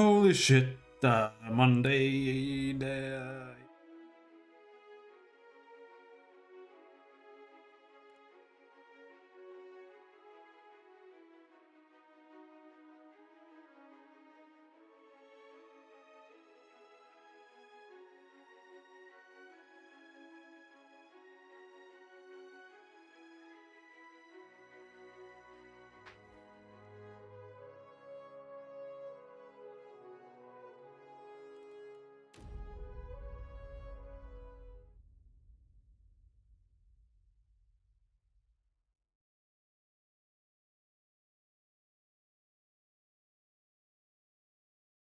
Holy shit, Monday.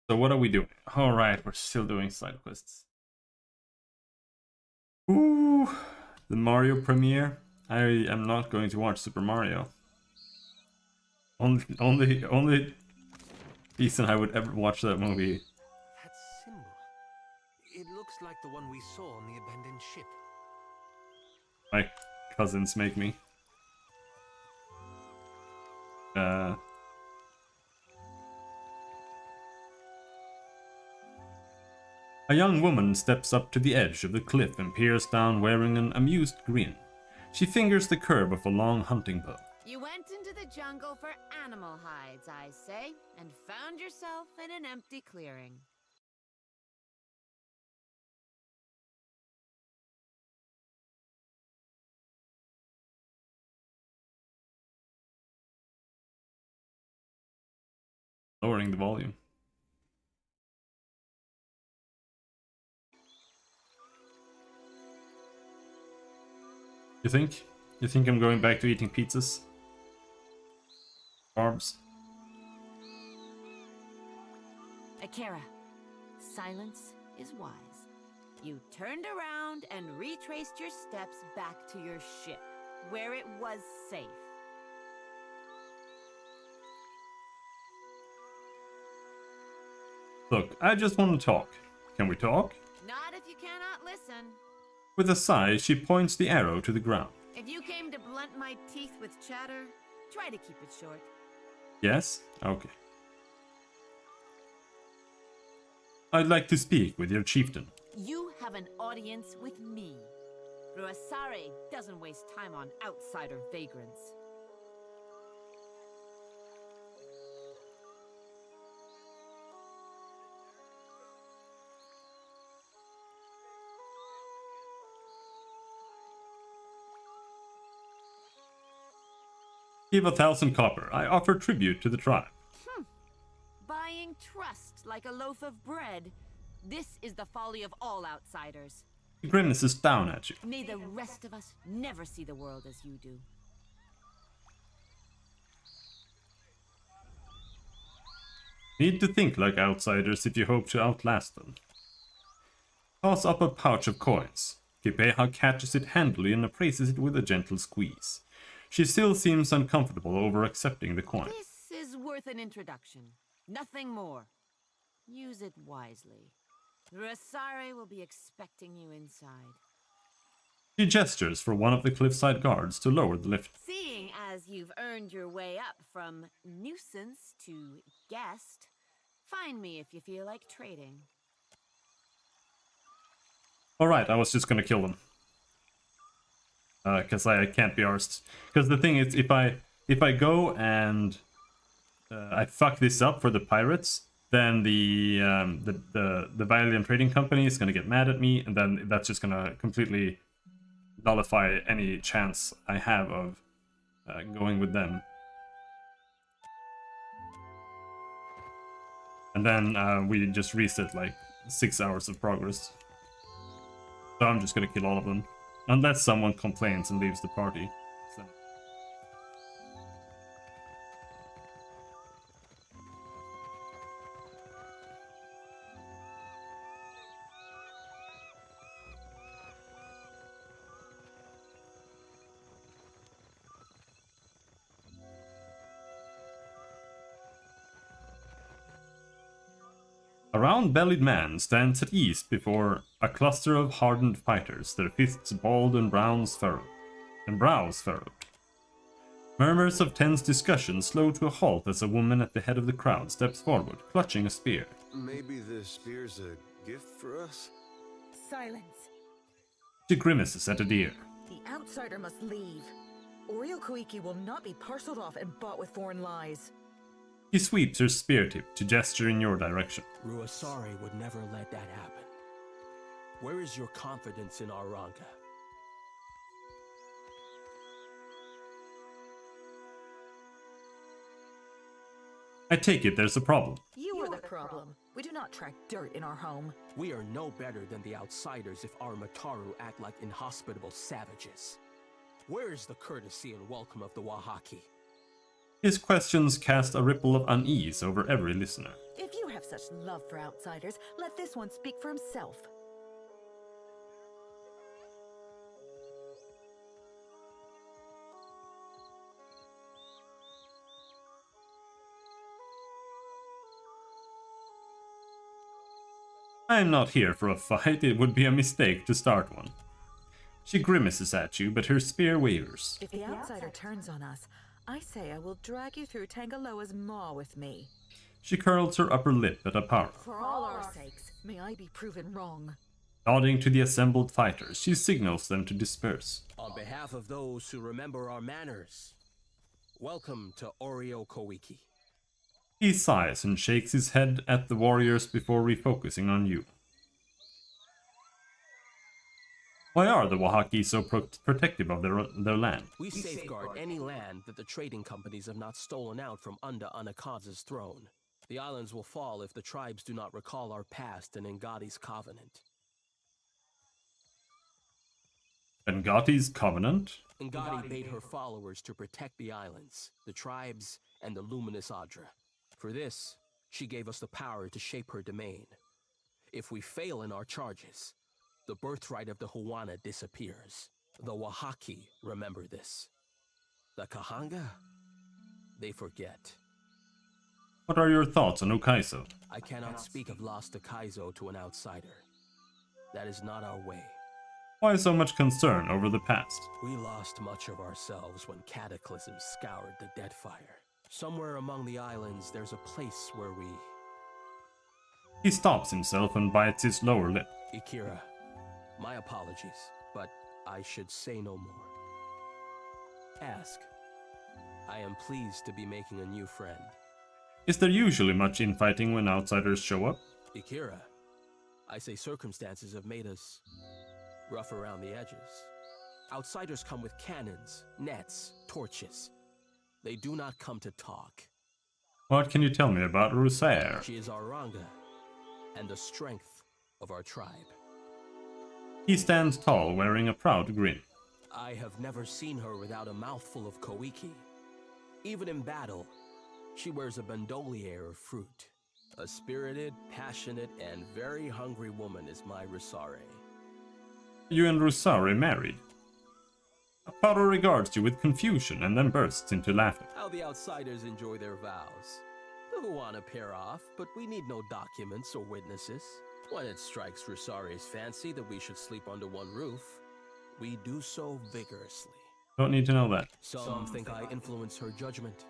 So what are we doing? Alright, we're still doing side quests. Ooh, the Mario premiere. I am not going to watch Super Mario. Only reason I would ever watch that movie. That symbol. It looks like the one we saw on the abandoned ship. My cousins make me. A young woman steps up to the edge of the cliff and peers down wearing an amused grin. She fingers the curve of a long hunting bow. You went into the jungle for animal hides, I say, and found yourself in an empty clearing. Lowering the volume. You think? You think I'm going back to eating pizzas? Carbs? Akira, silence is wise. You turned around and retraced your steps back to your ship, where it was safe. Look, I just want to talk. Can we talk? Not if you cannot listen. With a sigh, she points the arrow to the ground. If you came to blunt my teeth with chatter, try to keep it short. Yes? Okay. I'd like to speak with your chieftain. You have an audience with me. Ruasare doesn't waste time on outsider vagrants. Give 1,000 copper. I offer tribute to the tribe. Buying trust like a loaf of bread. This is the folly of all outsiders. He grimaces down at you. May the rest of us never see the world as you do. Need to think like outsiders if you hope to outlast them. Toss up a pouch of coins. Kipeha catches it handily and appraises it with a gentle squeeze. She still seems uncomfortable over accepting the coin. This is worth an introduction. Nothing more. Use it wisely. Ruasare will be expecting you inside. She gestures for one of the cliffside guards to lower the lift. Seeing as you've earned your way up from nuisance to guest, find me if you feel like trading. Alright, I was just gonna kill them. Because I can't be arsed. Because the thing is, if I go and I fuck this up for the pirates, then the Valiant Trading Company is gonna get mad at me, and then that's just gonna completely nullify any chance I have of going with them. And then we just reset like 6 hours of progress. So I'm just gonna kill all of them. Unless someone complains and leaves the party. So. A round-bellied man stands at ease before a cluster of hardened fighters, their fists balled and brows furrowed. Murmurs of tense discussion slow to a halt as a woman at the head of the crowd steps forward, clutching a spear. Maybe the spear's a gift for us? Silence. She grimaces at the deer. The outsider must leave. Oreo Koiki will not be parceled off and bought with foreign lies. She sweeps her spear tip to gesture in your direction. Ruasari would never let that happen. Where is your confidence in Aranga? I take it there's a problem. You are the problem. We do not track dirt in our home. We are no better than the outsiders if our Mataru act like inhospitable savages. Where is the courtesy and welcome of the Wahaki? His questions cast a ripple of unease over every listener. If you have such love for outsiders, let this one speak for himself. I am not here for a fight, it would be a mistake to start one. She grimaces at you, but her spear wavers. If the outsider turns on us, I say I will drag you through Tangaloa's maw with me. She curls her upper lip at Apara. For all our sakes, may I be proven wrong. Nodding to the assembled fighters, she signals them to disperse. On behalf of those who remember our manners, welcome to Oreo Koiki. He sighs and shakes his head at the warriors before refocusing on you. Why are the Wahaki so protective of their land? We safeguard any land that the trading companies have not stolen out from under Anakaza's throne. The islands will fall if the tribes do not recall our past and Ngati's covenant. Ngati's covenant? Ngati bade her followers to protect the islands, the tribes, and the luminous Adra. For this, she gave us the power to shape her domain. If we fail in our charges, the birthright of the Huana disappears. The Wahaki remember this. The Kahanga, they forget. What are your thoughts on Ukaiso? I cannot speak of lost Akaizo to an outsider. That is not our way. Why so much concern over the past? We lost much of ourselves when Cataclysm scoured the Deadfire. Somewhere among the islands, there's a place where we... He stops himself and bites his lower lip. Ikira, my apologies, but I should say no more. Ask. I am pleased to be making a new friend. Is there usually much infighting when outsiders show up? Ikira, I say circumstances have made us rough around the edges. Outsiders come with cannons, nets, torches. They do not come to talk. What can you tell me about Rusair? She is our Ranga, and the strength of our tribe. He stands tall, wearing a proud grin. I have never seen her without a mouthful of koiki. Even in battle, she wears a bandolier of fruit. A spirited, passionate, and very hungry woman is my Rusare. You and Rusare married. Aparo regards you with confusion and then bursts into laughter. How the outsiders enjoy their vows. The Huana pair off, but we need no documents or witnesses. When it strikes Rusare's fancy that we should sleep under one roof, we do so vigorously. Don't need to know that. Some think I influence her judgment,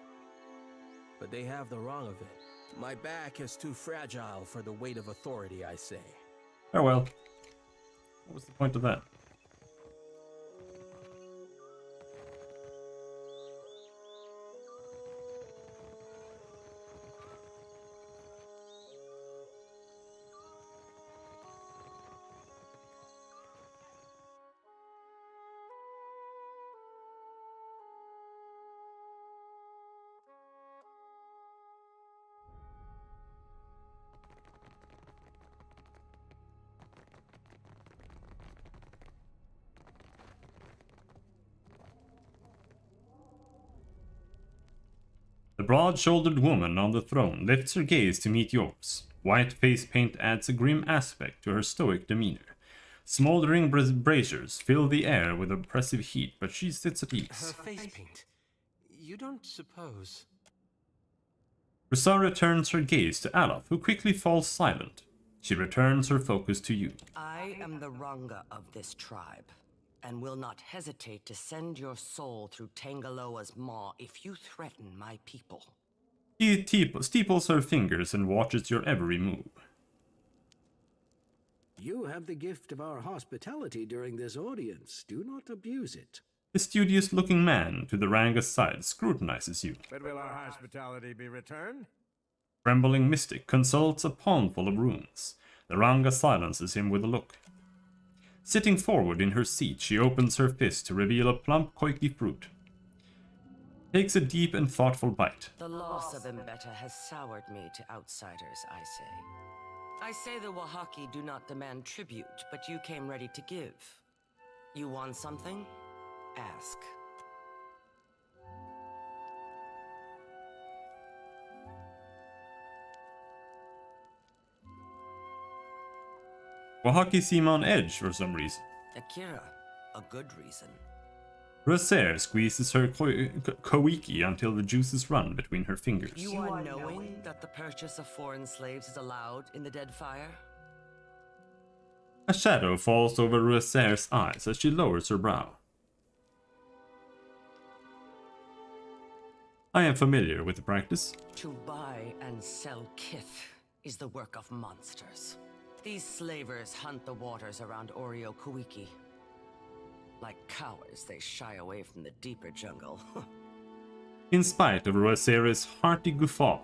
but they have the wrong of it. My back is too fragile for the weight of authority, I say. Farewell. What was the point of that? The broad-shouldered woman on the throne lifts her gaze to meet yours. White face paint adds a grim aspect to her stoic demeanor. Smoldering braziers fill the air with oppressive heat, but she sits at ease. Her face paint. You don't suppose... Rusara turns her gaze to Alaf, who quickly falls silent. She returns her focus to you. I am the Ranga of this tribe, and will not hesitate to send your soul through Tangaloa's maw if you threaten my people. She steeples her fingers and watches your every move. You have the gift of our hospitality during this audience. Do not abuse it. The studious-looking man to the Ranga's side scrutinizes you. But will our hospitality be returned? Trembling mystic consults a palm full of runes. The Ranga silences him with a look. Sitting forward in her seat, she opens her fist to reveal a plump koiki fruit. Takes a deep and thoughtful bite. The loss of Mbeta has soured me to outsiders, I say. I say the Wahaki do not demand tribute, but you came ready to give. You want something? Ask. Wahaki seem on edge for some reason. Akira, a good reason. Rosaire squeezes her koiki until the juices run between her fingers. You are knowing that the purchase of foreign slaves is allowed in the Deadfire? A shadow falls over Rosaire's eyes as she lowers her brow. I am familiar with the practice. To buy and sell kith is the work of monsters. These slavers hunt the waters around Oreo Kuiki. Like cowards, they shy away from the deeper jungle. In spite of Rosaire's hearty guffaw,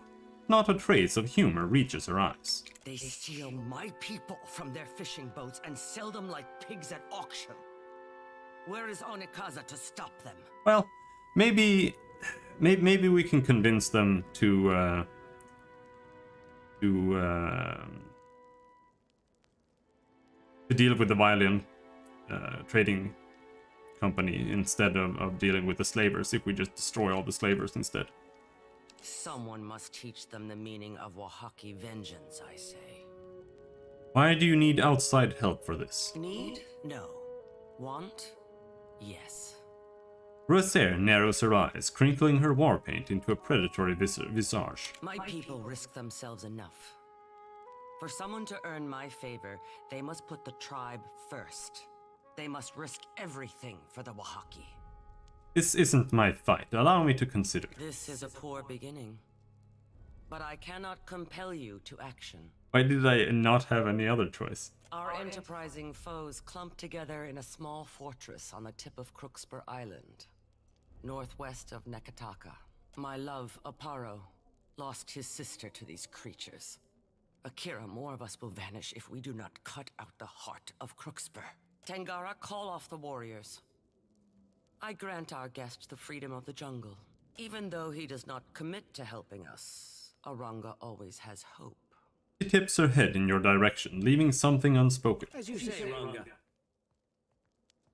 not a trace of humor reaches her eyes. They steal my people from their fishing boats and sell them like pigs at auction. Where is Onikaza to stop them? Well, maybe we can convince them to deal with the violin trading company instead of dealing with the slavers, if we just destroy all the slavers instead. Someone must teach them the meaning of Wahaki vengeance, I say. Why do you need outside help for this? Need? No. Want? Yes. Rosaire narrows her eyes, crinkling her war paint into a predatory visage. My people risk themselves enough. For someone to earn my favor, they must put the tribe first. They must risk everything for the Wahaki. This isn't my fight. Allow me to consider. This is a poor beginning. But I cannot compel you to action. Why did I not have any other choice? Our enterprising foes clumped together in a small fortress on the tip of Crookspur Island, northwest of Nekataka. My love, Aparo, lost his sister to these creatures. Akira, more of us will vanish if we do not cut out the heart of Crookspur. Tangara, call off the warriors. I grant our guest the freedom of the jungle. Even though he does not commit to helping us, Aranga always has hope. She tips her head in your direction, leaving something unspoken. As you say, Ranga.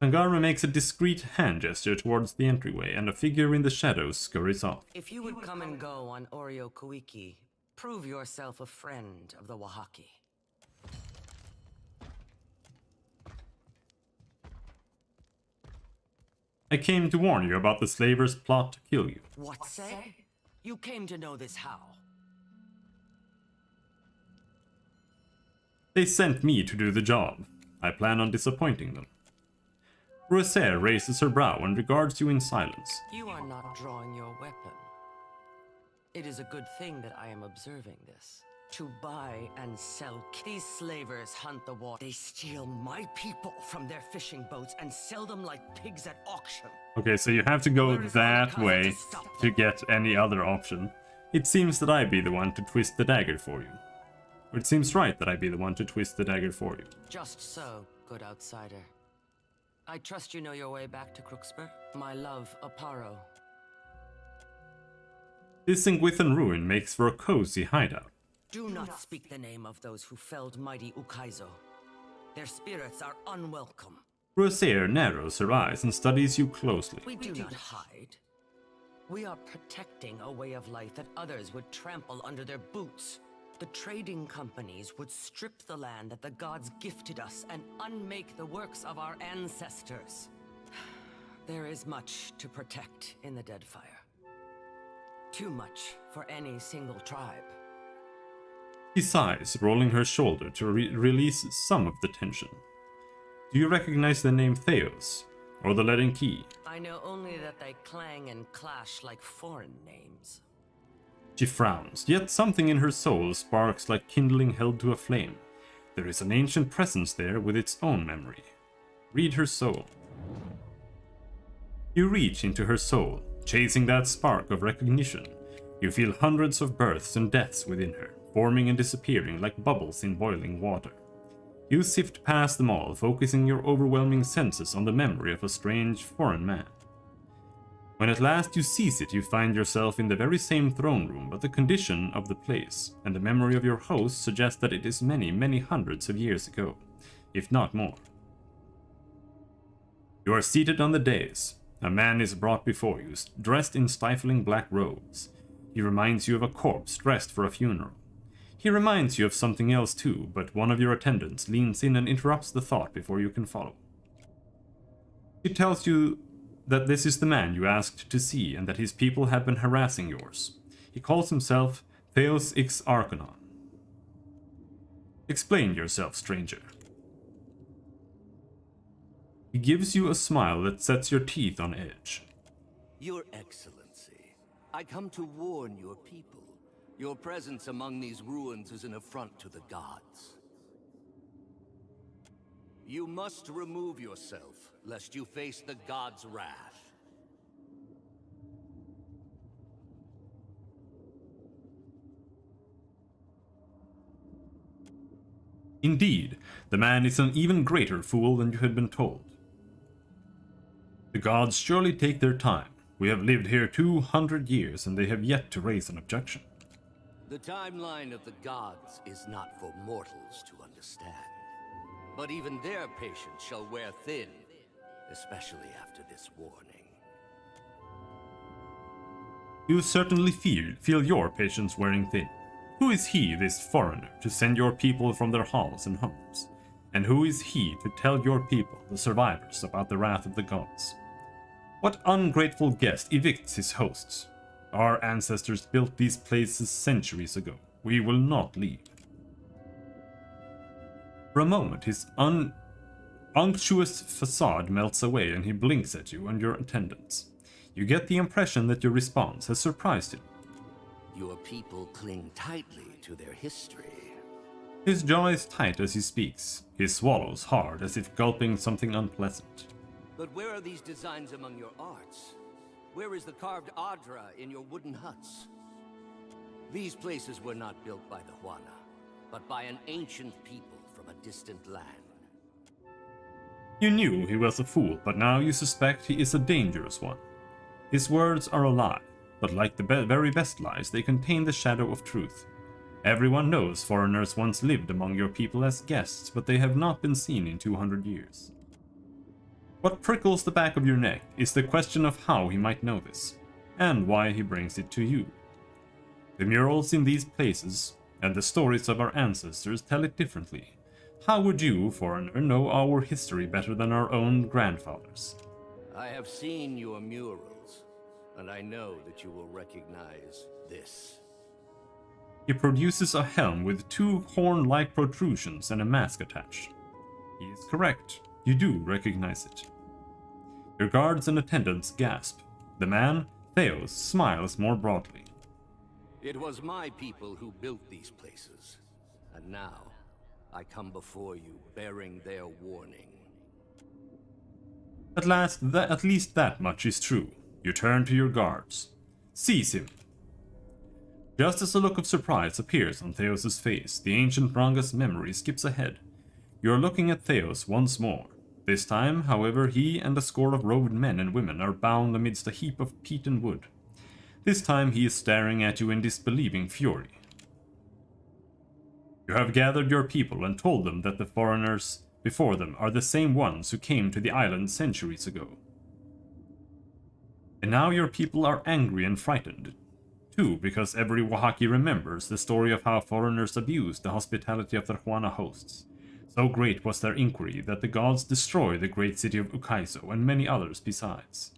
Tangara makes a discreet hand gesture towards the entryway, and a figure in the shadows scurries off. If you would come and go on Oreo Kuiki, prove yourself a friend of the Wahaki. I came to warn you about the slavers' plot to kill you. What say? You came to know this how? They sent me to do the job. I plan on disappointing them. Rosaire raises her brow and regards you in silence. You are not drawing your weapon. It is a good thing that I am observing this. To buy and sell. These slavers hunt the water. They steal my people from their fishing boats and sell them like pigs at auction. Okay, so you have to go that way to get any other option. It seems that I be the one to twist the dagger for you. Or it seems right that I be the one to twist the dagger for you. Just so, good outsider. I trust you know your way back to Crookspur. My love, Aparo. This Ingwithan ruin makes for a cozy hideout. Do not speak the name of those who felled mighty Ukaizo. Their spirits are unwelcome. Rosaire narrows her eyes and studies you closely. We do not hide. We are protecting a way of life that others would trample under their boots. The trading companies would strip the land that the gods gifted us and unmake the works of our ancestors. There is much to protect in the Deadfire. Too much for any single tribe. She sighs, rolling her shoulder to release some of the tension. Do you recognize the name Theos? or the leaden key? I know only that they clang and clash like foreign names. She frowns, yet something in her soul sparks like kindling held to a flame. There is an ancient presence there with its own memory. Read her soul. You reach into her soul, chasing that spark of recognition. You feel hundreds of births and deaths within her, forming and disappearing like bubbles in boiling water. You sift past them all, focusing your overwhelming senses on the memory of a strange foreign man. When at last you seize it, you find yourself in the very same throne room, but the condition of the place and the memory of your host suggest that it is many, many hundreds of years ago, if not more. You are seated on the dais. A man is brought before you, dressed in stifling black robes. He reminds you of a corpse dressed for a funeral. He reminds you of something else too, but one of your attendants leans in and interrupts the thought before you can follow. He tells you that this is the man you asked to see and that his people have been harassing yours. He calls himself Theos Ix Arcanon. Explain yourself, stranger. He gives you a smile that sets your teeth on edge. Your Excellency, I come to warn your people. Your presence among these ruins is an affront to the gods. You must remove yourself, lest you face the gods' wrath. Indeed, the man is an even greater fool than you had been told. The gods surely take their time. We have lived here 200 years and they have yet to raise an objection. The timeline of the gods is not for mortals to understand. But even their patience shall wear thin, especially after this warning. You certainly feel your patience wearing thin. Who is he, this foreigner, to send your people from their halls and homes? And who is he to tell your people, the survivors, about the wrath of the gods? What ungrateful guest evicts his hosts? Our ancestors built these places centuries ago. We will not leave. For a moment, his unctuous facade melts away and he blinks at you and your attendants. You get the impression that your response has surprised him. Your people cling tightly to their history. His jaw is tight as he speaks. He swallows hard as if gulping something unpleasant. But where are these designs among your arts? Where is the carved Adra in your wooden huts? These places were not built by the Huana, but by an ancient people from a distant land. You knew he was a fool, but now you suspect he is a dangerous one. His words are a lie, but like the very best lies, they contain the shadow of truth. Everyone knows foreigners once lived among your people as guests, but they have not been seen in 200 years. What prickles the back of your neck is the question of how he might know this, and why he brings it to you. The murals in these places, and the stories of our ancestors tell it differently. How would you, foreigner, know our history better than our own grandfathers? I have seen your murals, and I know that you will recognize this. He produces a helm with 2 horn-like protrusions and a mask attached. He is correct. You do recognize it. Your guards and attendants gasp. The man, Theos, smiles more broadly. It was my people who built these places, and now I come before you bearing their warning. At least that much is true. You turn to your guards. Seize him. Just as a look of surprise appears on Theos' face, the ancient Ranga's memory skips ahead. You are looking at Theos once more. This time, however, he and a score of robed men and women are bound amidst a heap of peat and wood. This time he is staring at you in disbelieving fury. You have gathered your people and told them that the foreigners before them are the same ones who came to the island centuries ago. And now your people are angry and frightened, too, because every Oaxaci remembers the story of how foreigners abused the hospitality of their Huana hosts. So great was their inquiry that the gods destroyed the great city of Ukaiso and many others besides.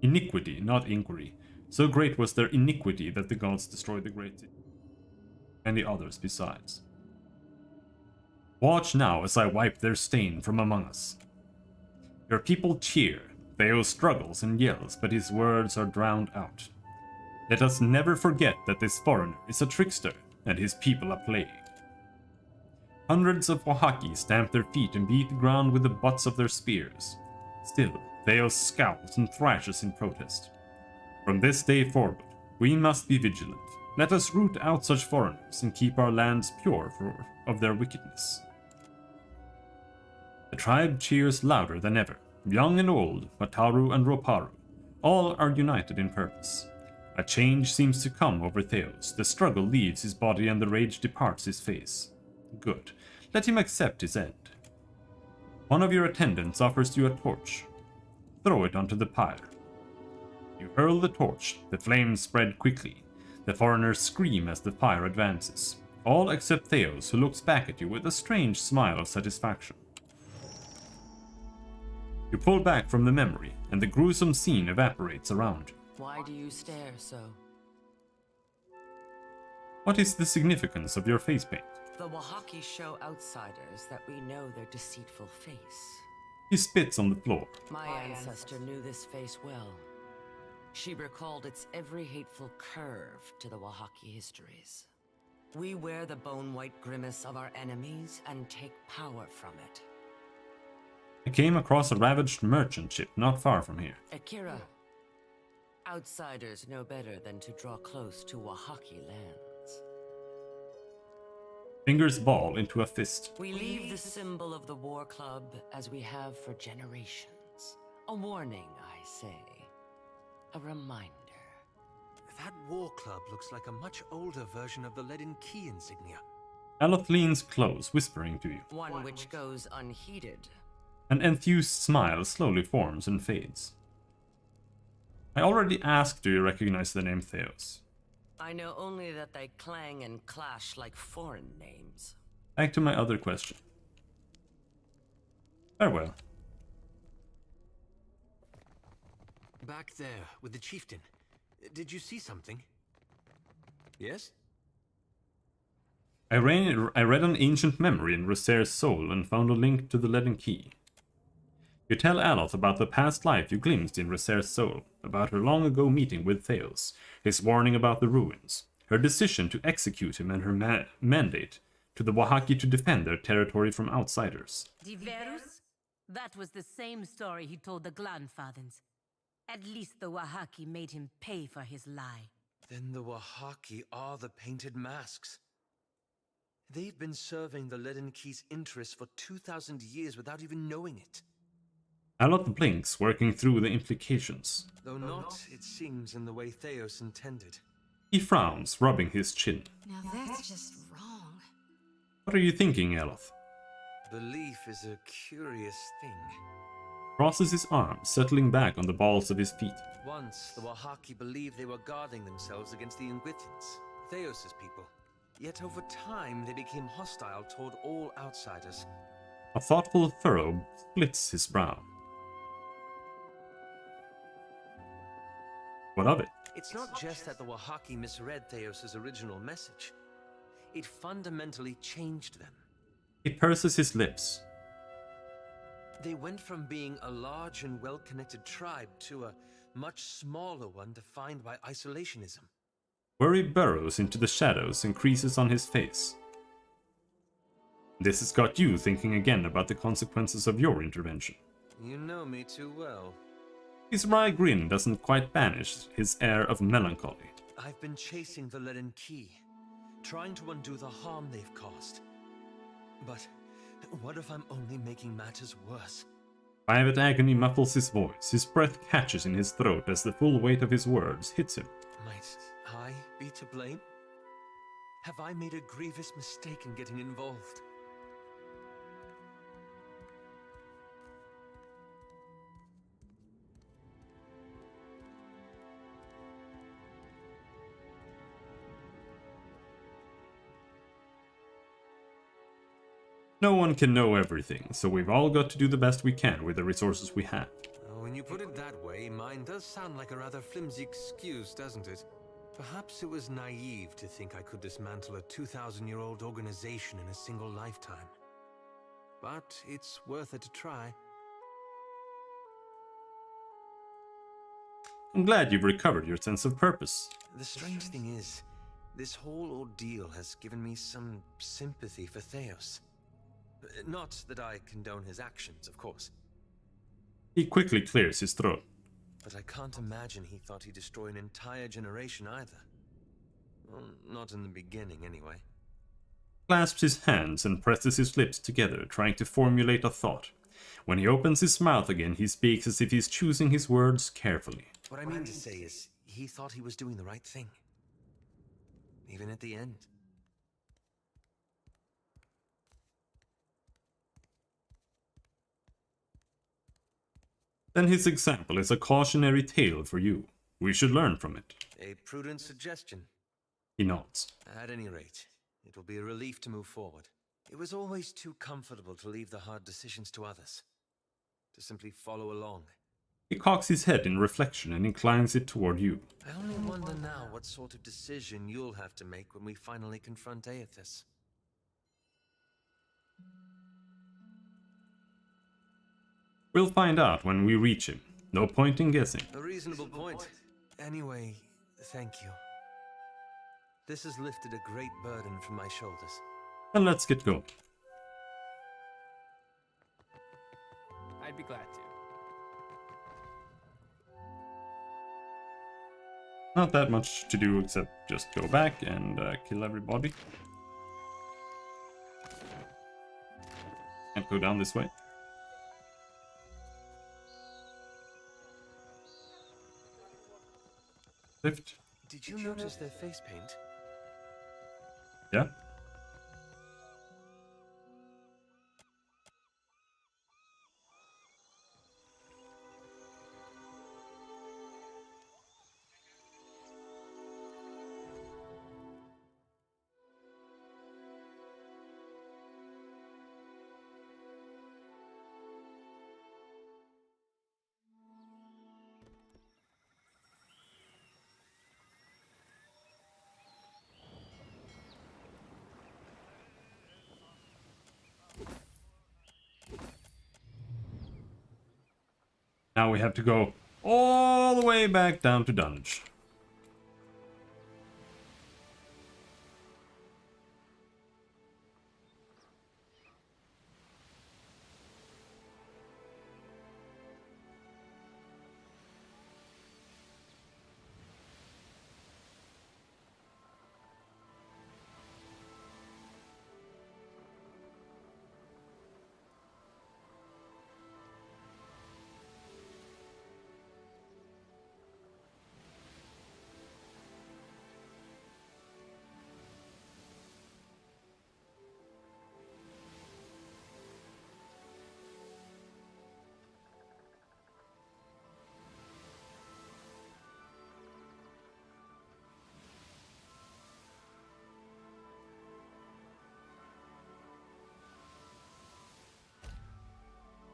Iniquity, not inquiry. So great was their iniquity that the gods destroyed the great city and the others besides. Watch now as I wipe their stain from among us. Your people cheer. Theo struggles and yells, but his words are drowned out. Let us never forget that this foreigner is a trickster, and his people a plague. Hundreds of Oaxaci stamp their feet and beat the ground with the butts of their spears. Still, Theo scowls and thrashes in protest. From this day forward, we must be vigilant. Let us root out such foreigners and keep our lands pure of their wickedness. The tribe cheers louder than ever. Young and old, Wataru and Roparu, all are united in purpose. A change seems to come over Theos. The struggle leaves his body and the rage departs his face. Good. Let him accept his end. One of your attendants offers you a torch. Throw it onto the pyre. You hurl the torch. The flames spread quickly. The foreigners scream as the fire advances. All except Theos, who looks back at you with a strange smile of satisfaction. You pull back from the memory, and the gruesome scene evaporates around you. Why do you stare so? What is the significance of your face paint? The Oaxaci show outsiders that we know their deceitful face. He spits on the floor. My ancestor knew this face well. She recalled its every hateful curve to the Oaxaci histories. We wear the bone-white grimace of our enemies and take power from it. I came across a ravaged merchant ship not far from here. Akira, outsiders know better than to draw close to Oaxaci lands. Fingers ball into a fist. We leave the symbol of the war club as we have for generations. A warning, I say. A reminder. That war club looks like a much older version of the leaden key insignia. Aloth leans close, whispering to you. One which goes unheeded. An enthused smile slowly forms and fades. I already asked, do you recognize the name Theos? I know only that they clang and clash like foreign names. Back to my other question. Farewell. Back there, with the chieftain. Did you see something? Yes? I read an ancient memory in Rosair's soul and found a link to the leaden key. You tell Aloth about the past life you glimpsed in Rosair's soul, about her long ago meeting with Theos, his warning about the ruins, her decision to execute him and her mandate to the Oaxaci to defend their territory from outsiders. Diverus? That was the same story he told the Glanfathens. At least the Oaxaci made him pay for his lie. Then the Oaxaci are the painted masks. They've been serving the leaden key's interests for 2,000 years without even knowing it. Aloth blinks, working through the implications. Though not, it seems, in the way Theos intended. He frowns, rubbing his chin. Now that's just wrong. What are you thinking, Aloth? Belief is a curious thing. Crosses his arms, settling back on the balls of his feet. Once, the Oaxaci believed they were guarding themselves against the Inquitans, Theos' people. Yet over time, they became hostile toward all outsiders. A thoughtful furrow splits his brow. What of it? It's not just that the Oaxaci misread Theos' original message. It fundamentally changed them. He purses his lips. They went from being a large and well-connected tribe to a much smaller one defined by isolationism. Worry burrows into the shadows and creases on his face. This has got you thinking again about the consequences of your intervention. You know me too well. His wry grin doesn't quite banish his air of melancholy. I've been chasing the leaden key, trying to undo the harm they've caused. But what if I'm only making matters worse? Private agony muffles his voice. His breath catches in his throat as the full weight of his words hits him. Might I be to blame? Have I made a grievous mistake in getting involved? No one can know everything, so we've all got to do the best we can with the resources we have. When you put it that way, mine does sound like a rather flimsy excuse, doesn't it? Perhaps it was naive to think I could dismantle a 2,000-year-old organization in a single lifetime. But it's worth it to try. I'm glad you've recovered your sense of purpose. The strange thing is, this whole ordeal has given me some sympathy for Theos. Not that I condone his actions, of course. He quickly clears his throat. But I can't imagine he thought he'd destroy an entire generation either. Well, not in the beginning, anyway. Clasps his hands and presses his lips together, trying to formulate a thought. When he opens his mouth again, he speaks as if he's choosing his words carefully. What I mean to say is, he thought he was doing the right thing. Even at the end. Then his example is a cautionary tale for you. We should learn from it. A prudent suggestion. He nods. At any rate, it will be a relief to move forward. It was always too comfortable to leave the hard decisions to others. To simply follow along. He cocks his head in reflection and inclines it toward you. I only wonder now what sort of decision you'll have to make when we finally confront Aethys. We'll find out when we reach him. No point in guessing. A reasonable point. Anyway, thank you. This has lifted a great burden from my shoulders. Then let's get going. I'd be glad to. Not that much to do except just go back and kill everybody. Can't go down this way. Lift. Did you notice their face paint? Yeah. Now we have to go all the way back down to Dunwich.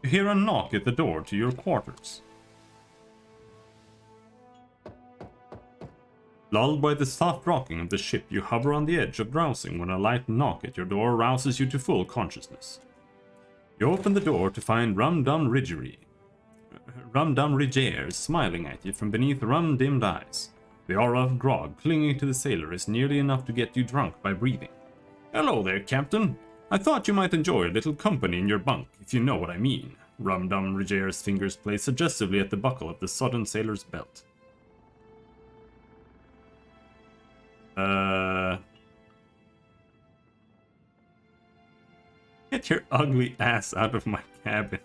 You hear a knock at the door to your quarters. Lulled by the soft rocking of the ship, you hover on the edge of drowsing when a light knock at your door rouses you to full consciousness. You open the door to find Rum-Dum Ridgere smiling at you from beneath rum-dimmed eyes. The aura of grog clinging to the sailor is nearly enough to get you drunk by breathing. "Hello there, Captain. I thought you might enjoy a little company in your bunk, if you know what I mean." Rum-Dum Ridgere's fingers play suggestively at the buckle of the sodden sailor's belt. Get your ugly ass out of my cabin.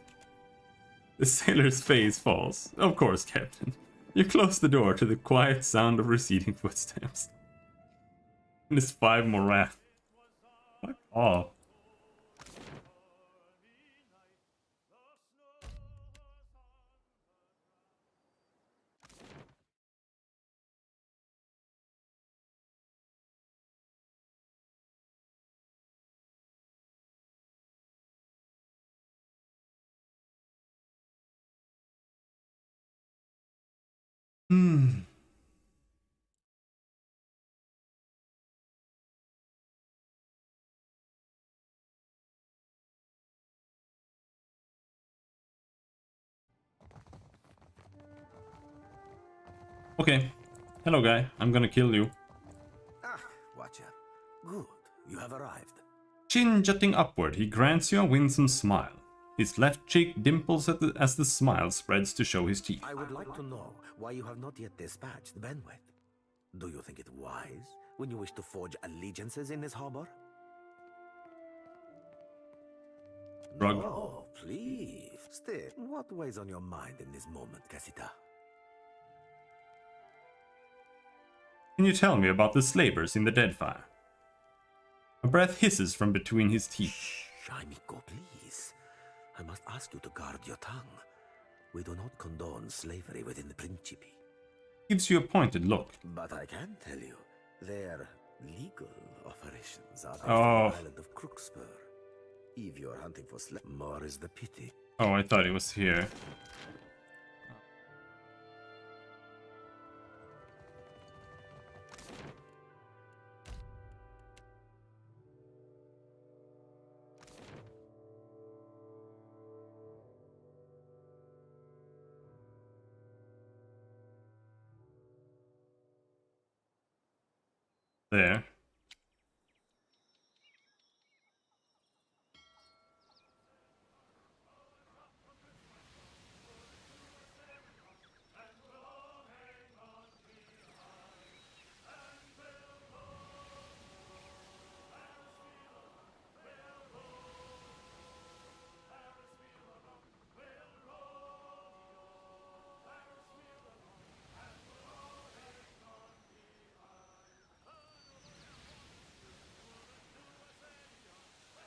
The sailor's face falls. Of course, Captain. You close the door to the quiet sound of receding footsteps. And it's 5 morale. Fuck off. Okay. Hello, guy. I'm gonna kill you. Ah, Watcher. Good. You have arrived. Chin jutting upward, he grants you a winsome smile. His left cheek dimples as the smile spreads to show his teeth. I would like to know why you have not yet dispatched Benwet. Do you think it wise when you wish to forge allegiances in this harbor? Rug. No, please. Stay. What weighs on your mind in this moment, Casita? Can you tell me about the slavers in the Deadfire? A breath hisses from between his teeth. Shh, amico, please. I must ask you to guard your tongue. We do not condone slavery within the Principe. Gives you a pointed look. But I can tell you, their legal operations are based Oh. on the island of Crookspur. If you're hunting for more is the pity. Oh, I thought it was here. There.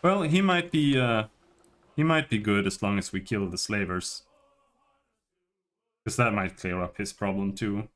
Well, he might be good as long as we kill the slavers. Because that might clear up his problem too.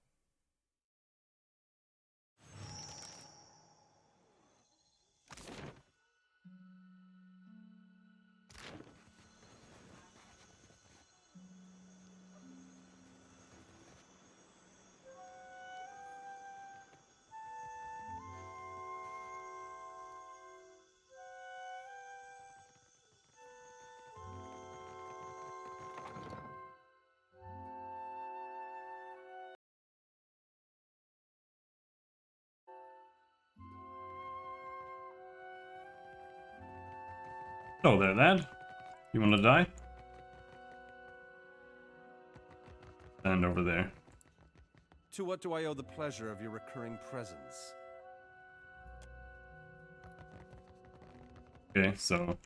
Hello there, lad. You wanna die? Stand over there. To what do I owe the pleasure of your recurring presence? Okay, so...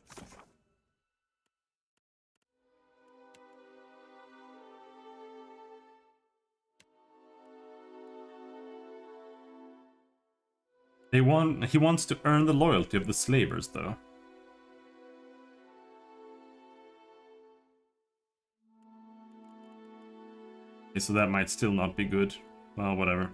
he wants to earn the loyalty of the slavers, though. Okay, so that might still not be good. Well, whatever.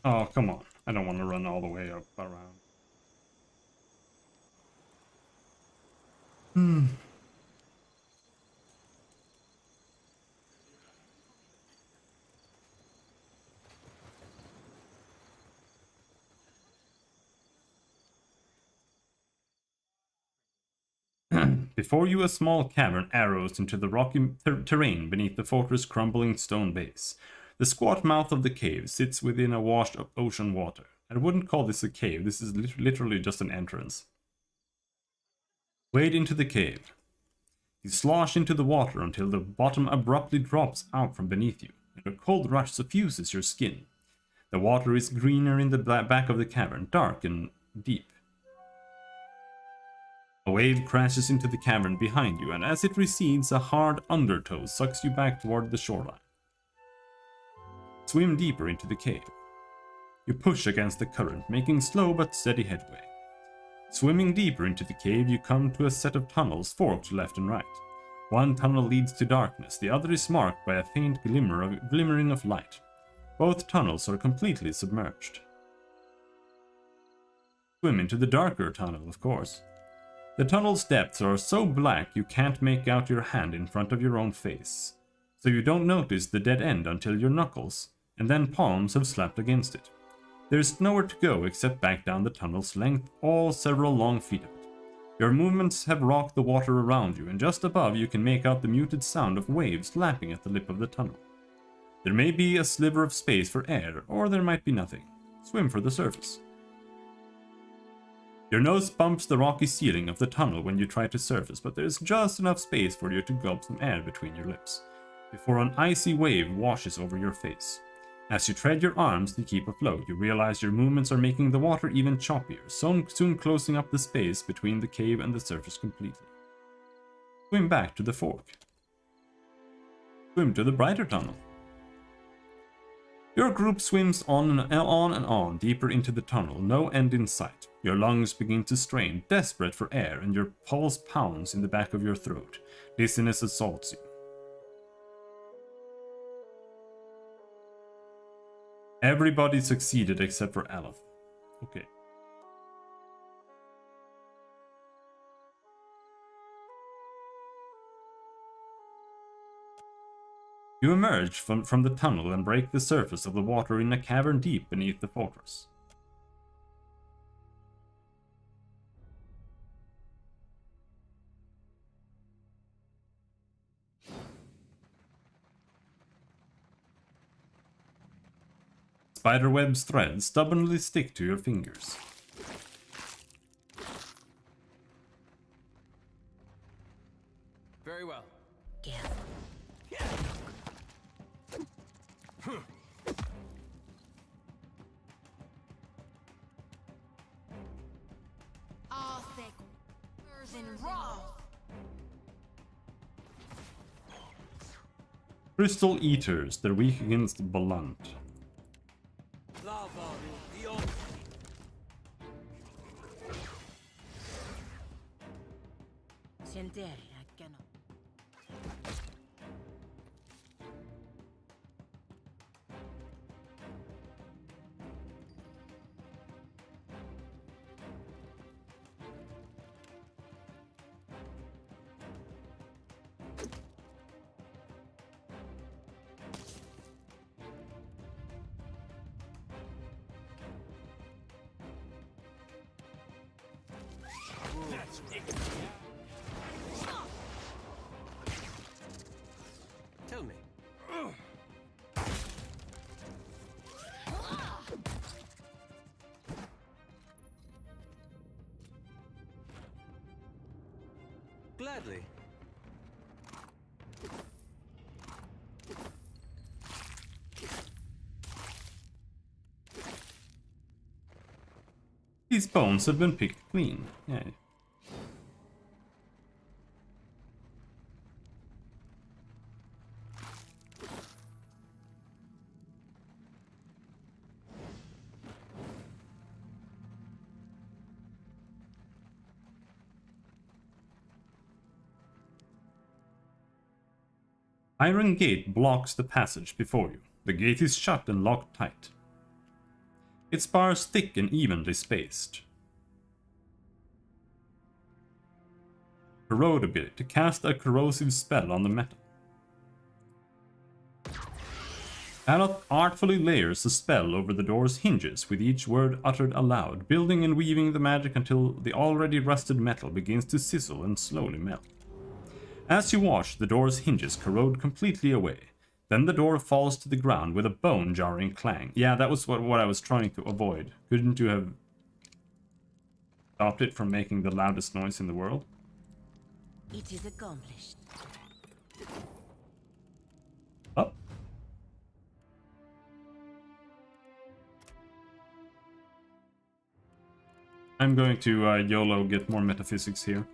Oh, come on. I don't want to run all the way up around. Before you, a small cavern arrows into the rocky terrain beneath the fortress' crumbling stone base. The squat mouth of the cave sits within a washed up ocean water. I wouldn't call this a cave, this is literally just an entrance. Wade into the cave. You slosh into the water until the bottom abruptly drops out from beneath you, and a cold rush suffuses your skin. The water is greener in the back of the cavern, dark and deep. A wave crashes into the cavern behind you, and as it recedes, a hard undertow sucks you back toward the shoreline. Swim deeper into the cave. You push against the current, making slow but steady headway. Swimming deeper into the cave, you come to a set of tunnels forked left and right. One tunnel leads to darkness, the other is marked by a faint glimmering of light. Both tunnels are completely submerged. Swim into the darker tunnel, of course. The tunnel's depths are so black you can't make out your hand in front of your own face, so you don't notice the dead end until your knuckles and then palms have slapped against it. There's nowhere to go except back down the tunnel's length, all several long feet of it. Your movements have rocked the water around you, and just above you can make out the muted sound of waves lapping at the lip of the tunnel. There may be a sliver of space for air, or there might be nothing. Swim for the surface. Your nose bumps the rocky ceiling of the tunnel when you try to surface, but there's just enough space for you to gulp some air between your lips, before an icy wave washes over your face. As you tread your arms to keep afloat, you realize your movements are making the water even choppier, soon closing up the space between the cave and the surface completely. Swim back to the fork. Swim to the brighter tunnel. Your group swims on and on, deeper into the tunnel, no end in sight. Your lungs begin to strain, desperate for air, and your pulse pounds in the back of your throat. Dizziness assaults you. Everybody succeeded except for Aleph. Okay. You emerge from the tunnel and break the surface of the water in a cavern deep beneath the fortress. Spiderweb's threads stubbornly stick to your fingers. Very well. Crystal Eaters, they're weak against blunt. Tell me. Gladly. These bones have been picked clean. Yeah. Iron gate blocks the passage before you. The gate is shut and locked tight. Its bars thick and evenly spaced. Corrode ability to cast a corrosive spell on the metal. Alot artfully layers a spell over the door's hinges with each word uttered aloud, building and weaving the magic until the already rusted metal begins to sizzle and slowly melt. As you watch, the door's hinges corrode completely away. Then the door falls to the ground with a bone-jarring clang. Yeah, that was what I was trying to avoid. Couldn't you have stopped it from making the loudest noise in the world? It is accomplished. Up. I'm going to YOLO get more metaphysics here.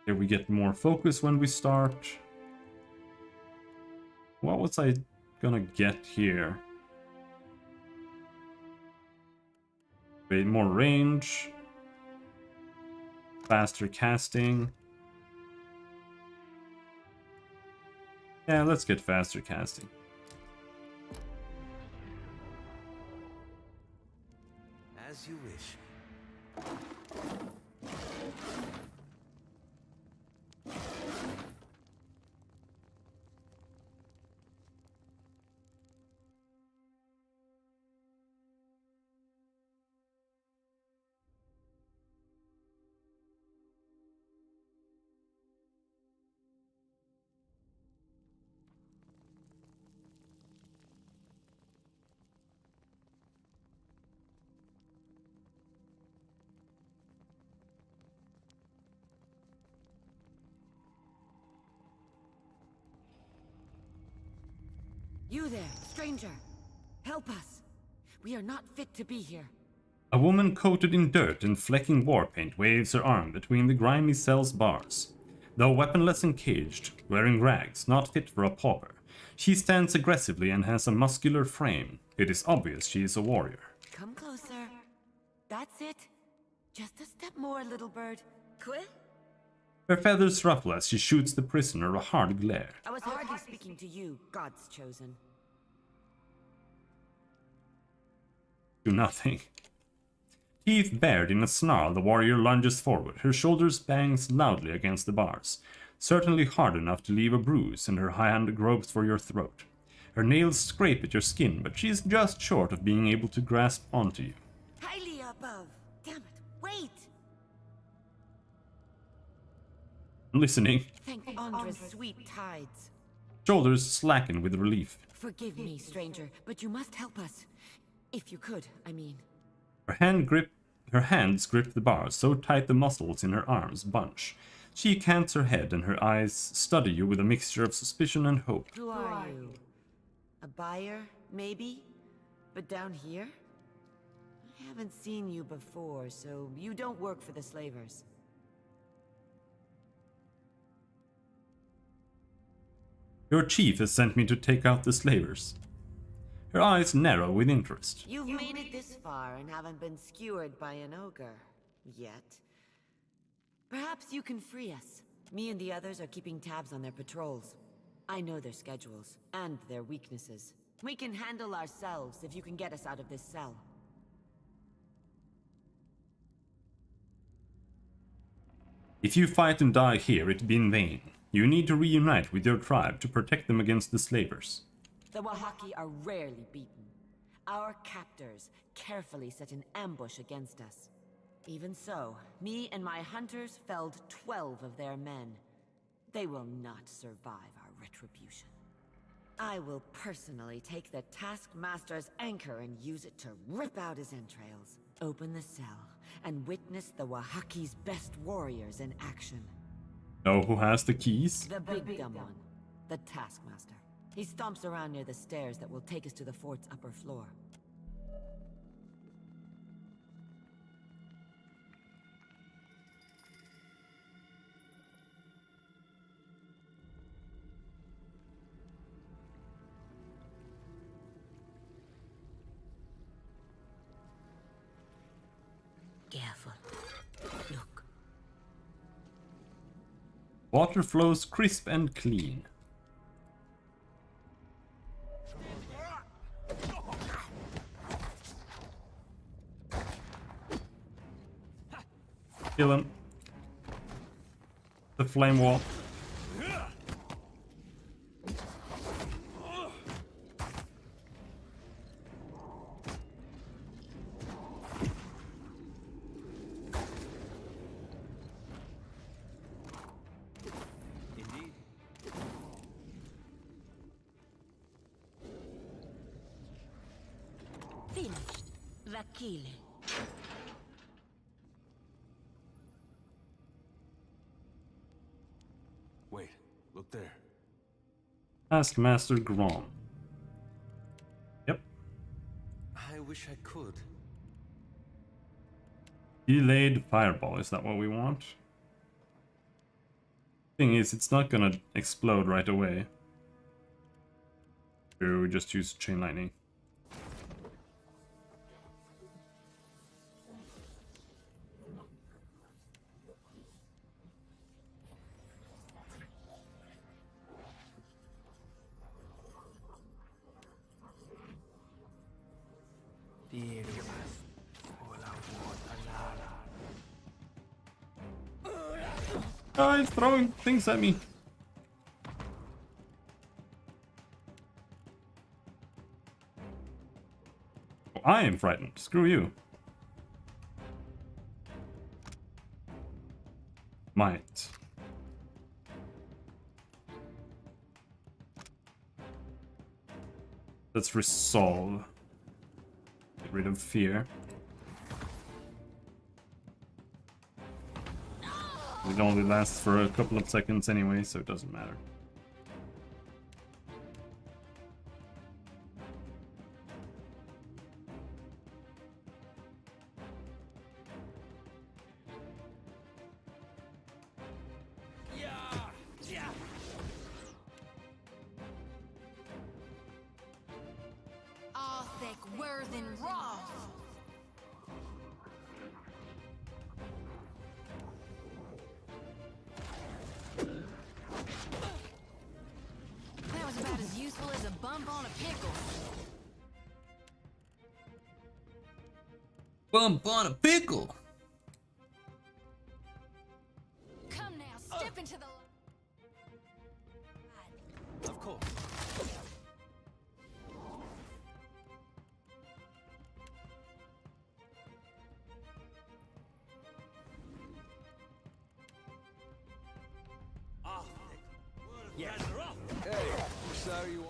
Here we get more focus when we start. What was I gonna get here? Wait, more range. Faster casting. Yeah, let's get faster casting. As you wish. You there, stranger. Help us. We are not fit to be here. A woman coated in dirt and flecking war paint waves her arm between the grimy cell's bars. Though weaponless and caged, wearing rags not fit for a pauper, she stands aggressively and has a muscular frame. It is obvious she is a warrior. Come closer. That's it. Just a step more, little bird. Quit? Her feathers ruffle as she shoots the prisoner a hard glare. I was hardly speaking to you, God's chosen. Do nothing. Teeth bared in a snarl, the warrior lunges forward. Her shoulders bangs loudly against the bars, certainly hard enough to leave a bruise, and her hand gropes for your throat. Her nails scrape at your skin, but she is just short of being able to grasp onto you. Highly above. Damn it, wait! Listening. Thank Andra's sweet tides. Shoulders slacken with relief. Forgive me, stranger, but you must help us. If you could, I mean. Her hands grip the bars so tight the muscles in her arms bunch. She cants her head and her eyes study you with a mixture of suspicion and hope. Who are you? A buyer, maybe? But down here? I haven't seen you before, so you don't work for the slavers. Your chief has sent me to take out the slavers. Her eyes narrow with interest. You've made it this far and haven't been skewered by an ogre. Yet. Perhaps you can free us. Me and the others are keeping tabs on their patrols. I know their schedules, and their weaknesses. We can handle ourselves if you can get us out of this cell. If you fight and die here, it be in vain. You need to reunite with your tribe to protect them against the slavers. The Wahaki are rarely beaten. Our captors carefully set an ambush against us. Even so, me and my hunters felled 12 of their men. They will not survive our retribution. I will personally take the Taskmaster's anchor and use it to rip out his entrails, open the cell, and witness the Wahaki's best warriors in action. Know who has the keys? The big dumb one. The Taskmaster. He stomps around near the stairs that will take us to the fort's upper floor. Careful. Look. Water flows crisp and clean. Kill him. The flame wall. Finished. Vakile. Wait, look there. Ask Master Grom. Yep. I wish I could. Delayed fireball, is that what we want? Thing is, it's not gonna explode right away. So we just use chain lightning. Oh, he's throwing things at me. Oh, I am frightened. Screw you. Might. Let's resolve. Get rid of fear. It only lasts for a couple of seconds anyway, so it doesn't matter. Arthek Worthen Roth. That was about as useful as a bump on a pickle. Bump on a pickle. Come now, step into the... Of course. Yes. Hey, so you are.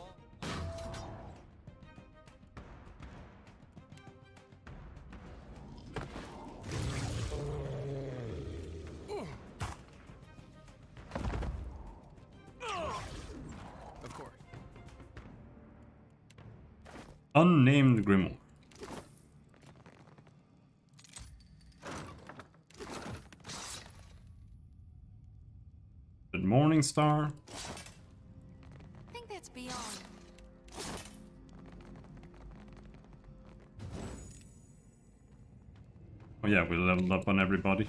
Of course. Unnamed Grimoire. Good morning, Star. I think that's beyond. Oh yeah, we leveled up on everybody.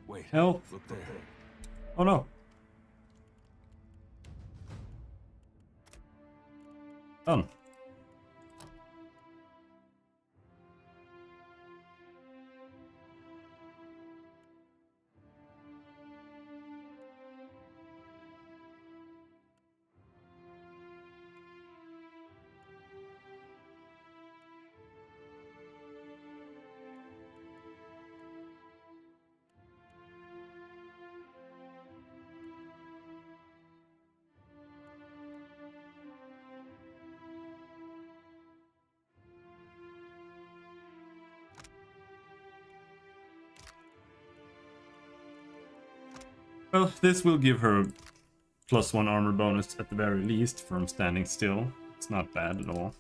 Wait. Help. Look there. Oh no. Done. Well, this will give her +1 armor bonus at the very least from standing still. It's not bad at all.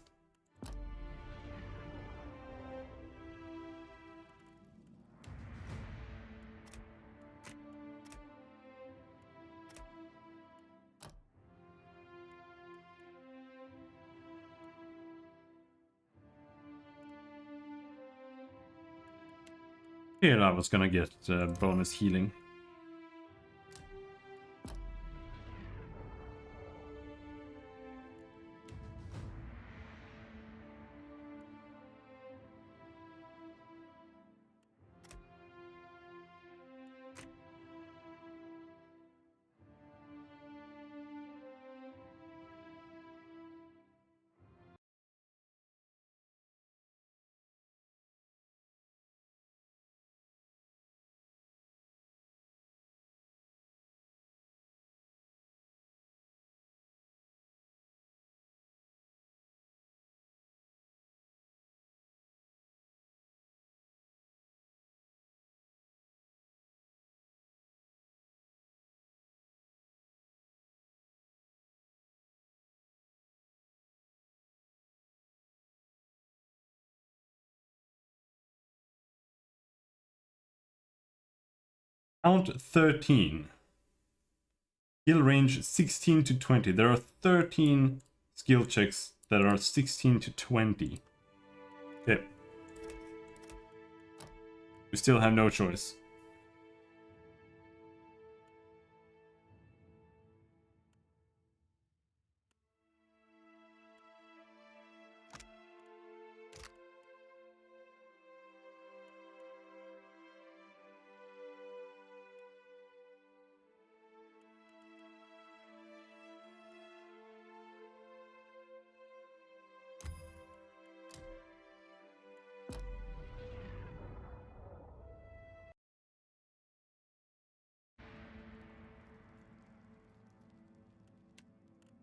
Here I was gonna get bonus healing. Count 13. Skill range 16 to 20. There are 13 skill checks that are 16 to 20. Okay. We still have no choice.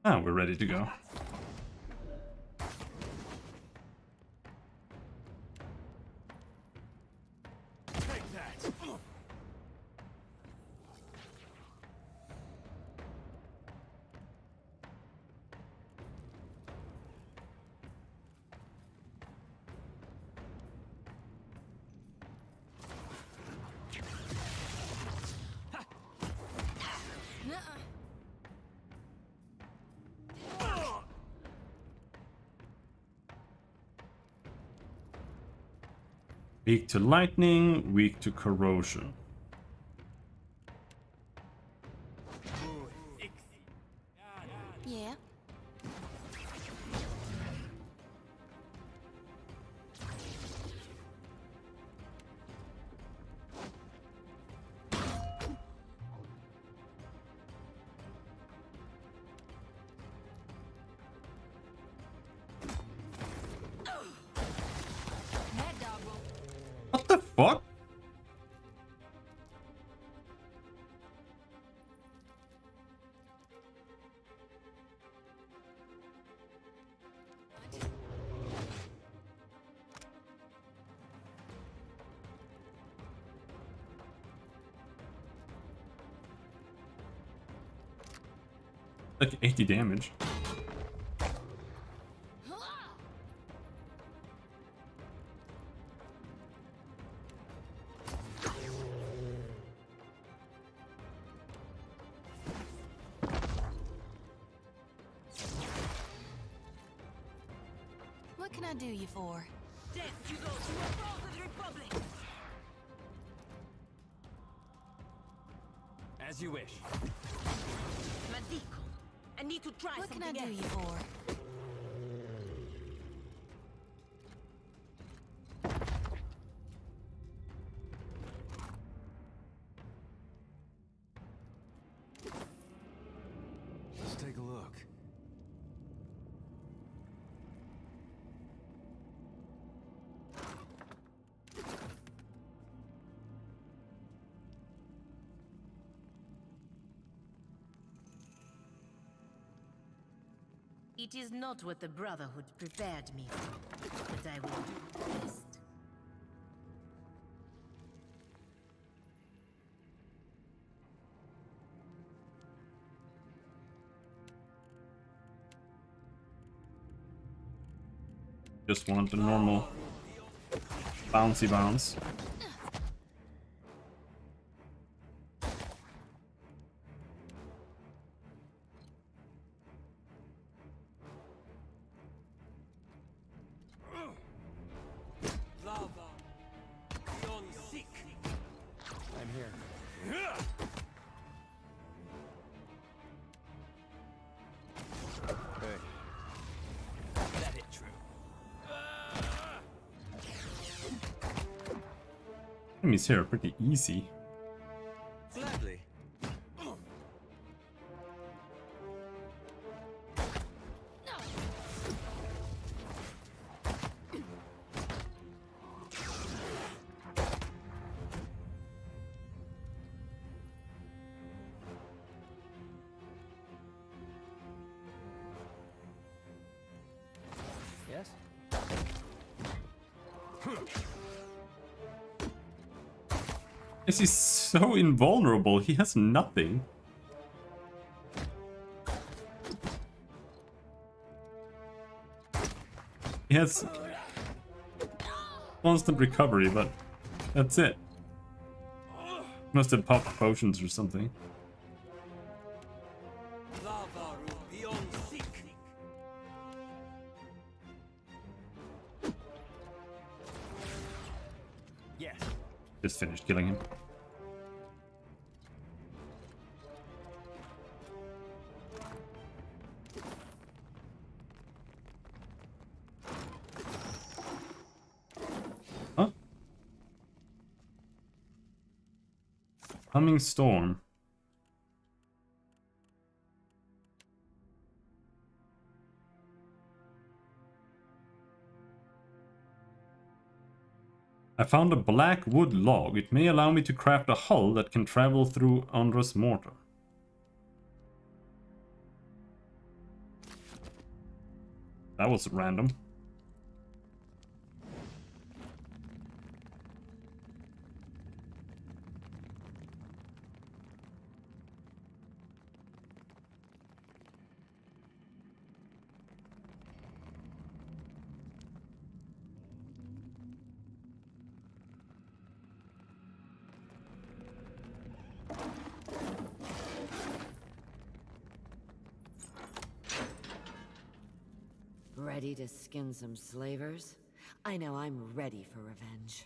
Ah, we're ready to go. Take that. Weak to lightning, weak to corrosion. Yeah. What the fuck? Like 80 damage. What can I do you for? Death to those who are foes of the Republic! As you wish. Madico, I need to try what something. What can I do you for? Let's take a look. It is not what the Brotherhood prepared me for, but I will do my best. Just want the normal bouncy bounce. I'm here. Hey. That hit true. Enemies here are pretty easy. Gladly. Yes? Yes, he's so invulnerable. He has nothing. He has constant recovery, but that's it. Must have popped potions or something. Yes. Just finished killing him. Huh? Coming storm. I found a black wood log. It may allow me to craft a hull that can travel through Undra's mortar. That was random. Ready to skin some slavers? I know I'm ready for revenge.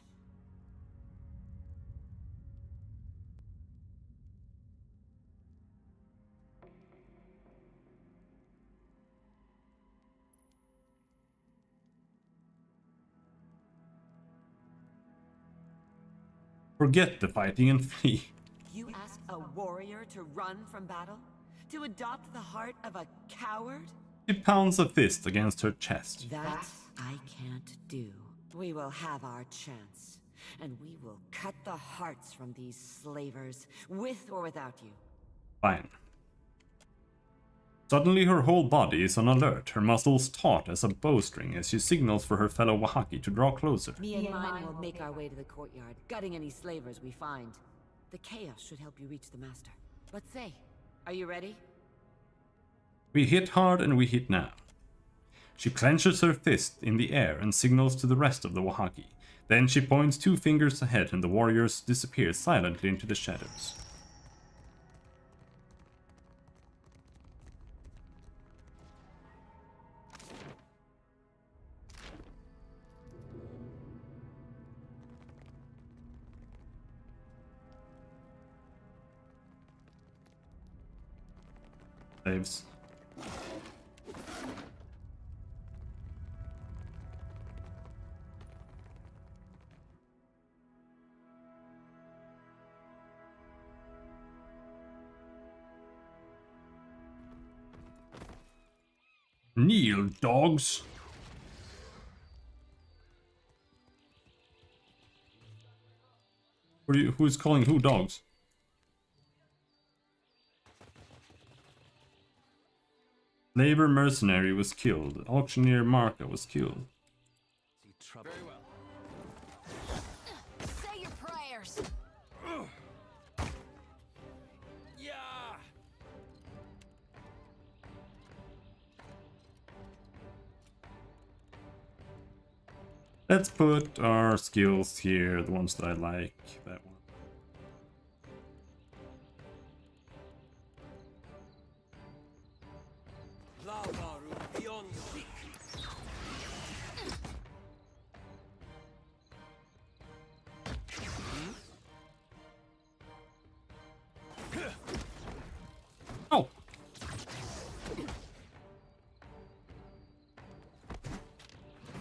Forget the fighting and flee. You ask a warrior to run from battle? To adopt the heart of a coward? He pounds a fist against her chest. That I can't do. We will have our chance. And we will cut the hearts from these slavers, with or without you. Fine. Suddenly her whole body is on alert, her muscles taut as a bowstring as she signals for her fellow Wahaki to draw closer. Me and mine will make our way to the courtyard, gutting any slavers we find. The chaos should help you reach the master. But say, are you ready? We hit hard and we hit now. She clenches her fist in the air and signals to the rest of the Wahaki. Then she points 2 fingers ahead and the warriors disappear silently into the shadows. Saves. Kneel, dogs! Who's calling who dogs? Labor mercenary was killed. Auctioneer Marka was killed. Very well. Say your prayers. Yeah. Let's put our skills here, the ones that I like. That one. Oh!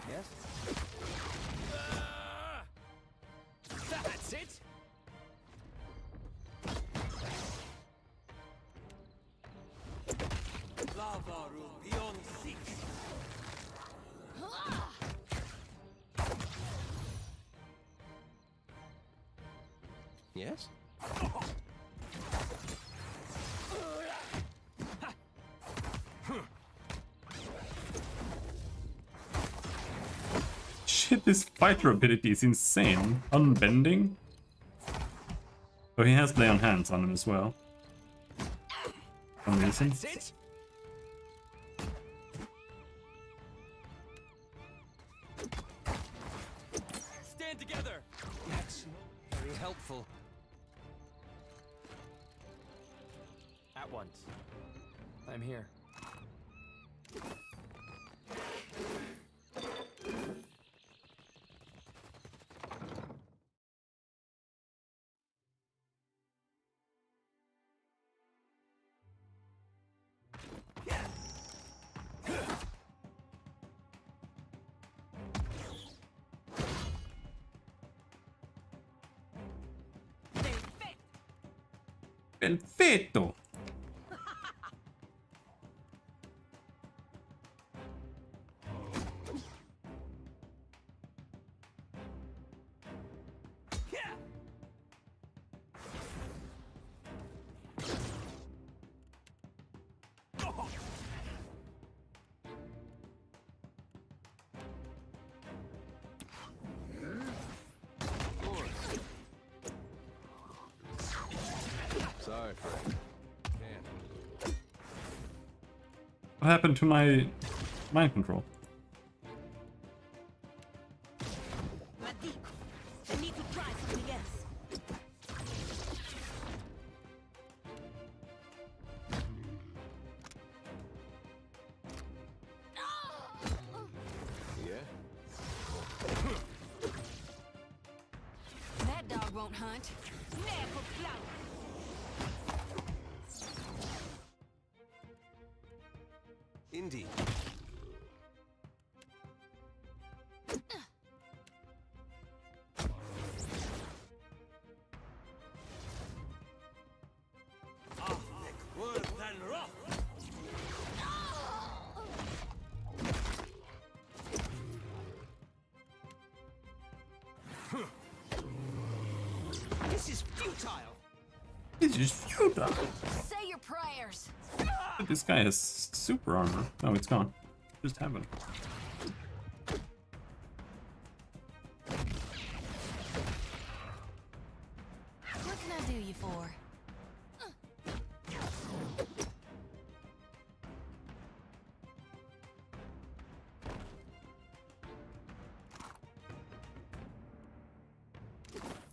Yes? That's it! Lava room beyond seek. Yes? Shit, this fighter ability is insane. Unbending? Oh, he has lay on hands on him as well. For some reason. That's it? Stand together! That's very helpful. At once. I'm here. Perfetto! Sorry, Frank. Can't. What happened to my mind control? I need to try something else. Yeah? That dog won't hunt. Never flout. Indeed. This is futile! This is futile! Say your prayers. This guy has super armor. Oh, it's gone. Just have it. What can I do you for?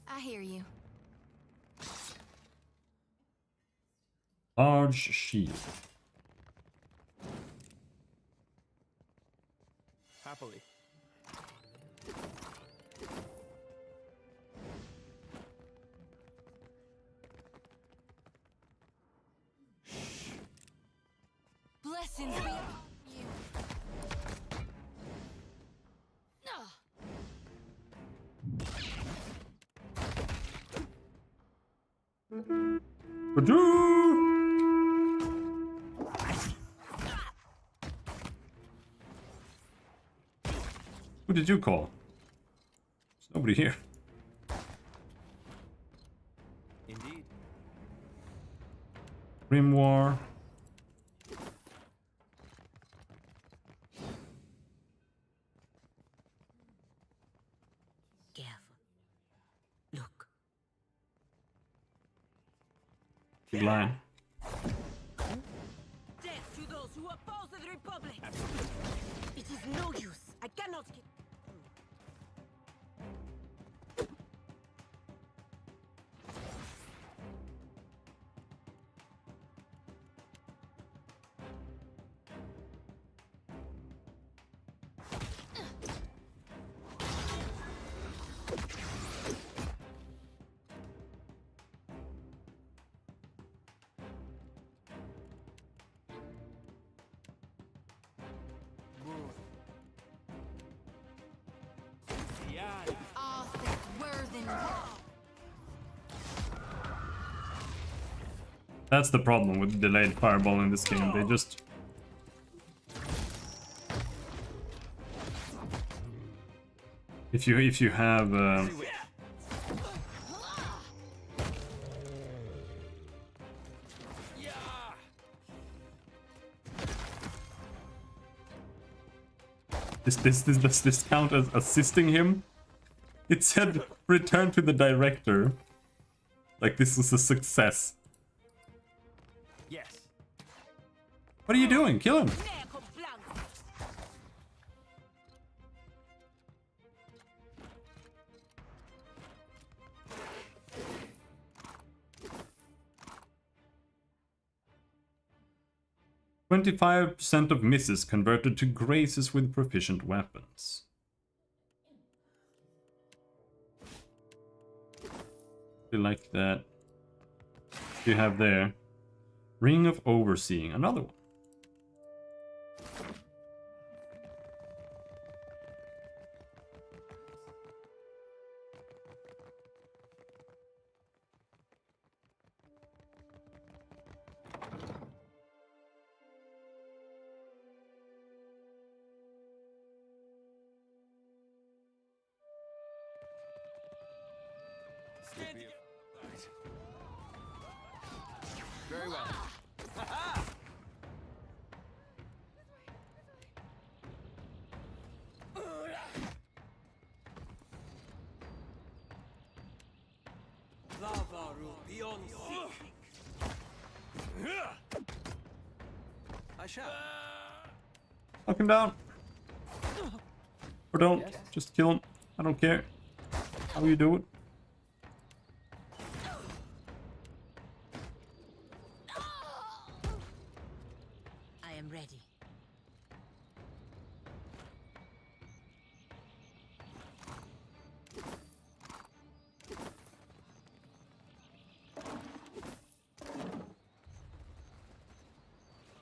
I hear you. Large shield. Happily. Blessings be upon you. Who did you call? There's nobody here. Indeed. Grimoire. Careful. Look. Big line. Death to those who oppose the Republic! It is no use. I cannot get... That's the problem with delayed fireball in this game. They just... If you have... Does this count as assisting him? It said return to the director. Like this is a success. Yes. What are you doing? Kill him. 25% of misses converted to graces with proficient weapons. I like that. You have there. Ring of Overseeing, another one. Very well. I shall. Knock him down. Or don't. Yes. Just kill him. I don't care how you do it. I am ready.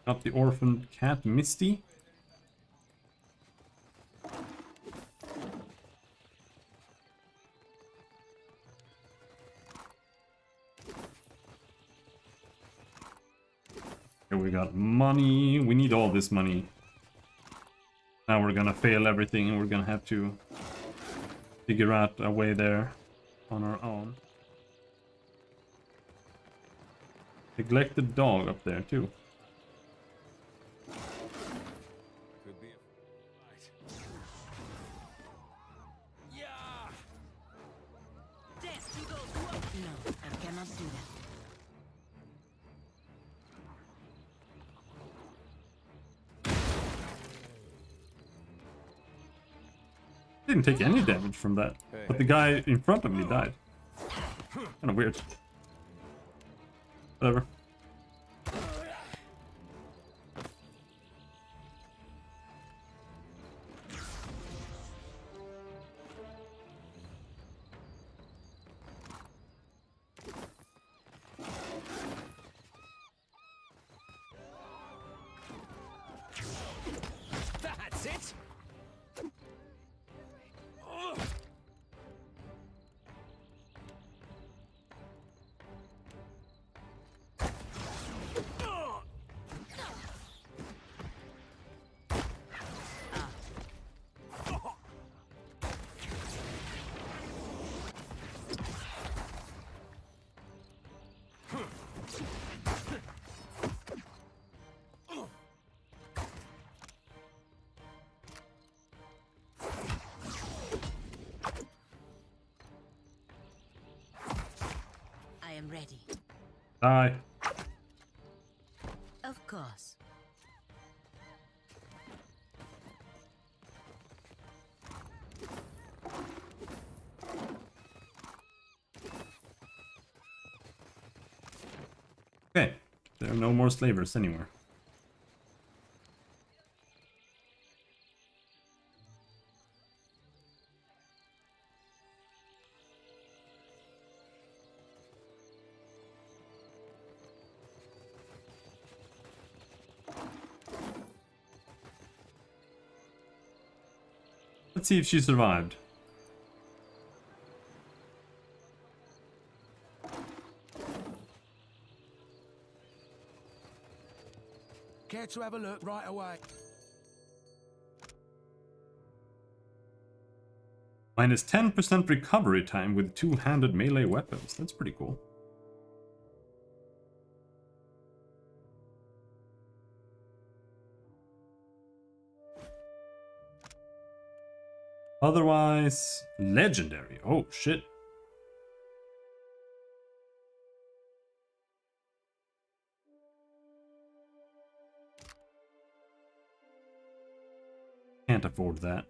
Got the orphaned cat, Misty. Here we got money. We need all this money. Now we're gonna fail everything and we're gonna have to figure out a way there on our own. Neglected dog up there too. Didn't take any damage from that, but the guy in front of me died. Kind of weird. Whatever. That's it. I am ready. Die. Of course. Okay, there are no more slavers anywhere. Let's see if she survived. to have a look right away. Minus 10% recovery time with two-handed melee weapons. That's pretty cool. Otherwise, legendary. Oh, shit. Can't afford that.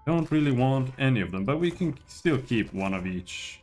Don't really want any of them, but we can still keep one of each.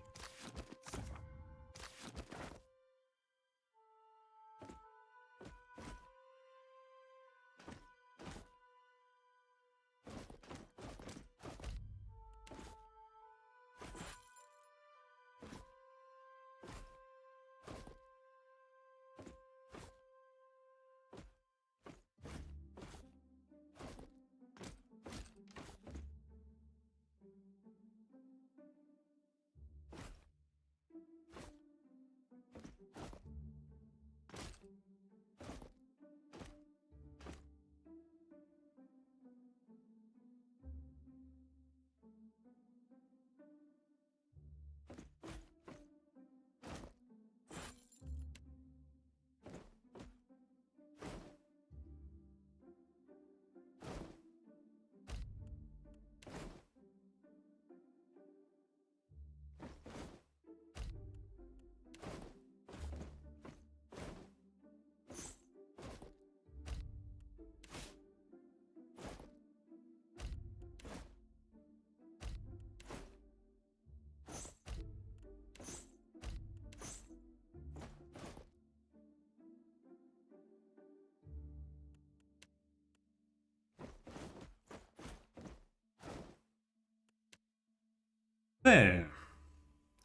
There.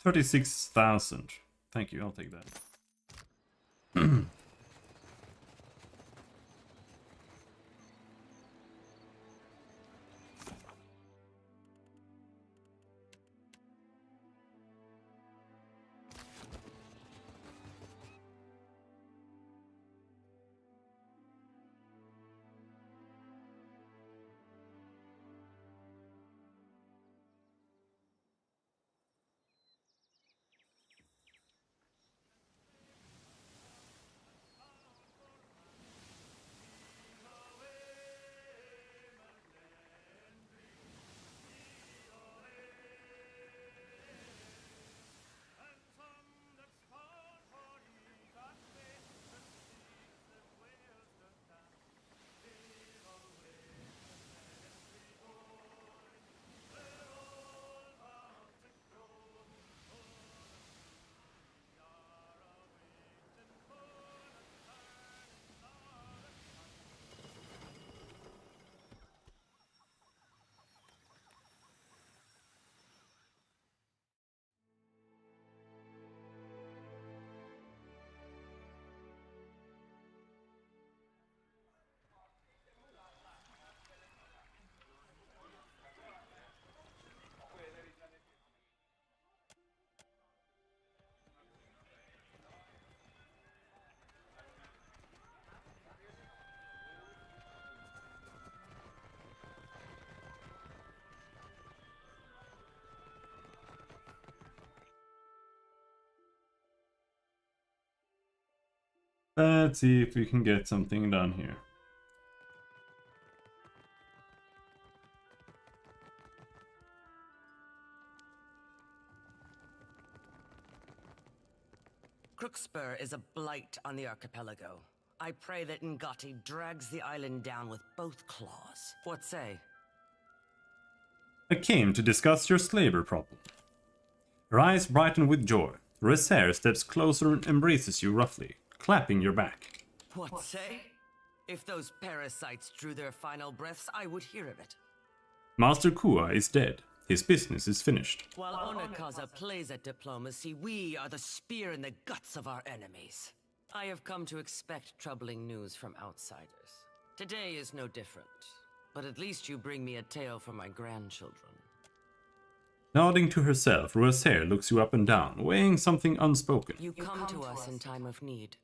36,000. Thank you, I'll take that. Let's see if we can get something done here. Crookspur is a blight on the archipelago. I pray that Ngati drags the island down with both claws. What say? I came to discuss your slaver problem. Her eyes brighten with joy. Reser steps closer and embraces you roughly, clapping your back. What say? If those parasites drew their final breaths, I would hear of it. Master Kua is dead. His business is finished. While Onakaza plays at diplomacy, we are the spear in the guts of our enemies. I have come to expect troubling news from outsiders. Today is no different, but at least you bring me a tale for my grandchildren. Nodding to herself, Reser looks you up and down, weighing something unspoken. You come to us in time of need.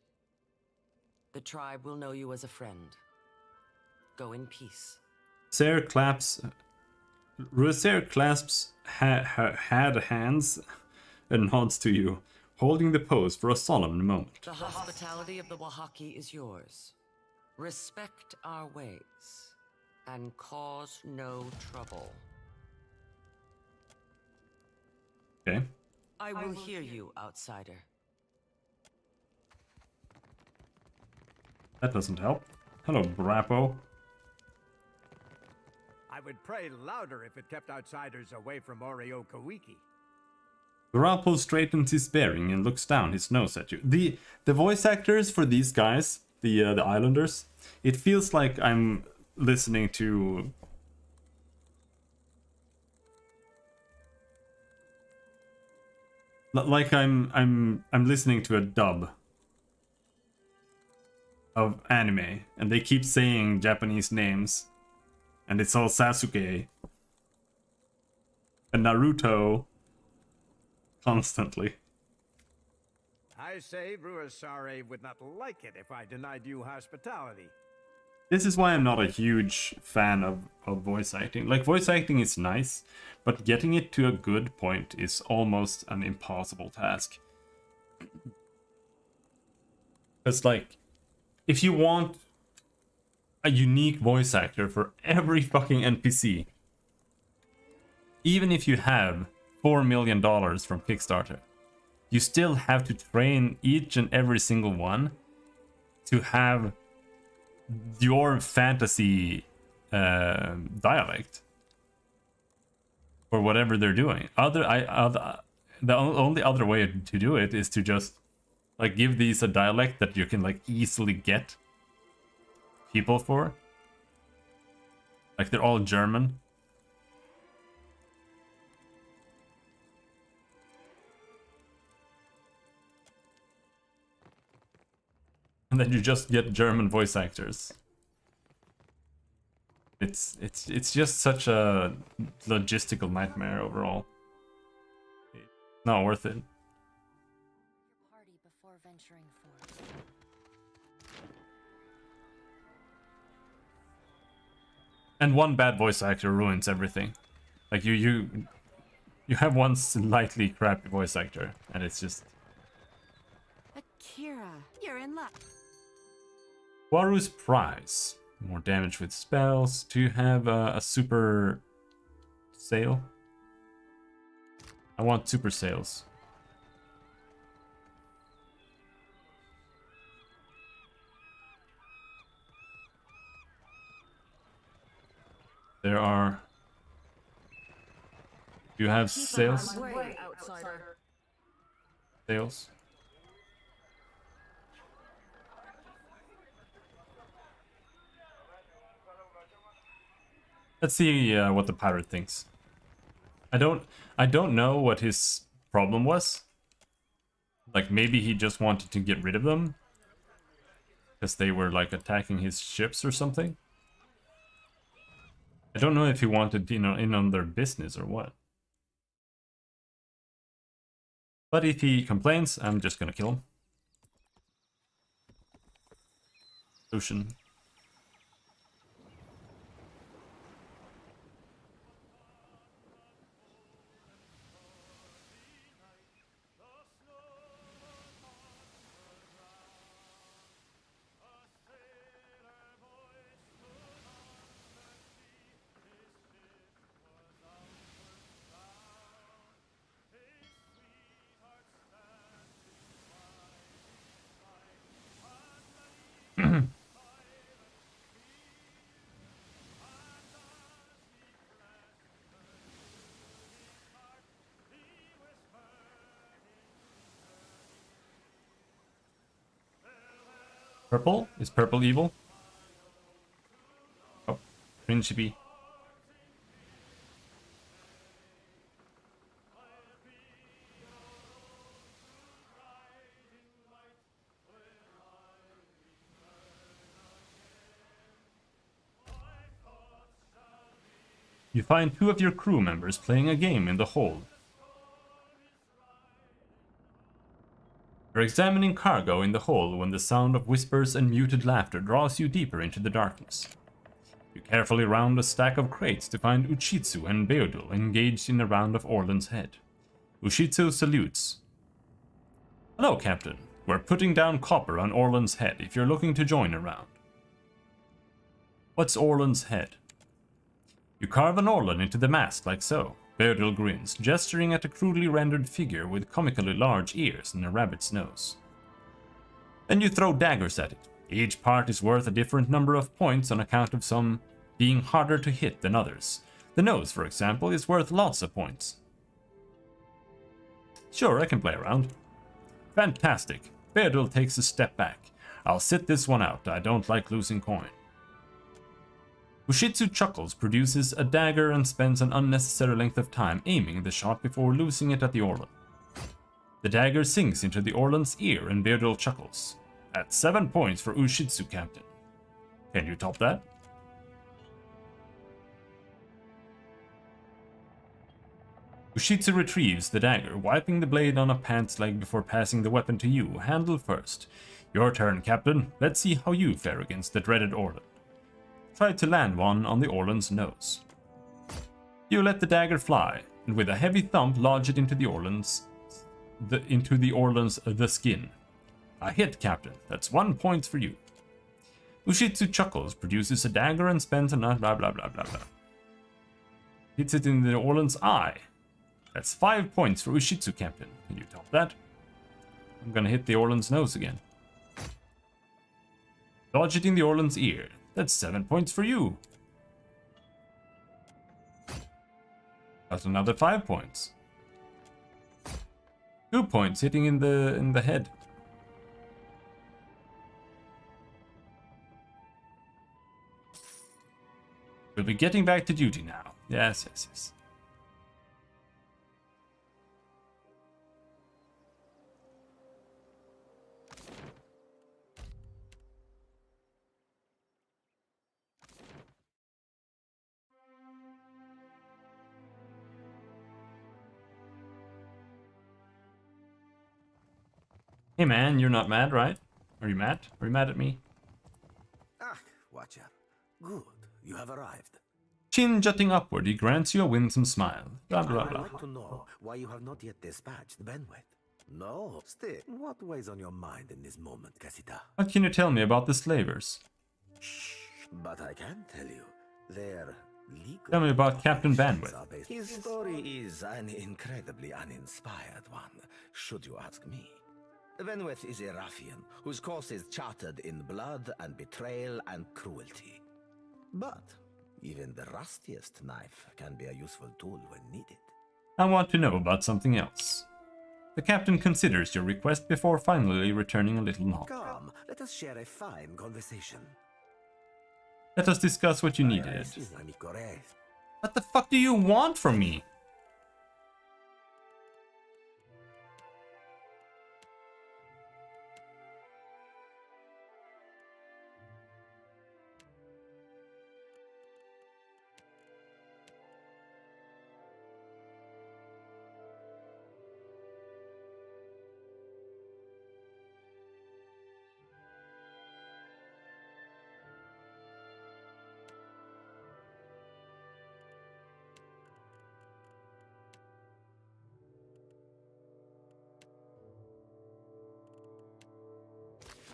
The tribe will know you as a friend. Go in peace. Reser clasps her hands and nods to you, holding the pose for a solemn moment. The hospitality of the Wahaki is yours. Respect our ways, and cause no trouble. Okay. I will hear you, outsider. That doesn't help. Hello, Brapo. I would pray louder if it kept outsiders away from Oreo Kawiki. Brapo straightens his bearing and looks down his nose at you. The voice actors for these guys, the Islanders, it feels like I'm listening to like I'm listening to a dub of anime, and they keep saying Japanese names, and it's all Sasuke and Naruto constantly. I say Ruasare would not like it if I denied you hospitality. This is why I'm not a huge fan of voice acting. Like, voice acting is nice, but getting it to a good point is almost an impossible task. It's like, if you want a unique voice actor for every fucking NPC, even if you have $4 million from Kickstarter, you still have to train each and every single one to have your fantasy dialect or whatever they're doing. The only other way to do it is to just like give these a dialect that you can like easily get people for. Like they're all German. And then you just get German voice actors. It's just such a logistical nightmare overall. Not worth it. Party before venturing forth. And one bad voice actor ruins everything. Like you have one slightly crappy voice actor, and it's just. Akira, you're in luck. Waru's prize. More damage with spells. Do you have a super sale? I want super sales. There are. Do you have sales? Sales? Let's see what the pirate thinks. I don't know what his problem was. Like maybe he just wanted to get rid of them because they were like attacking his ships or something. I don't know if he wanted, you know, in on their business or what. But if he complains, I'm just gonna kill him. Lucian. Purple? Is purple evil? Oh, Principe. You find 2 of your crew members playing a game in the hold. You're examining cargo in the hold when the sound of whispers and muted laughter draws you deeper into the darkness. You carefully round a stack of crates to find Uchitsu and Beodul engaged in a round of Orlan's head. Uchitsu salutes. Hello, Captain. We're putting down copper on Orlan's head if you're looking to join a round. What's Orlan's head? You carve an Orlan into the mast like so. Beodul grins, gesturing at a crudely rendered figure with comically large ears and a rabbit's nose. Then you throw daggers at it. Each part is worth a different number of points on account of some being harder to hit than others. The nose, for example, is worth lots of points. Sure, I can play around. Fantastic. Beodul takes a step back. I'll sit this one out. I don't like losing coin. Ushitsu chuckles, produces a dagger and spends an unnecessary length of time aiming the shot before losing it at the Orlan. The dagger sinks into the Orlan's ear and Beodul chuckles. At 7 points for Ushitsu, Captain. Can you top that? Ushitsu retrieves the dagger, wiping the blade on a pant's leg before passing the weapon to you, handle first. Your turn, Captain. Let's see how you fare against the dreaded Orlan. Try to land one on the Orlan's nose. You let the dagger fly, and with a heavy thump lodge it into the Orlan's skin. A hit, Captain. That's 1 point for you. Ushitsu chuckles, produces a dagger and spends a blah blah blah blah blah. Hits it in the Orlan's eye. That's 5 points for Ushitsu, Captain. Can you top that? I'm gonna hit the Orlan's nose again. Dodge it in the Orlan's ear. That's 7 points for you. That's another 5 points. 2 points hitting in the head. We'll be getting back to duty now. Yes, yes, yes. Hey man, you're not mad, right? Are you mad? Are you mad at me? Ah, Watcher. Good, you have arrived. Chin jutting upward, he grants you a winsome smile. Blah blah I'd blah. like to know why you have not yet dispatched Benwet. No, still, what weighs on your mind in this moment, Casita? What can you tell me about the slavers? Shh, but I can tell you, they're legal. Tell me about Captain Bandwidth. His story is an incredibly uninspired one, should you ask me. Benweth is a ruffian whose course is charted in blood and betrayal and cruelty. But even the rustiest knife can be a useful tool when needed. I want to know about something else. The captain considers your request before finally returning a little nod. Come, let us share a fine conversation. Let us discuss what you needed. What the fuck do you want from me?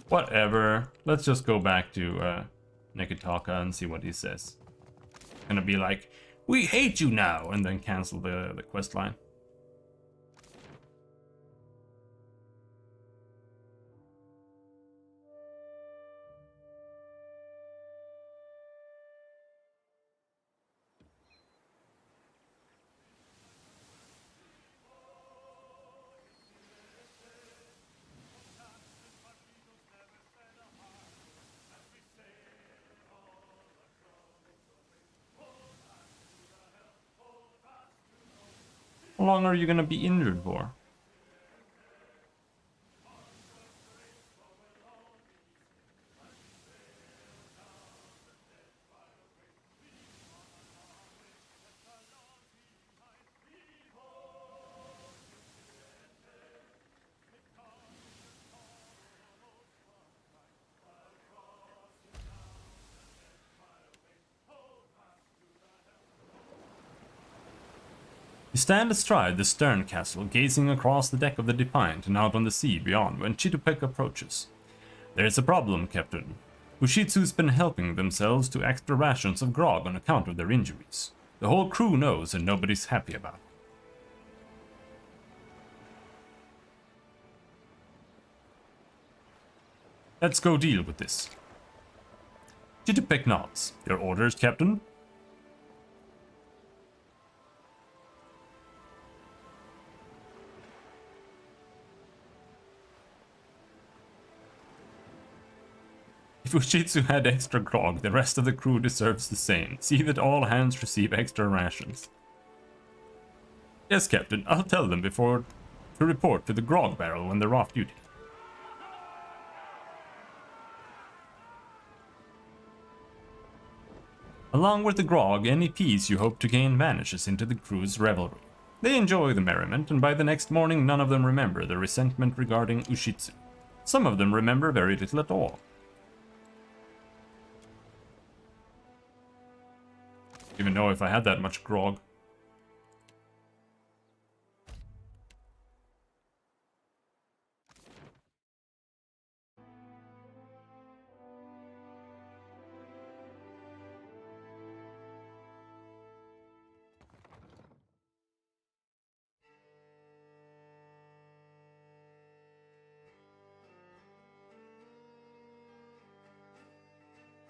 Whatever. Let's just go back to Nekataka and see what he says. Gonna be like, we hate you now, and then cancel the quest line. long are you gonna be injured for? You stand astride the stern castle, gazing across the deck of the Defiant and out on the sea beyond when Chitupek approaches. There's a problem, Captain. Ushitsu's been helping themselves to extra rations of grog on account of their injuries. The whole crew knows and nobody's happy about it. Let's go deal with this. Chitupek nods. Your orders, Captain? If Ushitsu had extra grog, the rest of the crew deserves the same. See that all hands receive extra rations. Yes, Captain, I'll tell them to report to the grog barrel when they're off duty. Along with the grog, any peace you hope to gain vanishes into the crew's revelry. They enjoy the merriment, and by the next morning none of them remember the resentment regarding Ushitsu. Some of them remember very little at all. Even know if I had that much grog.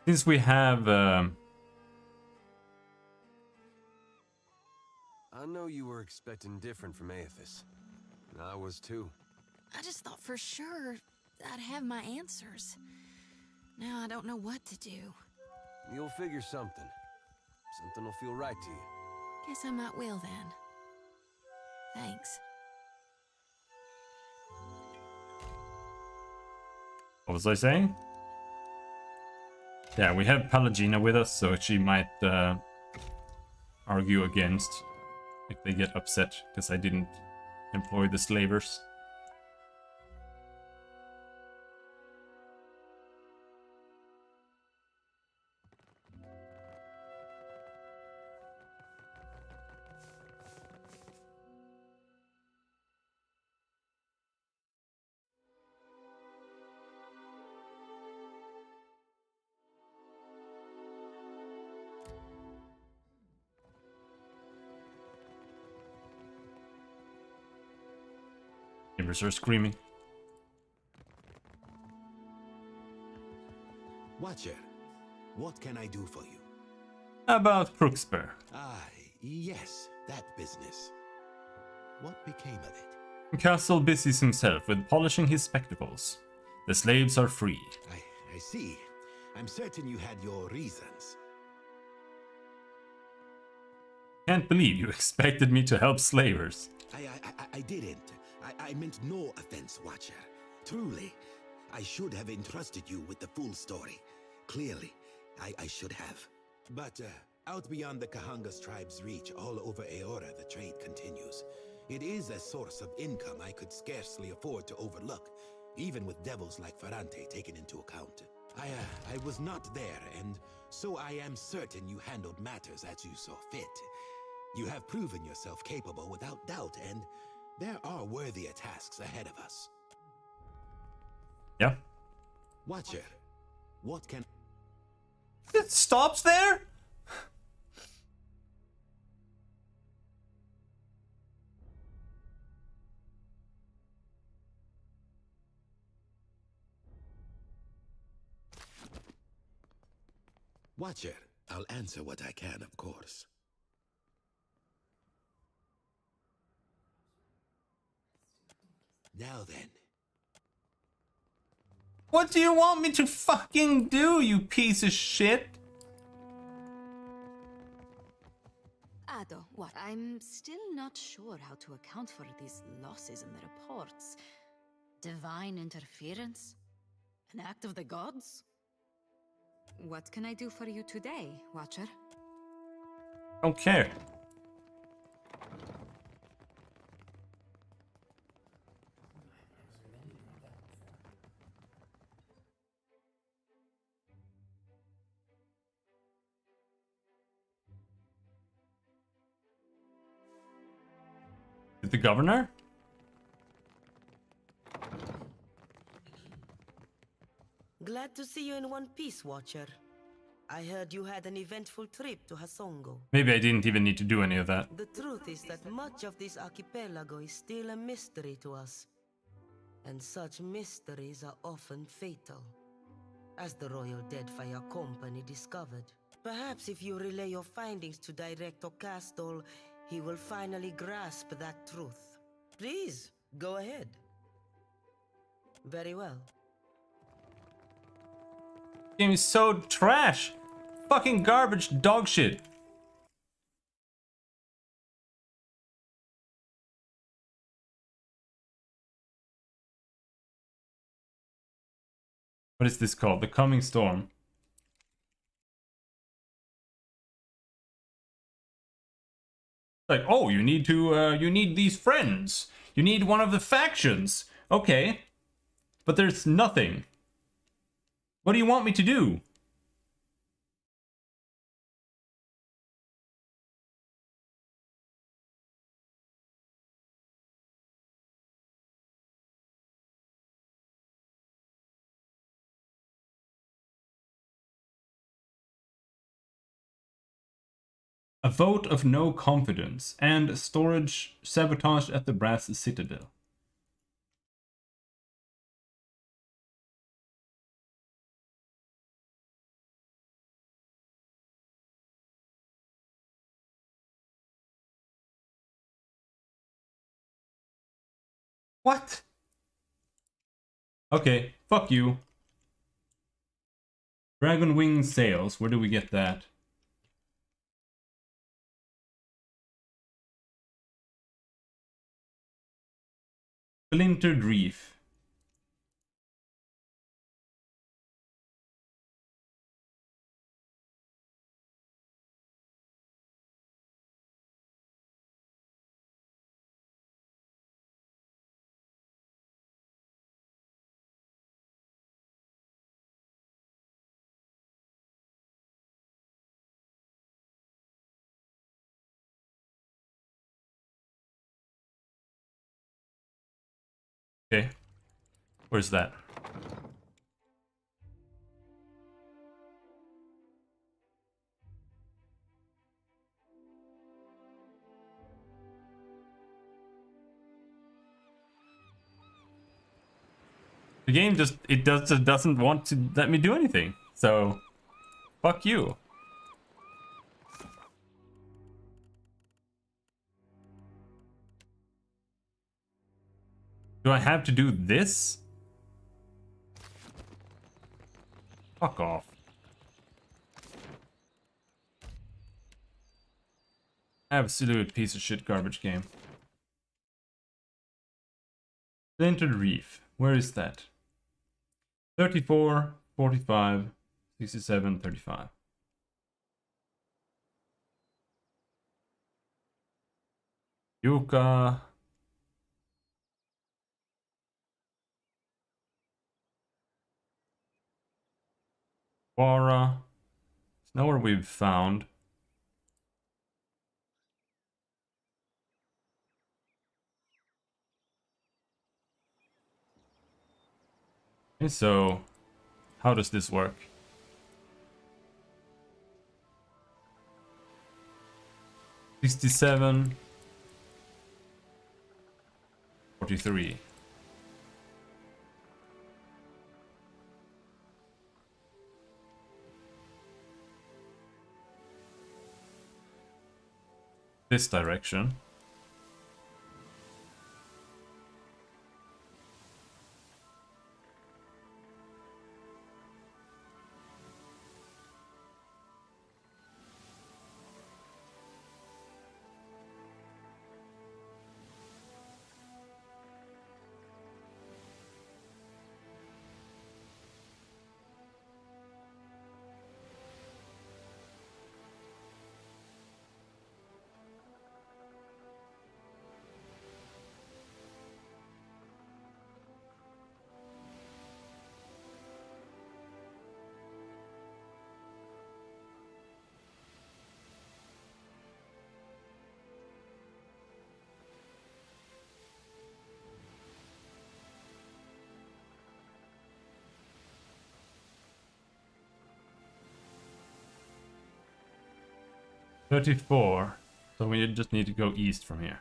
Since we have I know you were expecting different from Aethys. I was too. I just thought for sure I'd have my answers. Now I don't know what to do. You'll figure something. Something will feel right to you. Guess I might will then. Thanks. What was I saying? Yeah, we have Palagina with us, so she might argue against if they get upset because I didn't employ the slavers. Neighbors are screaming. Watcher, what can I do for you? About Crooksper. Yes, that business. What became of it? Castle busies himself with polishing his spectacles. The slaves are free. I see. I'm certain you had your reasons. Can't believe you expected me to help slavers. I didn't. I meant no offense, Watcher. Truly, I should have entrusted you with the full story. Clearly, I should have. But out beyond the Kahanga's tribe's reach, all over Eora, the trade continues. It is a source of income I could scarcely afford to overlook, even with devils like Ferrante taken into account. I was not there, and so I am certain you handled matters as you saw fit. You have proven yourself capable without doubt, and there are worthier tasks ahead of us. Yeah. Watcher, what can... It stops there? Watcher, I'll answer what I can, of course. Now then. What do you want me to fucking do, you piece of shit? Ado, What? I'm still not sure how to account for these losses in the reports. Divine interference? An act of the gods? What can I do for you today, Watcher? Don't care. Is it the governor? Glad to see you in one piece, Watcher. I heard you had an eventful trip to Hasongo. Maybe I didn't even need to do any of that. The truth is that much of this archipelago is still a mystery to us. And such mysteries are often fatal, as the Royal Deadfire Company discovered. Perhaps if you relay your findings to Director Castle, he will finally grasp that truth. Please, go ahead. Very well. Game is so trash. Fucking garbage dog shit. What is this called? The Coming Storm. Like, oh, you need these friends. You need one of the factions. Okay. But there's nothing. What do you want me to do? A vote of no confidence and storage sabotaged at the Brass Citadel. What? Okay, fuck you. Dragon Wing Sails, where do we get that? Splintered Reef. Okay. Where's that? The game just doesn't want to let me do anything. So fuck you. Do I have to do this? Fuck off. Absolute piece of shit garbage game. Splintered Reef. Where is that? 34, 45, 67, 35. Yuka. Wara. It's nowhere we've found. Okay, so how does this work? $67, 43. This direction. 34. So we just need to go east from here.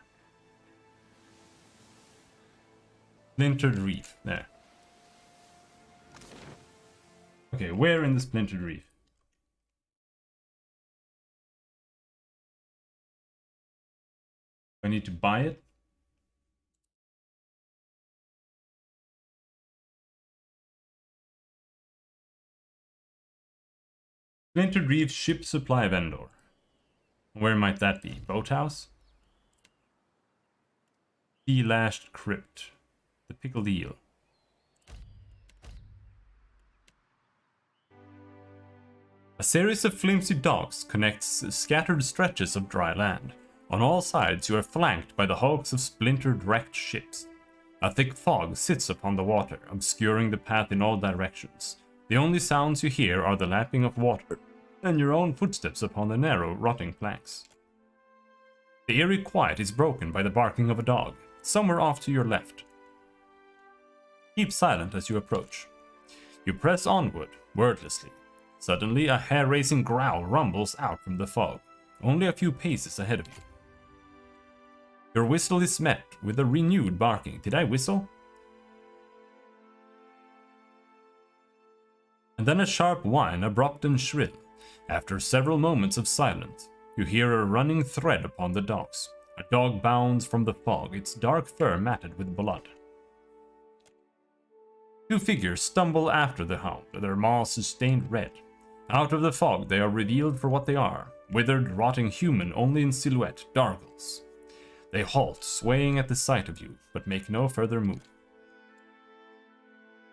Splintered Reef. There. Okay, where in the Splintered Reef? I need to buy it? Splintered Reef ship supply vendor. Where might that be? Boathouse? Sea lashed crypt. The pickled eel. A series of flimsy docks connects scattered stretches of dry land. On all sides you are flanked by the hulks of splintered wrecked ships. A thick fog sits upon the water, obscuring the path in all directions. The only sounds you hear are the lapping of water and your own footsteps upon the narrow, rotting planks. The eerie quiet is broken by the barking of a dog, somewhere off to your left. Keep silent as you approach. You press onward, wordlessly. Suddenly, a hair-raising growl rumbles out from the fog, only a few paces ahead of you. Your whistle is met with a renewed barking. Did I whistle? And then a sharp whine, abrupt and shrill. After several moments of silence, you hear a running thread upon the docks. A dog bounds from the fog, its dark fur matted with blood. Two figures stumble after the hound, their maws stained red. Out of the fog they are revealed for what they are, withered, rotting human only in silhouette, dargles. They halt, swaying at the sight of you, but make no further move.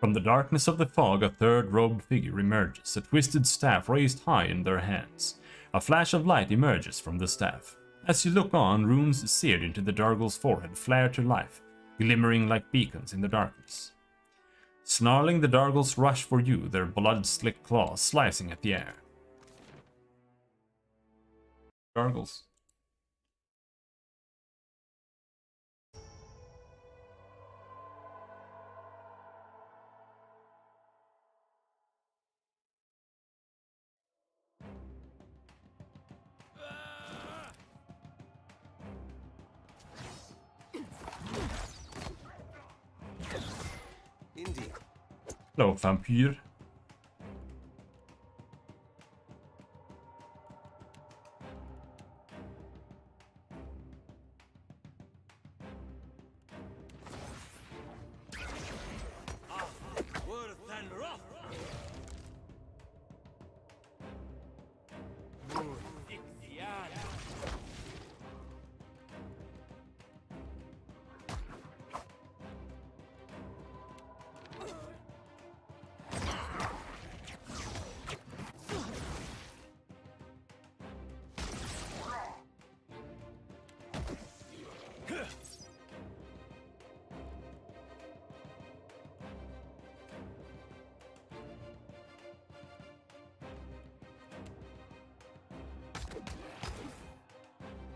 From the darkness of the fog, a third robed figure emerges, a twisted staff raised high in their hands. A flash of light emerges from the staff. As you look on, runes seared into the Dargle's forehead flare to life, glimmering like beacons in the darkness. Snarling, the Dargles rush for you, their blood-slick claws slicing at the air. Dargles. Indeed. Hello, vampire.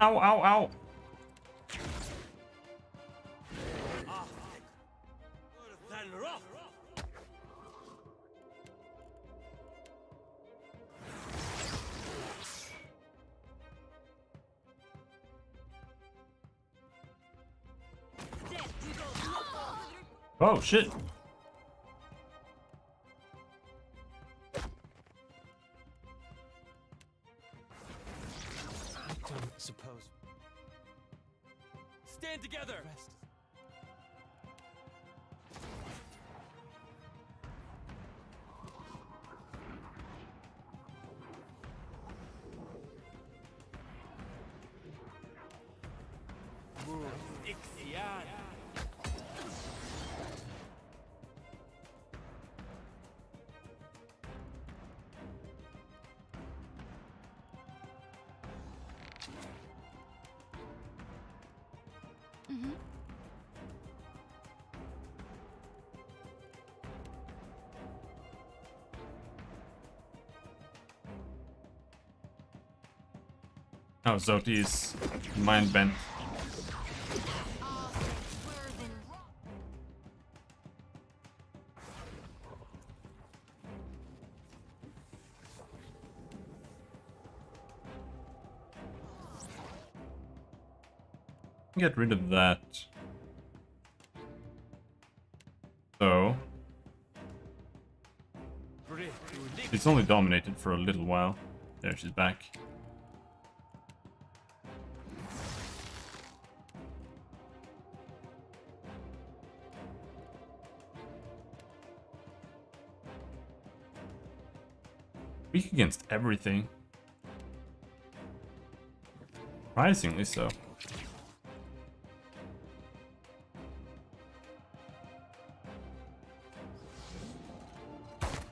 Ow, ow, ow. Oh, shit. I don't suppose. Stand together! Oh, Zoti is mind bent. Get rid of that. So she's only dominated for a little while. There, she's back. Weak against everything. Surprisingly so.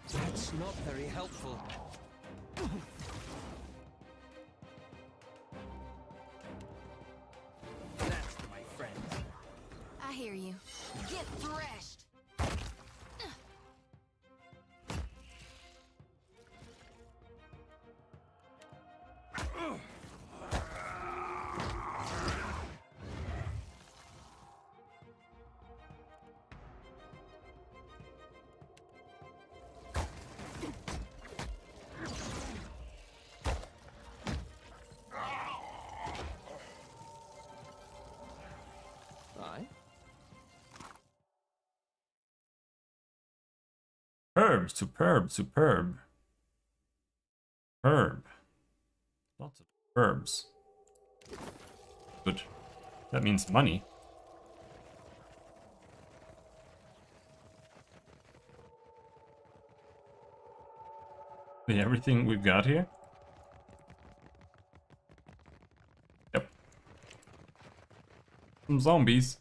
That's not very helpful. That's for my friends. I hear you. Get threshed! Superb, superb, superb. Herb. Lots of herbs. Good. That means money. Everything we've got here? Yep. Some zombies.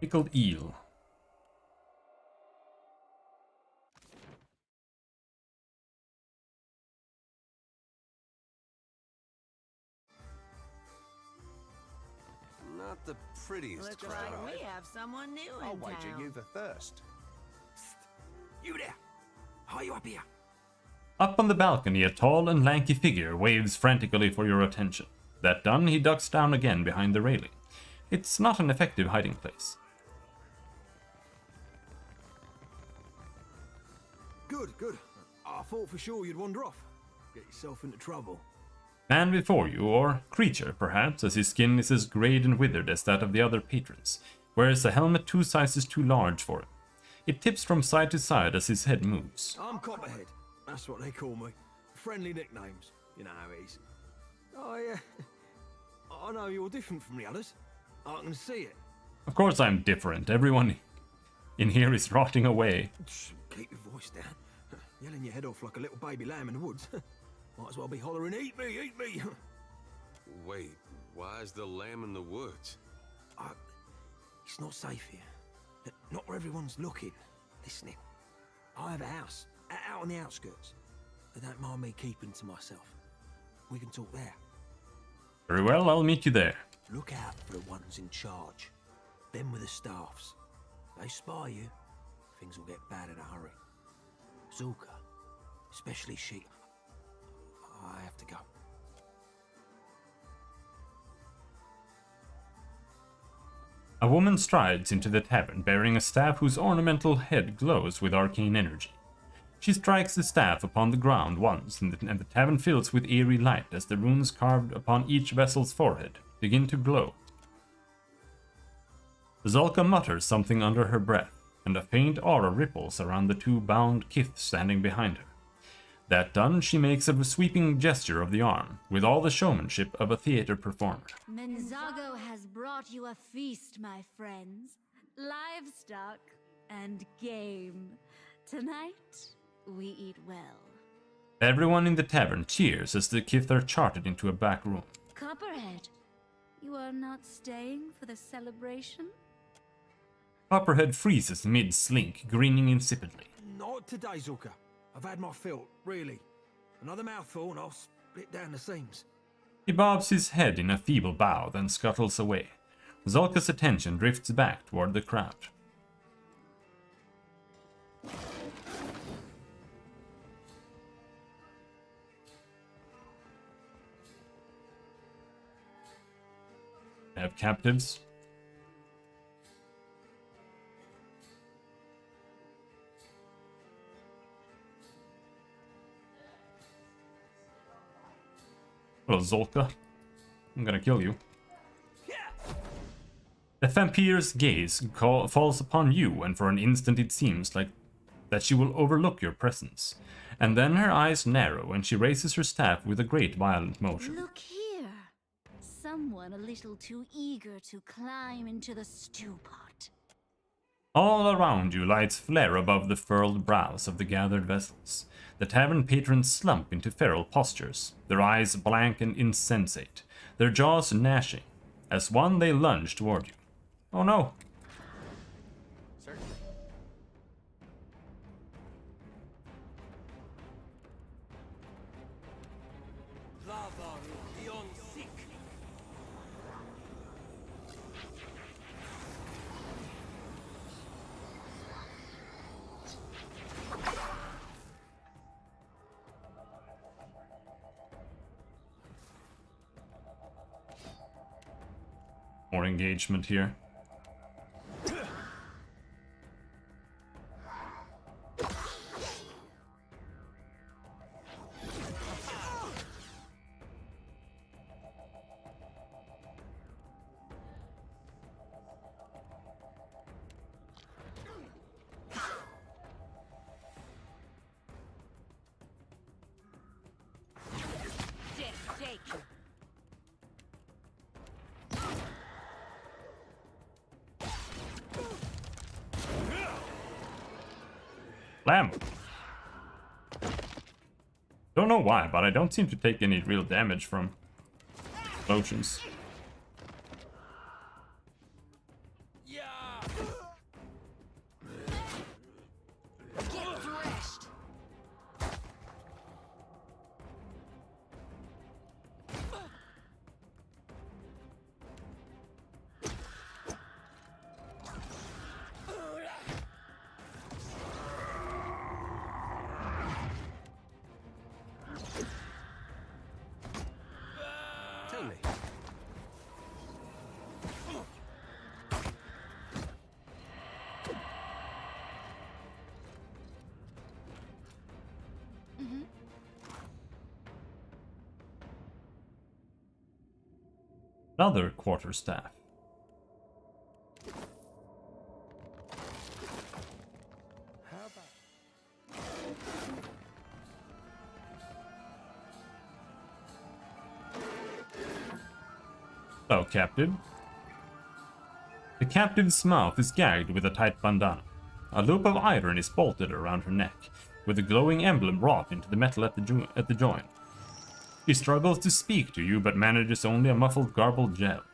Pickled eel. Not the prettiest Looks crowd. like we have someone new in I'll wager town. you've a thirst. You there! Are you up here? Up on the balcony, a tall and lanky figure waves frantically for your attention. That done, he ducks down again behind the railing. It's not an effective hiding place. Good, good. I thought for sure you'd wander off. Get yourself into trouble. Man before you, or creature perhaps, as his skin is as greyed and withered as that of the other patrons, wears a helmet 2 sizes too large for him. It tips from side to side as his head moves. I'm Copperhead. That's what they call me. Friendly nicknames. You know how it is. I know you're different from the others. I can see it. Of course I'm different. Everyone in here is rotting away. Keep your voice down. Yelling your head off like a little baby lamb in the woods. Might as well be hollering, eat me, eat me. Wait, why is the lamb in the woods? It's not safe here. Not where everyone's looking, listening. I have a house, out on the outskirts. They don't mind me keeping to myself. We can talk there. Very well, I'll meet you there. Look out for the ones in charge. Them with the staffs. They spy you, things will get bad in a hurry. Zulka, especially she. I have to go. A woman strides into the tavern bearing a staff whose ornamental head glows with arcane energy. She strikes the staff upon the ground once, and the tavern fills with eerie light as the runes carved upon each vessel's forehead begin to glow. Zulka mutters something under her breath, and a faint aura ripples around the 2 bound kith standing behind her. That done, she makes a sweeping gesture of the arm, with all the showmanship of a theater performer. Menzago has brought you a feast, my friends. Livestock and game. Tonight, we eat well. Everyone in the tavern cheers as the kith are charted into a back room. Copperhead, you are not staying for the celebration? Copperhead freezes mid-slink, grinning insipidly. Not today, Zulka. I've had my fill, really. Another mouthful and I'll split down the seams. He bobs his head in a feeble bow, then scuttles away. Zulka's attention drifts back toward the crowd. I have captives. Hello, Zolka. I'm gonna kill you. The vampire's gaze falls upon you, and for an instant it seems like that she will overlook your presence. And then her eyes narrow, and she raises her staff with a great violent motion. Look here. Someone a little too eager to climb into the stew pot. All around you lights flare above the furled brows of the gathered vessels. The tavern patrons slump into feral postures, their eyes blank and insensate, their jaws gnashing. As one they lunge toward you. Oh no! More engagement here. Blam! Don't know why, but I don't seem to take any real damage from explosions. Another quarterstaff. Hello, captive. The captive's mouth is gagged with a tight bandana. A loop of iron is bolted around her neck, with a glowing emblem wrought into the metal at the joint. She struggles to speak to you, but manages only a muffled, garbled yell.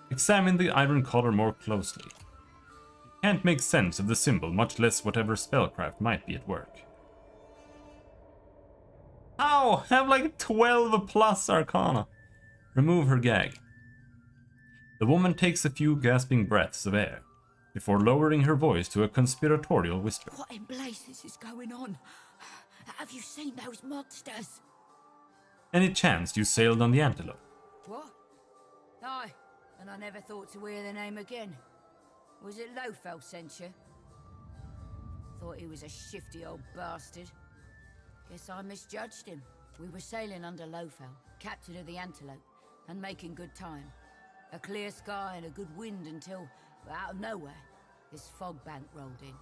Examine the iron collar more closely. You can't make sense of the symbol, much less whatever spellcraft might be at work. Ow! I have like 12 plus arcana. Remove her gag. The woman takes a few gasping breaths of air, before lowering her voice to a conspiratorial whisper. What in blazes is going on? Have you seen those monsters? Any chance you sailed on the Antelope? What? Aye, and I never thought to hear the name again. Was it Lofel sent you? Thought he was a shifty old bastard. Guess I misjudged him. We were sailing under Lofel, captain of the Antelope, and making good time. A clear sky and a good wind until, out of nowhere, this fog bank rolled in.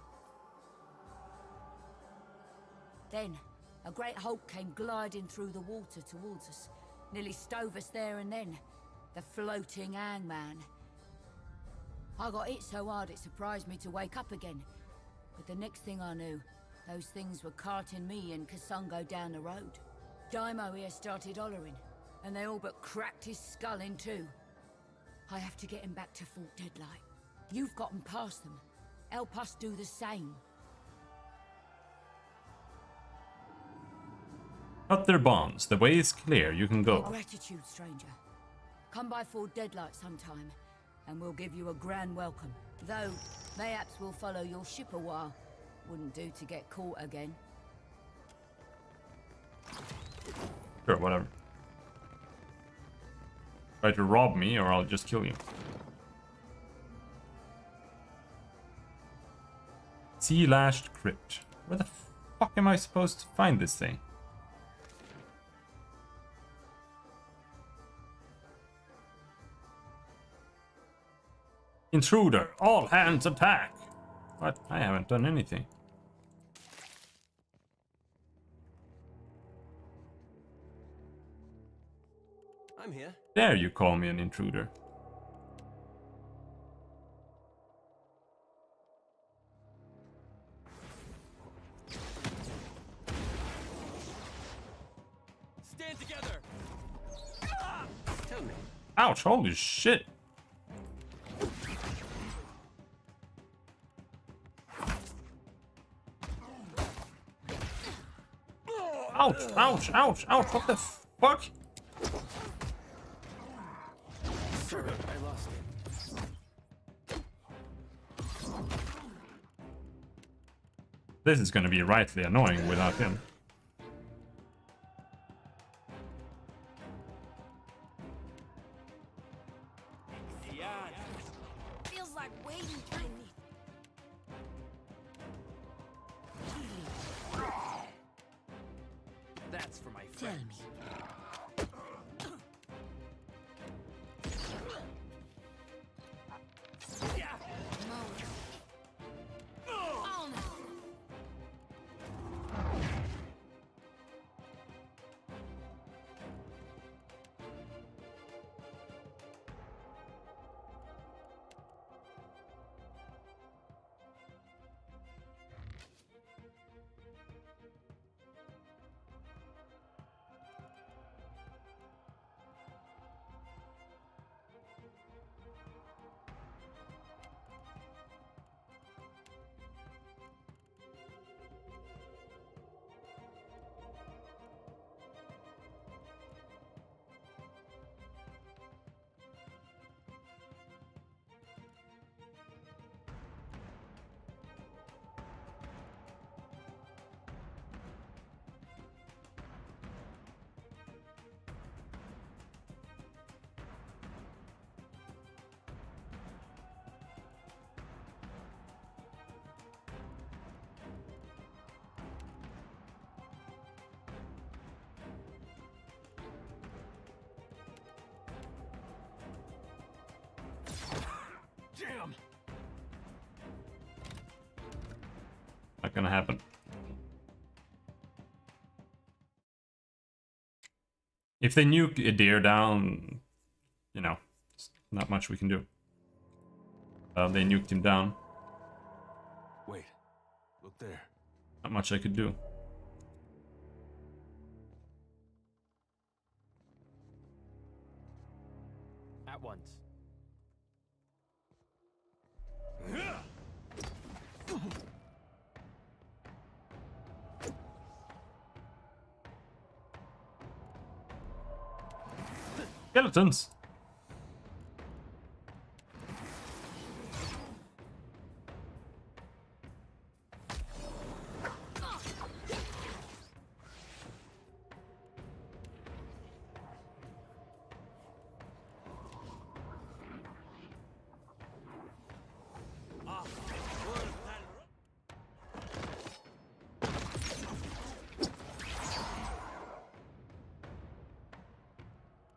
Then, a great hulk came gliding through the water towards us. Nearly stove us there and then. The floating hangman. I got hit so hard it surprised me to wake up again. But the next thing I knew, those things were carting me and Kasungo down the road. Daimo here started hollering, and they all but cracked his skull in two. I have to get him back to Fort Deadlight. You've gotten past them. Help us do the same. Cut their bonds. The way is clear. You can go. Gratitude, stranger. Come by Fort Deadlight sometime, and we'll give you a grand welcome. Though, mayhaps we'll follow your ship a while. Wouldn't do to get caught again. Sure, whatever. Try to rob me, or I'll just kill you. Sea-lashed crypt. Where the fuck am I supposed to find this thing? Intruder, all hands attack! What? I haven't done anything. I'm here. Dare you call me an intruder? Stand together. Tell me. Ouch, holy shit. Ouch, ouch, ouch, ouch, what the fuck? I lost it. This is gonna be rightly annoying without him. Feels like waiting for me. That's for my Tell friends. me. Oh no. Damn. Not gonna happen. If they nuke a deer down, you know, not much we can do. They nuked him down. Wait. Look there. Not much I could do. At once. Skeletons!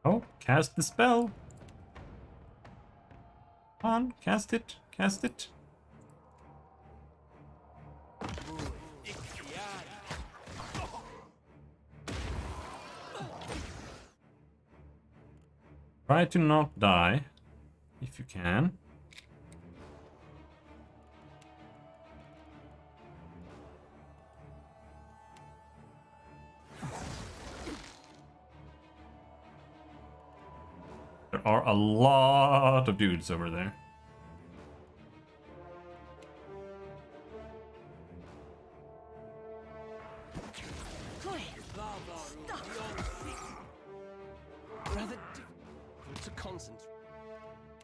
Oh, cast the spell. Come on, cast it, cast it. Try to not die, if you can. There are a lot of dudes over there. Rather difficult to concentrate.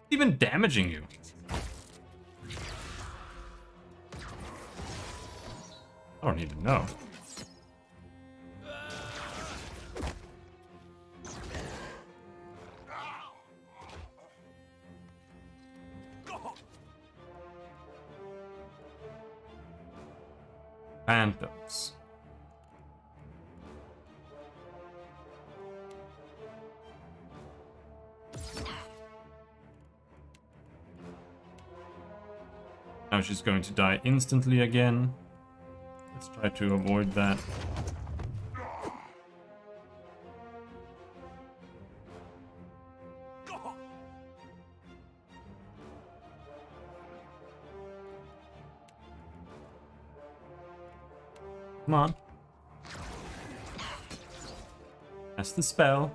Even damaging you. I don't need to know. Phantoms. Now she's going to die instantly again. Let's try to avoid that. Come on. That's the spell.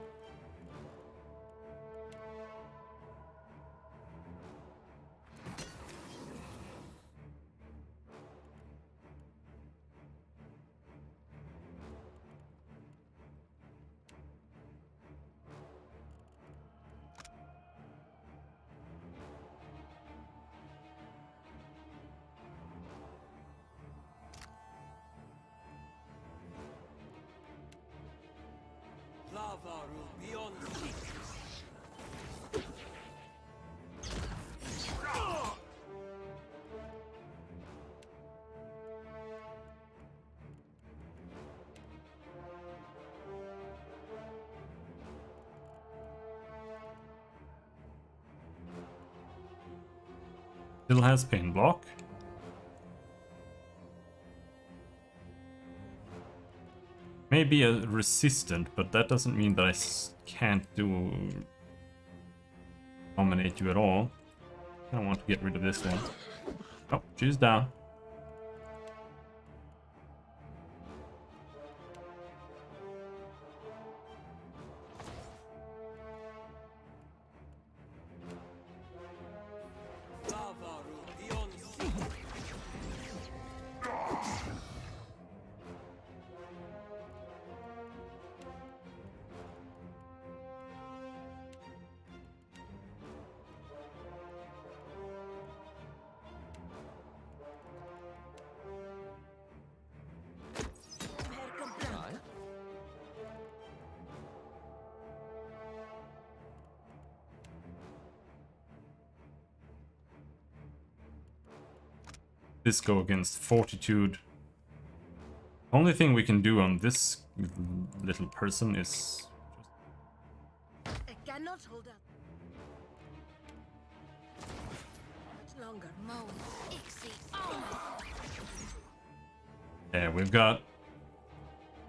Lava will be on the sea. Still has pain block. Maybe a resistant, but that doesn't mean that I can't dominate you at all. I don't want to get rid of this one. Oh, she's down. This go against Fortitude. Only thing we can do on this little person is I cannot hold up much longer. yeah, we've got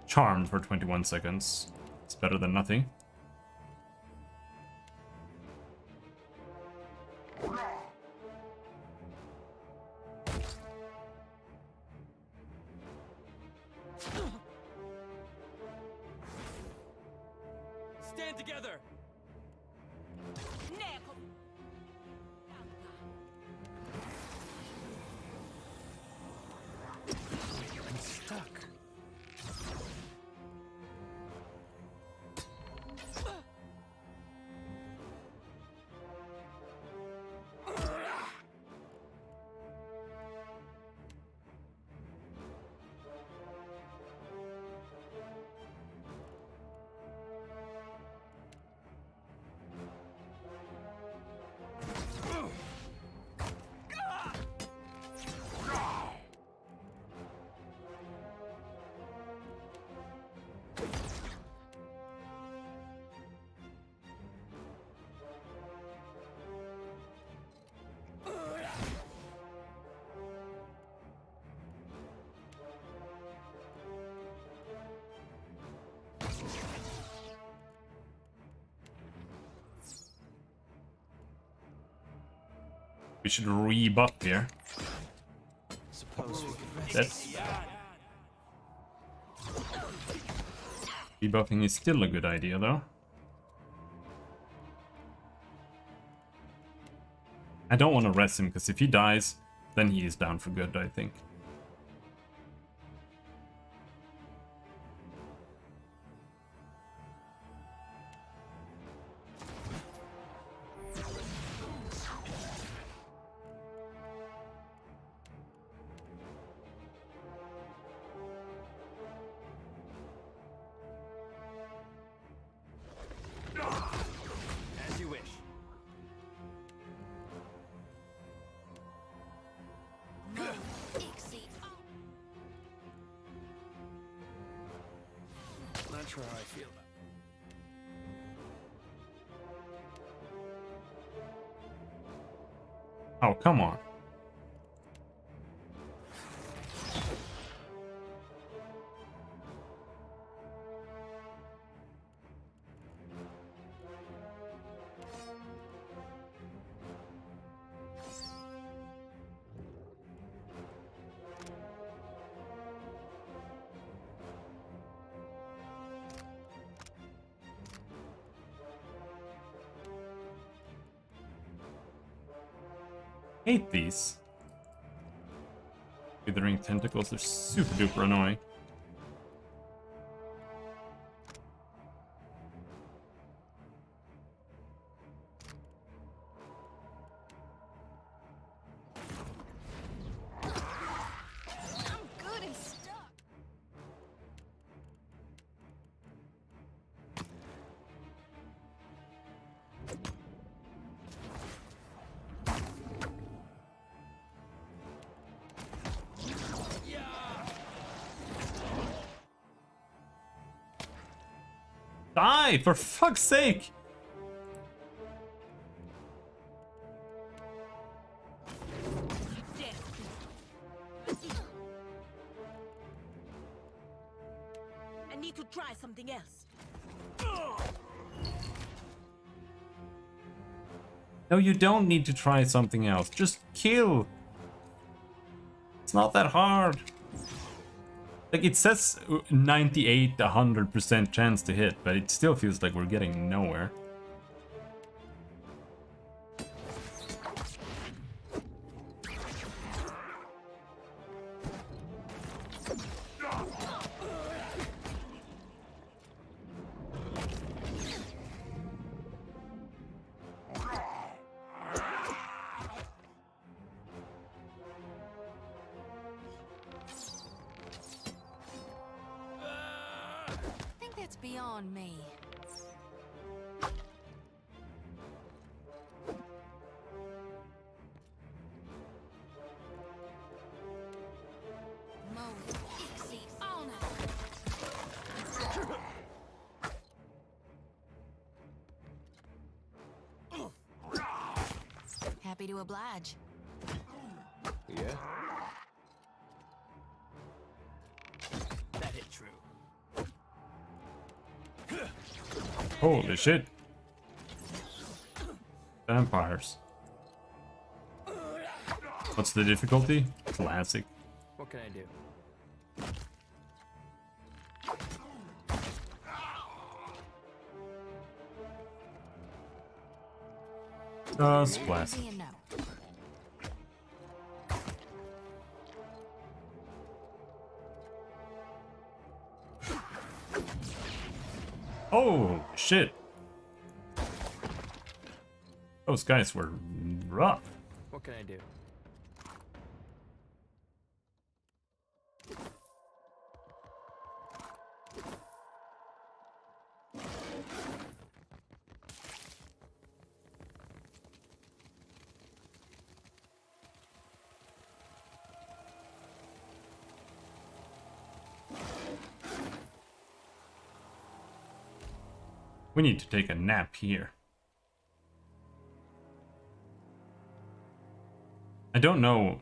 Charmed for 21 seconds. It's better than nothing. Stand together. I'm stuck. We should rebuff here. Suppose we could rest. That's... Rebuffing is still a good idea, though. I don't want to rest him, because if he dies, then he is down for good, I think. As you wish. Not sure how I feel about Oh, come on. Hate these. Withering tentacles, they're super duper annoying. Die, for fuck's sake! I need to try something else. No, you don't need to try something else. Just kill. It's not that hard. Like, it says 98, 100% chance to hit, but it still feels like we're getting nowhere. I think that's beyond me. Happy to oblige. Yeah? That hit true. Holy shit. Vampires. What's the difficulty? Classic. What can I do? Classic. Oh, shit. Those guys were rough. What can I do? We need to take a nap here. I don't know.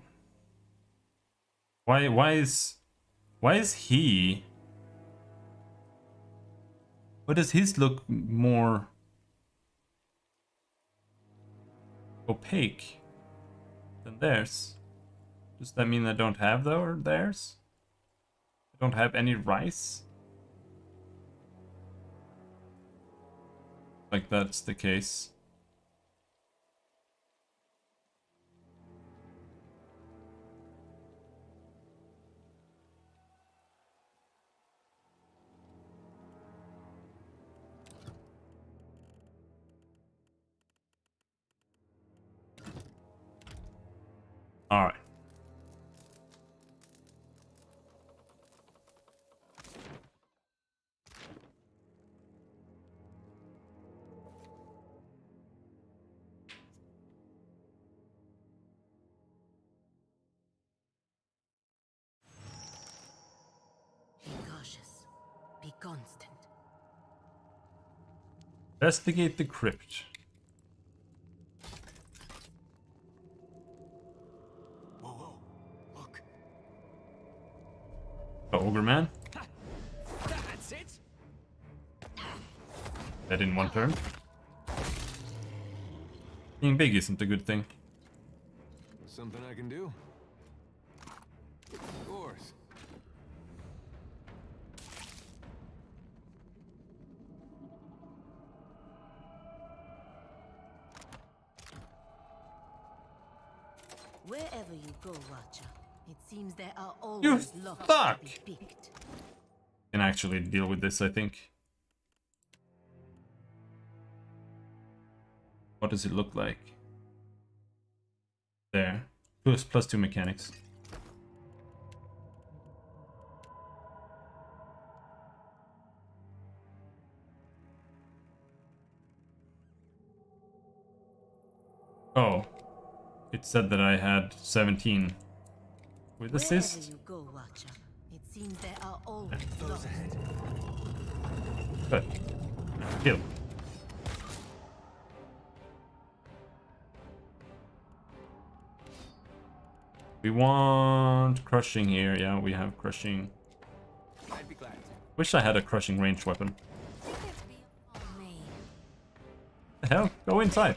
Why is he? Why does his look more opaque than theirs? Does that mean I don't have theirs? I don't have any rice? Like that's the case. All right. Be cautious. Be constant. Investigate the crypt. The ogre man? That's it. That in one turn. Being big isn't a good thing. Something I can do? Of course. Wherever you go, Watcher, it seems there are You always locks fuck! to be picked. Can actually deal with this, I think. What does it look like? There. Plus 2 mechanics. Oh. It said that I had 17 with assist. Wherever you go, Watcher, it seems there are always locks. Good. Kill. We want crushing here. Yeah, we have crushing. I'd be glad to. Wish I had a crushing ranged weapon. The hell? Go inside.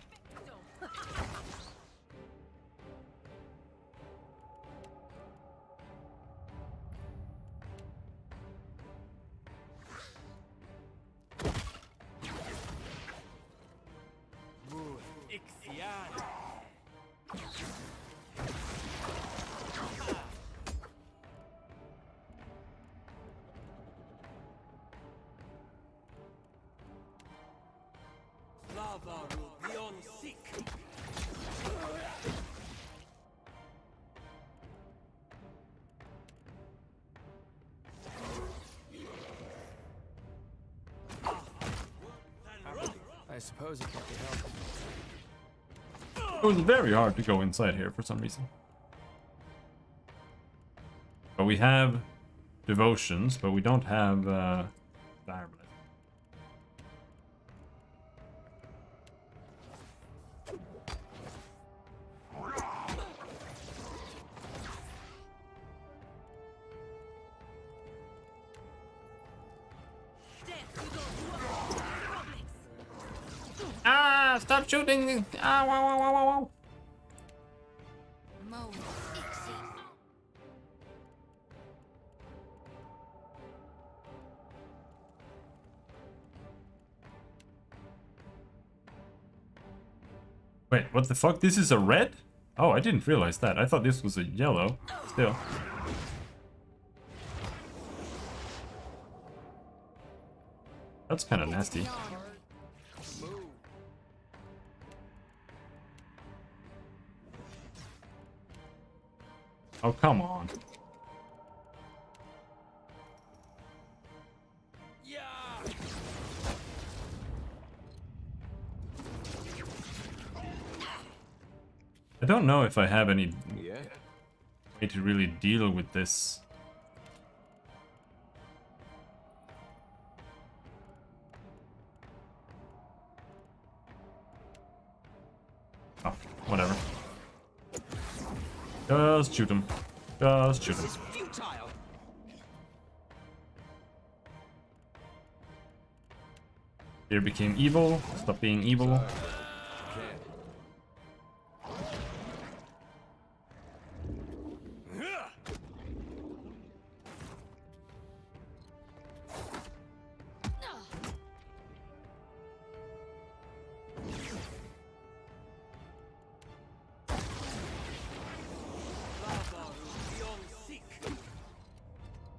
I suppose it can't be helped. It was very hard to go inside here for some reason. But we have devotions, but we don't have dire blessing. Ah, stop shooting! Ah, wow, wow, wow, wow, wow. Wait, what the fuck? This is a red? Oh, I didn't realize that. I thought this was a yellow. Still. That's kind of nasty. Oh, come on. I don't know if I have any way to really deal with this. Oh, whatever. Just shoot him. Just shoot him. Fear became evil. Stop being evil.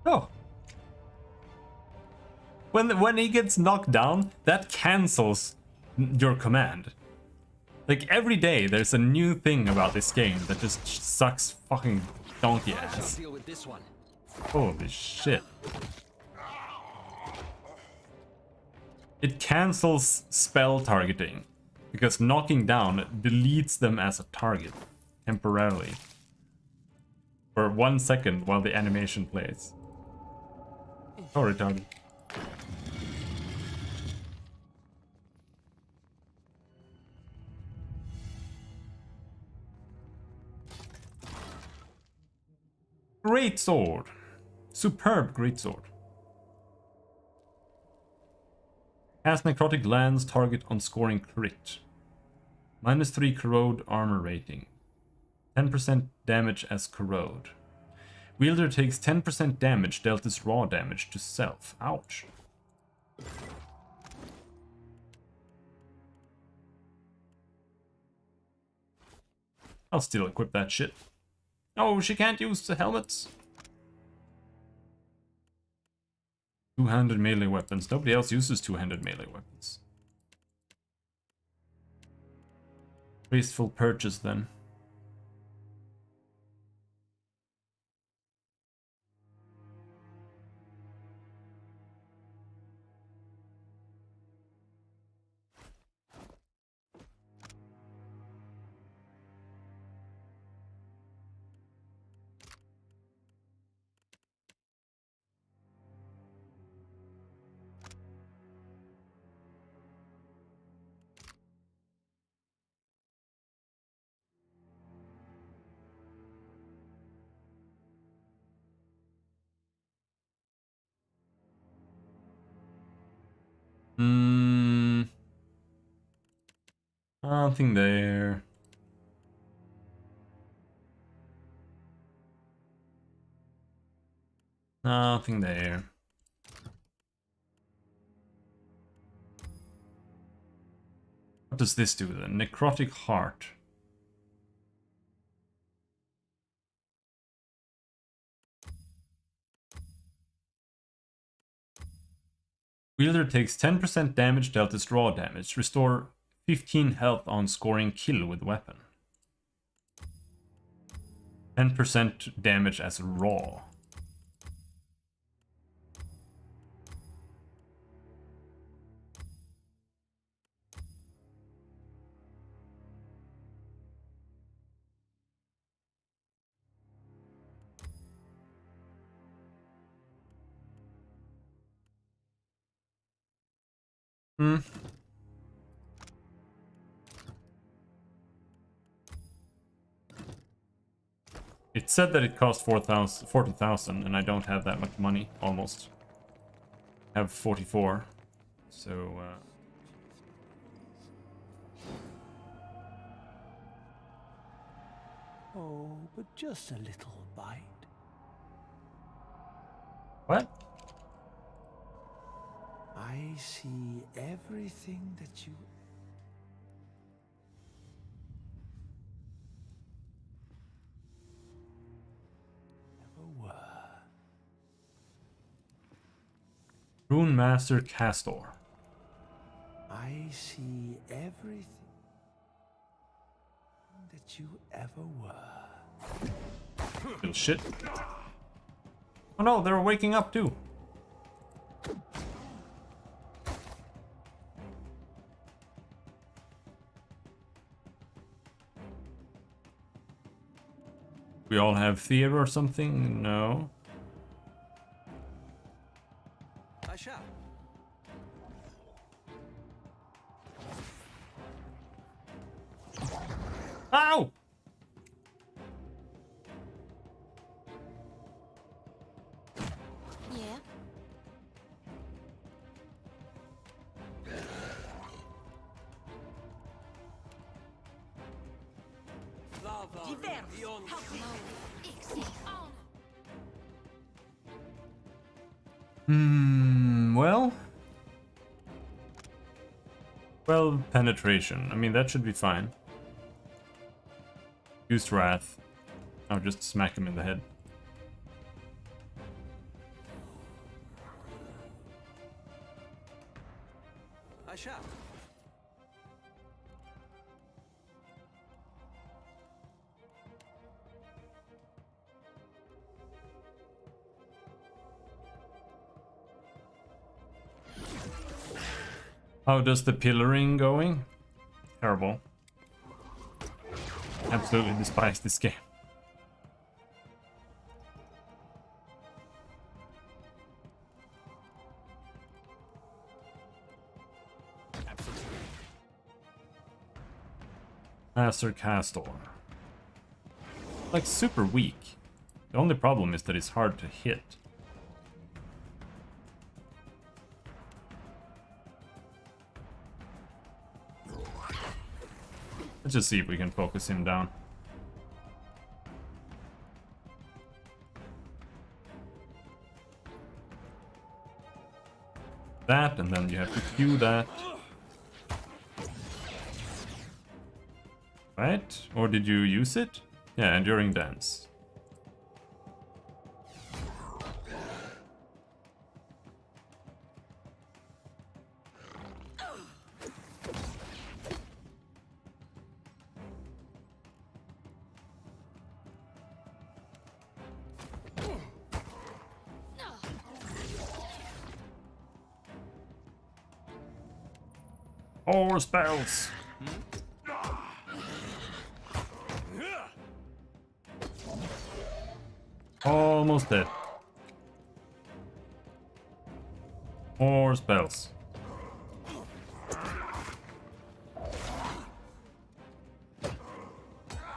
Oh. When he gets knocked down, that cancels your command. Like every day there's a new thing about this game that just sucks fucking donkey ass. Deal with this one. Holy shit. It cancels spell targeting because knocking down deletes them as a target temporarily for 1 second while the animation plays. Oh, retarded. Great sword. Superb great sword. Cast necrotic glands target on scoring crit. -3 corrode armor rating. 10% damage as corrode. Wielder takes 10% damage dealt as raw damage to self. Ouch. I'll still equip that shit. Oh, she can't use the helmets. Two-handed melee weapons. Nobody else uses two-handed melee weapons. Wasteful purchase then. Nothing there. Nothing there. What does this do then? Necrotic Heart. Wielder takes 10% damage dealt as raw damage. Restore 15 health on scoring kill with weapon. 10% damage as raw. It said that it cost 40,000 and I don't have that much money, almost. I have 44, so... Oh, but just a little bite. What? I see everything that you... ever were. Rune Master Castor. I see everything that you ever were. Little shit. Oh no, they're waking up too. We all have fear or something? No. I shall. Ow! Yeah. Well... Well, penetration. I mean, that should be fine. Used Wrath. I'll just smack him in the head. I shall. How does the pillaring going? Terrible. Absolutely despise this game. Master Castor. Like super weak. The only problem is that it's hard to hit. Let's just see if we can focus him down. That, and then you have to Q that. Right? Or did you use it? Yeah, enduring dance. More spells. Almost dead. More spells.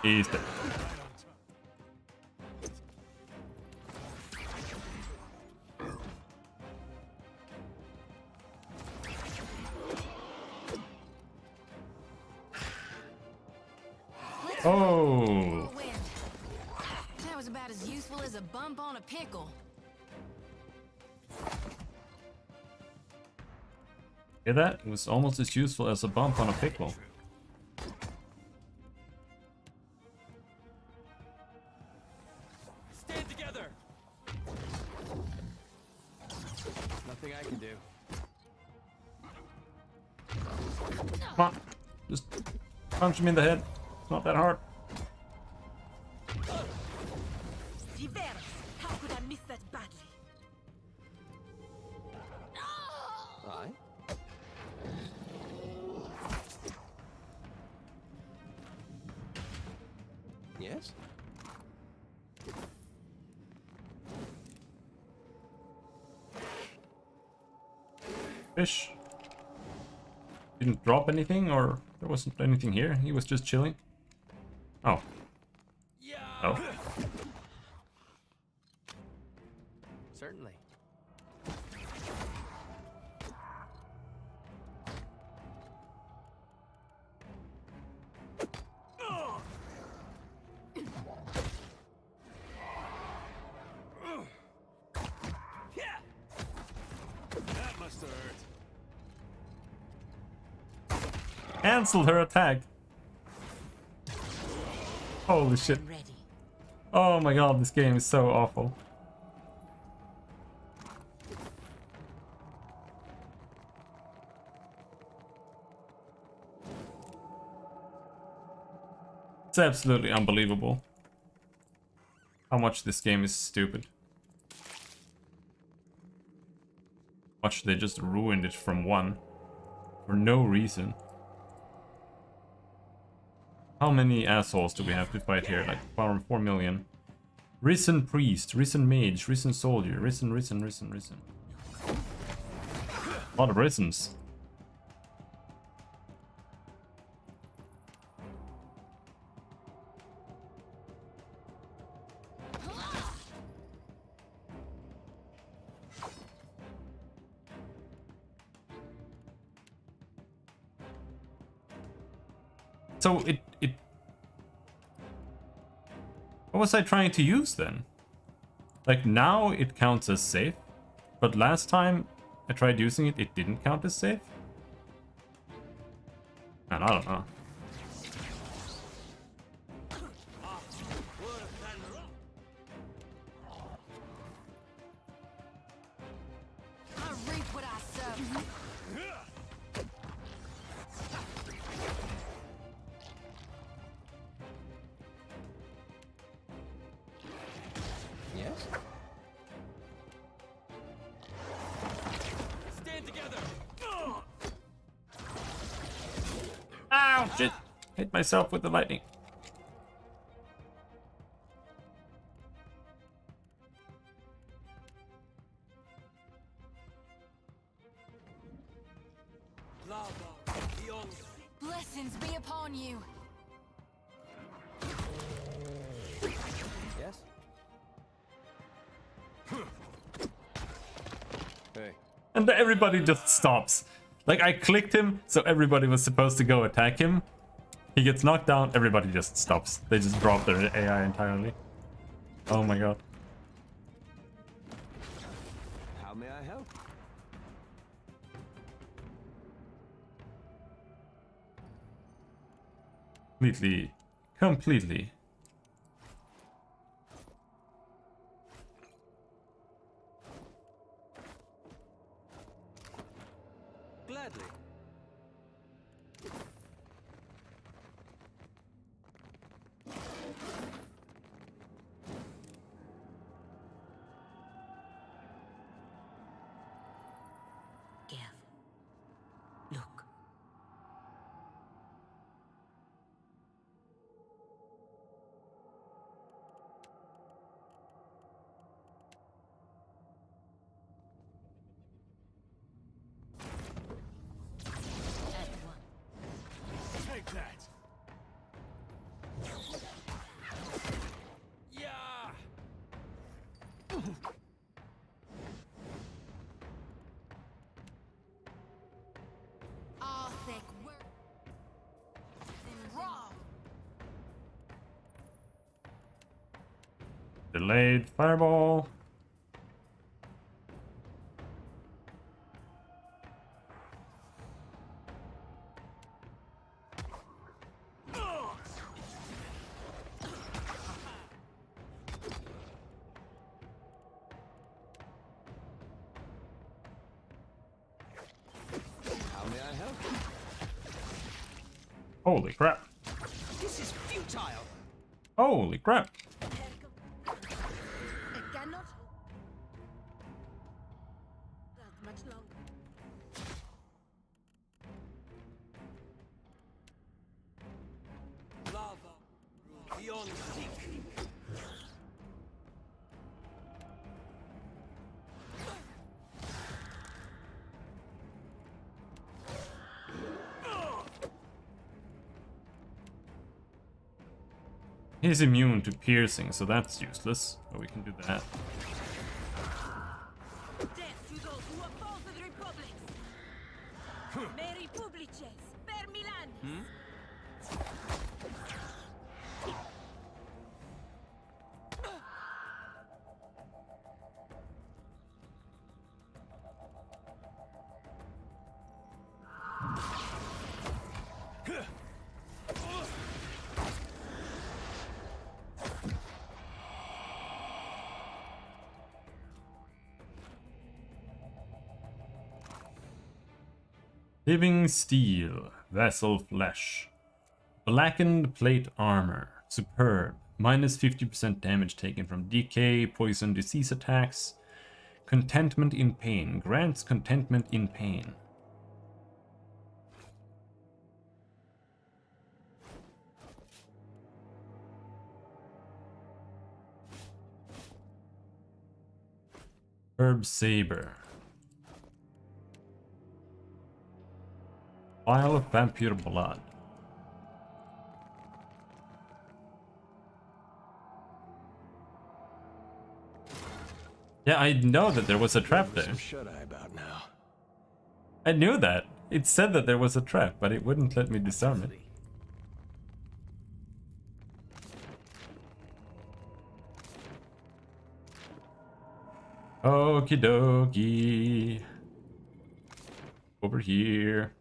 He's dead. Oh. That was about as useful as a bump on a pickle. Hear that? It was almost as useful as a bump on a pickle. Stand together. Nothing I can do. Come on. Just punch him in the head. It's not that hard. How could I miss that badly? Aye. Yes? Fish. Didn't drop anything, or there wasn't anything here. He was just chilling. Oh. Oh. Certainly. That must have hurt. Cancelled her attack. Holy shit. Oh my god, this game is so awful. It's absolutely unbelievable how much this game is stupid. Much they just ruined it from 1 for no reason. How many assholes do we have to fight here? Like 4 million. Risen priest, risen mage, risen soldier, risen. A lot of risens. So it what was I trying to use then? Like now it counts as safe, but last time I tried using it, it didn't count as safe? Man, I don't know. I reap what I sow. Yes? Stand together. Ow! Shit! Hit myself with the lightning. Blessings be upon you. Yes? Hey. And everybody just stops. Like I clicked him, so everybody was supposed to go attack him. He gets knocked down, everybody just stops. They just drop their AI entirely. Oh my god. How may I help? completely. Gladly. Look. Take that! Yeah! Delayed fireball. How may I help? Holy crap. This is futile! Holy crap. It cannot last much longer. Lava beyond seek. He's immune to piercing, so that's useless. But we can do that. Death to those who oppose the Republic! Meri publices, per Milan! Living steel, vessel flesh. Blackened plate armor, superb. Minus 50% damage taken from decay, poison, disease attacks. Contentment in pain, grants contentment in pain. Herb saber. Vial of vampire blood. Yeah, I know that there was a trap there. Shut eye about now. I knew that. It said that there was a trap, but it wouldn't let me disarm it. Okie dokie. Over here.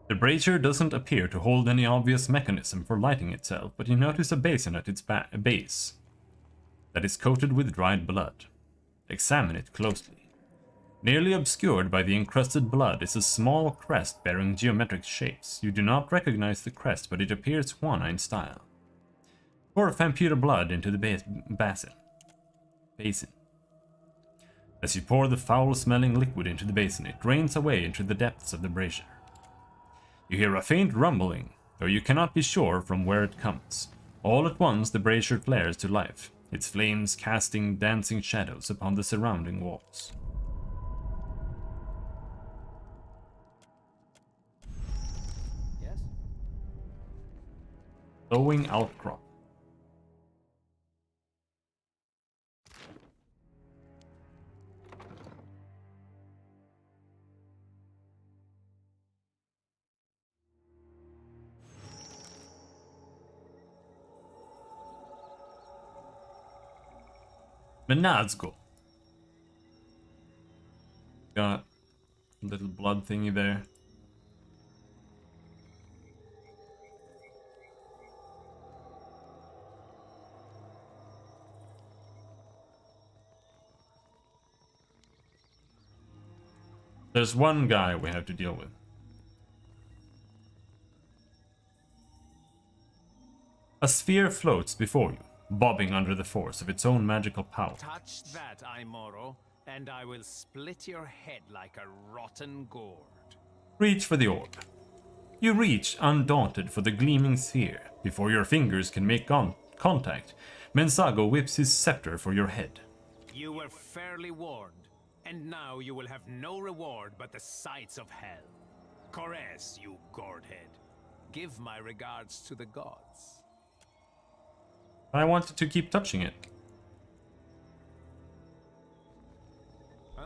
The brazier doesn't appear to hold any obvious mechanism for lighting itself, but you notice a basin at its base that is coated with dried blood. Examine it closely. Nearly obscured by the encrusted blood is a small crest bearing geometric shapes. You do not recognize the crest, but it appears Juana in style. Pour vampire blood into the basin. As you pour the foul-smelling liquid into the basin, it drains away into the depths of the brazier. You hear a faint rumbling, though you cannot be sure from where it comes. All at once the brazier flares to life, its flames casting dancing shadows upon the surrounding walls. Yes? Glowing outcrop. Menazgo. Got a little blood thingy there. There's one guy we have to deal with. A sphere floats before you, bobbing under the force of its own magical power. Touch that, Aimoro, and I will split your head like a rotten gourd. Reach for the orb. You reach, undaunted, for the gleaming sphere. Before your fingers can make contact, Menzago whips his scepter for your head. You were fairly warned, and now you will have no reward but the sights of hell. Corres, you gourdhead. Give my regards to the gods. I wanted to keep touching it. Huh?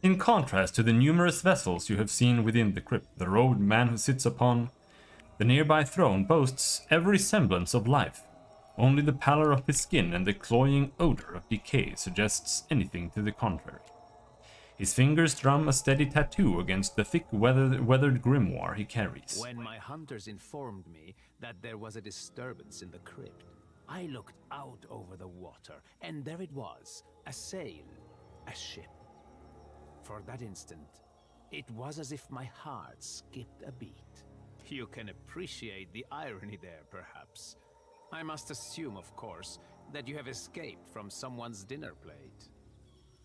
In contrast to the numerous vessels you have seen within the crypt, the robed man who sits upon the nearby throne boasts every semblance of life. Only the pallor of his skin and the cloying odor of decay suggests anything to the contrary. His fingers drum a steady tattoo against the thick weathered grimoire he carries. When my hunters informed me that there was a disturbance in the crypt, I looked out over the water, and there it was, a sail, a ship. For that instant, it was as if my heart skipped a beat. You can appreciate the irony there, perhaps. I must assume, of course, that you have escaped from someone's dinner plate.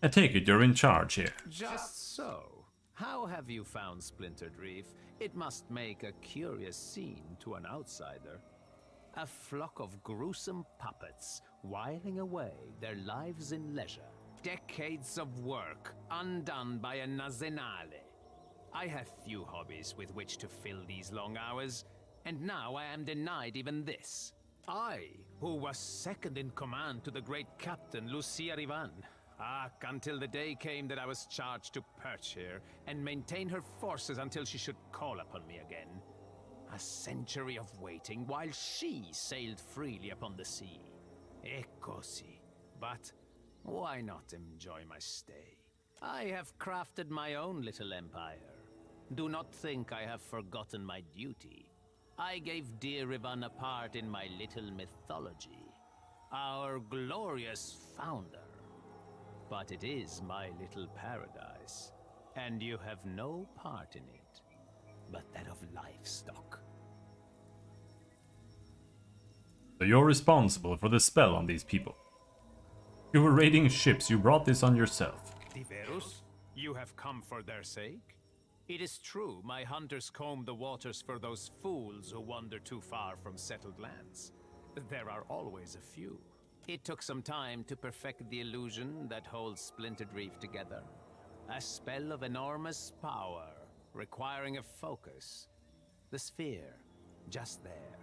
I take it you're in charge here. Just so. How have you found Splintered Reef? It must make a curious scene to an outsider. A flock of gruesome puppets whiling away their lives in leisure. Decades of work undone by a Nazenale. I have few hobbies with which to fill these long hours, and now I am denied even this. I, who was second in command to the great captain Lucia Rivan. Until the day came that I was charged to perch here and maintain her forces until she should call upon me again. A century of waiting while she sailed freely upon the sea. Così. But why not enjoy my stay? I have crafted my own little empire. Do not think I have forgotten my duty. I gave dear Rivan a part in my little mythology. Our glorious founder. But it is my little paradise, and you have no part in it, but that of livestock. So you're responsible for the spell on these people. You were raiding ships, you brought this on yourself. Diverus, you have come for their sake? It is true, my hunters comb the waters for those fools who wander too far from settled lands. There are always a few. It took some time to perfect the illusion that holds Splintered Reef together. A spell of enormous power, requiring a focus. The sphere, just there.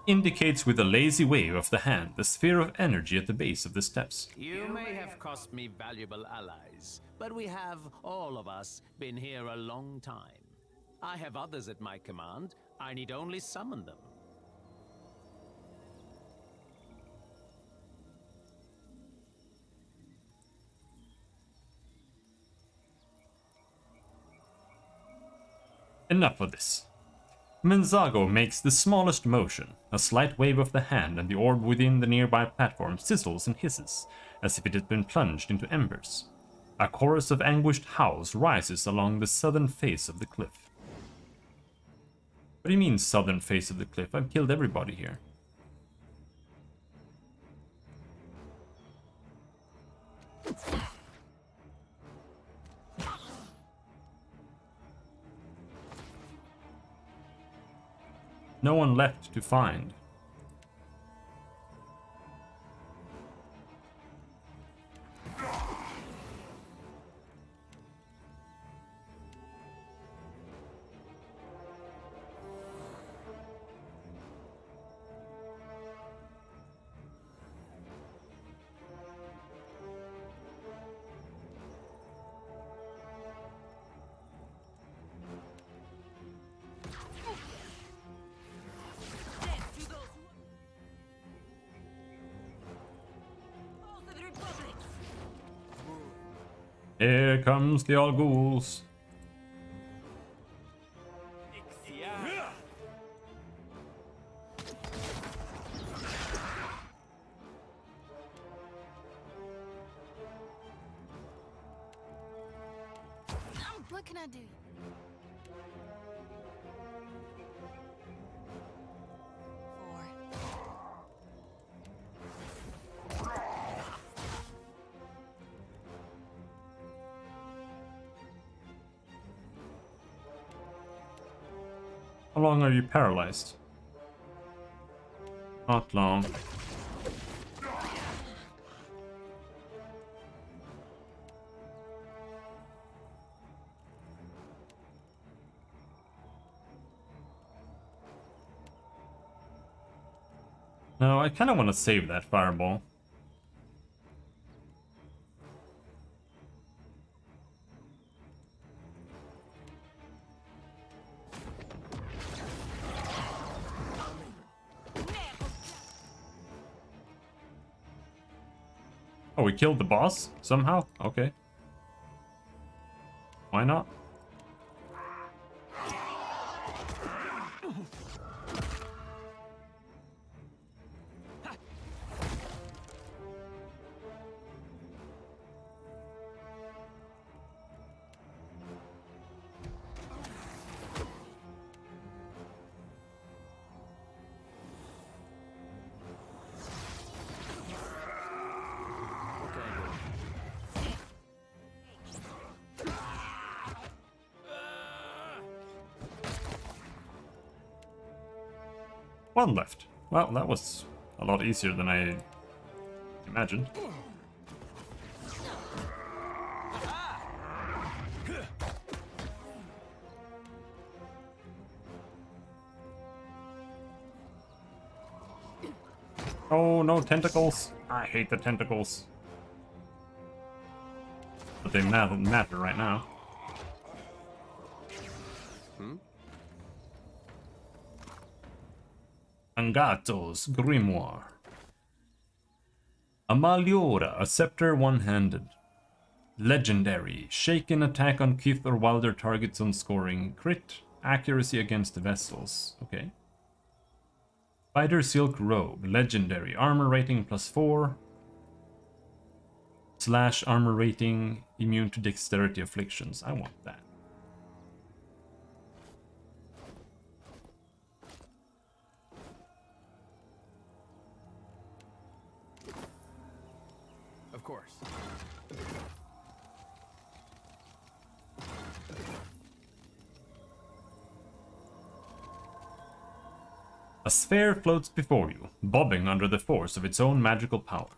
Indicates with a lazy wave of the hand the sphere of energy at the base of the steps. You may have cost me valuable allies, but we have, all of us, been here a long time. I have others at my command. I need only summon them. Enough of this. Menzago makes the smallest motion. A slight wave of the hand and the orb within the nearby platform sizzles and hisses, as if it had been plunged into embers. A chorus of anguished howls rises along the southern face of the cliff. What do you mean, southern face of the cliff? I've killed everybody here. No one left to find. Here comes the all ghouls. What can I do? How long are you paralyzed? Not long. No, I kind of want to save that fireball. Oh, we killed the boss somehow? Okay. Why not? One left. Well, that was a lot easier than I imagined. Oh no, tentacles! I hate the tentacles. But they matter right now. Angato's Grimoire. Amaliora, a scepter one-handed. Legendary. Shaken attack on Kith or wilder targets on scoring. Crit. Accuracy against vessels. Okay. Spider Silk Robe. Legendary. Armor rating +4. / armor rating. Immune to dexterity afflictions. I want that. Of course. A sphere floats before you, bobbing under the force of its own magical power.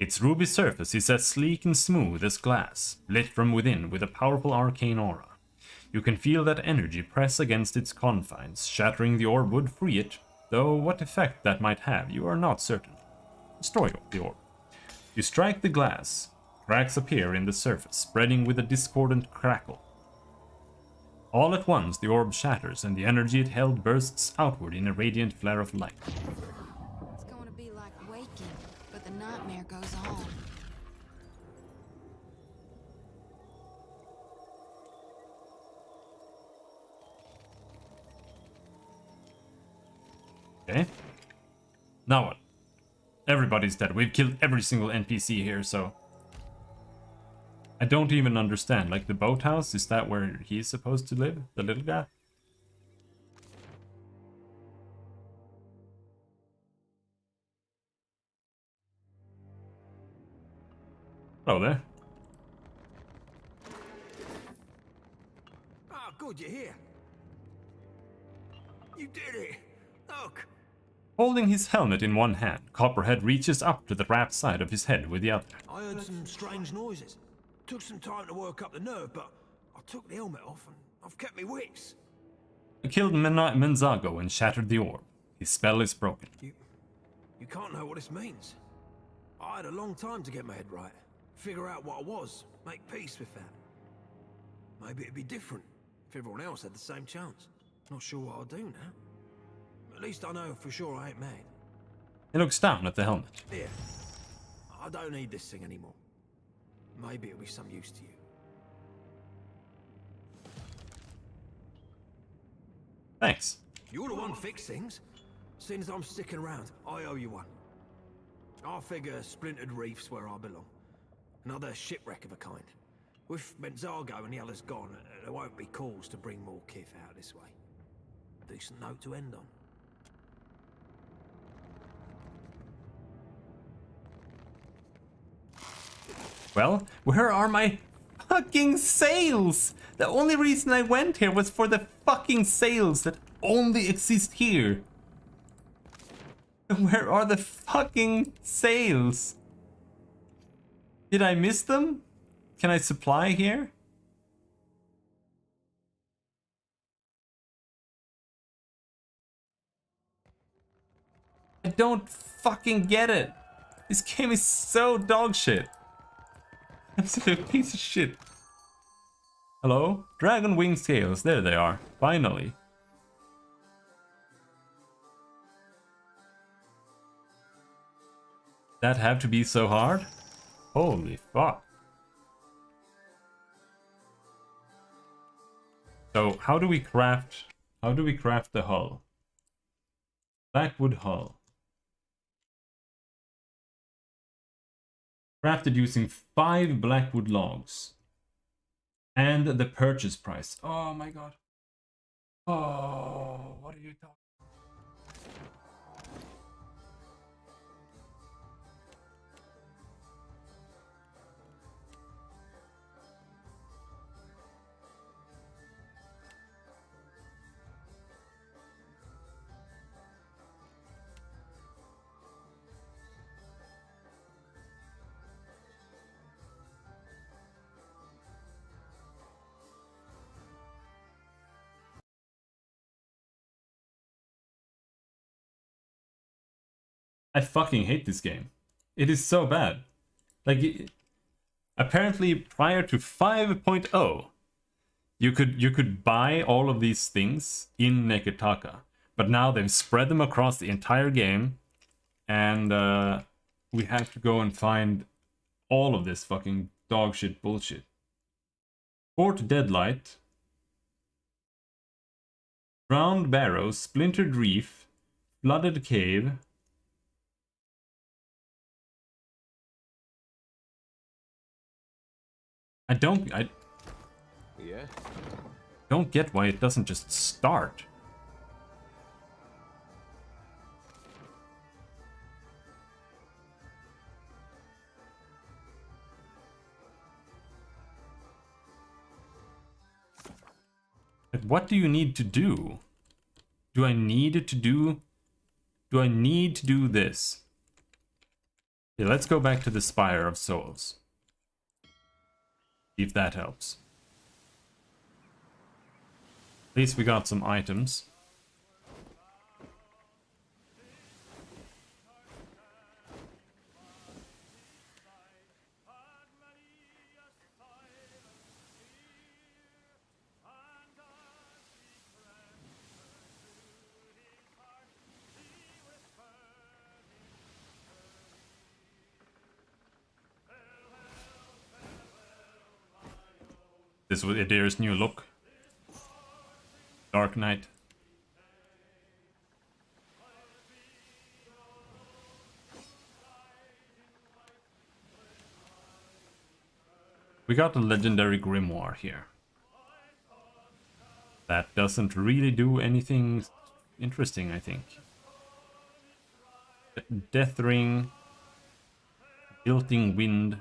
Its ruby surface is as sleek and smooth as glass, lit from within with a powerful arcane aura. You can feel that energy press against its confines, shattering the orb would free it, though what effect that might have you are not certain. Destroy the orb. You strike the glass. Cracks appear in the surface, spreading with a discordant crackle. All at once, the orb shatters, and the energy it held bursts outward in a radiant flare of light. It's going to be like waking, but the nightmare goes on. Okay. Now what? Everybody's dead. We've killed every single NPC here, so... I don't even understand. Like, the boathouse, is that where he's supposed to live? The little guy? Hello there. Oh, good, you're here. You did it. Look. Holding his helmet in one hand, Copperhead reaches up to the wrapped side of his head with the other. I heard some strange noises. Took some time to work up the nerve, but I took the helmet off and I've kept me wits. I killed Menzago and shattered the orb. His spell is broken. You can't know what this means. I had a long time to get my head right. Figure out what I was. Make peace with that. Maybe it'd be different if everyone else had the same chance. Not sure what I'll do now. At least I know for sure I ain't mad. He looks down at the helmet. Here. I don't need this thing anymore. Maybe it'll be some use to you. Thanks. You're the one who fix things. Seeing as I'm sticking around, I owe you one. I figure Splintered Reef's where I belong. Another shipwreck of a kind. With Benzago and the others gone, there won't be cause to bring more kith out this way. Decent note to end on. Well, where are my fucking sails? The only reason I went here was for the fucking sails that only exist here. Where are the fucking sails? Did I miss them? Can I supply here? I don't fucking get it. This game is so dog shit. Absolute piece of shit. Hello? Dragon wing scales. There they are. Finally. That have to be so hard? Holy fuck. So how do we craft the hull? Blackwood hull. Crafted using 5 blackwood logs. And the purchase price. Oh my god. Oh, what are you talking? I fucking hate this game. It is so bad. Like, apparently prior to 5.0, you could buy all of these things in Neketaka, but now they've spread them across the entire game, and we have to go and find all of this fucking dog shit bullshit. Fort Deadlight, Drowned Barrows, Splintered Reef, Flooded Cave. I don't get why it doesn't just start. What do you need to do? Do I need to do this? Okay, let's go back to the Spire of Souls. See if that helps. At least we got some items. This was Adir's new look. Dark Knight. We got a legendary grimoire here. That doesn't really do anything interesting, I think. Death Ring. Tilting Wind.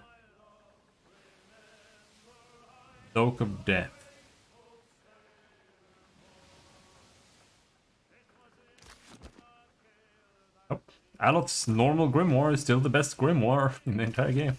Cloak of Death. Oh, Alot's normal grimoire is still the best grimoire in the entire game.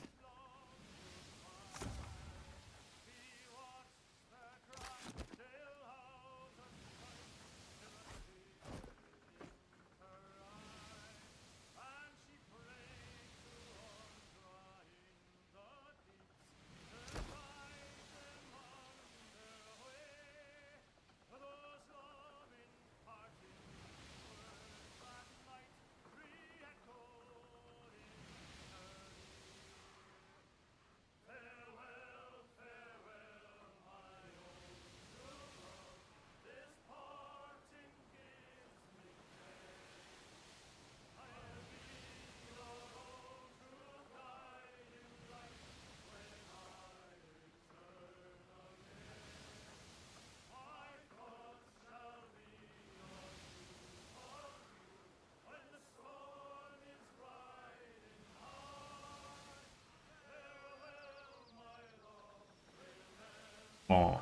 Claw.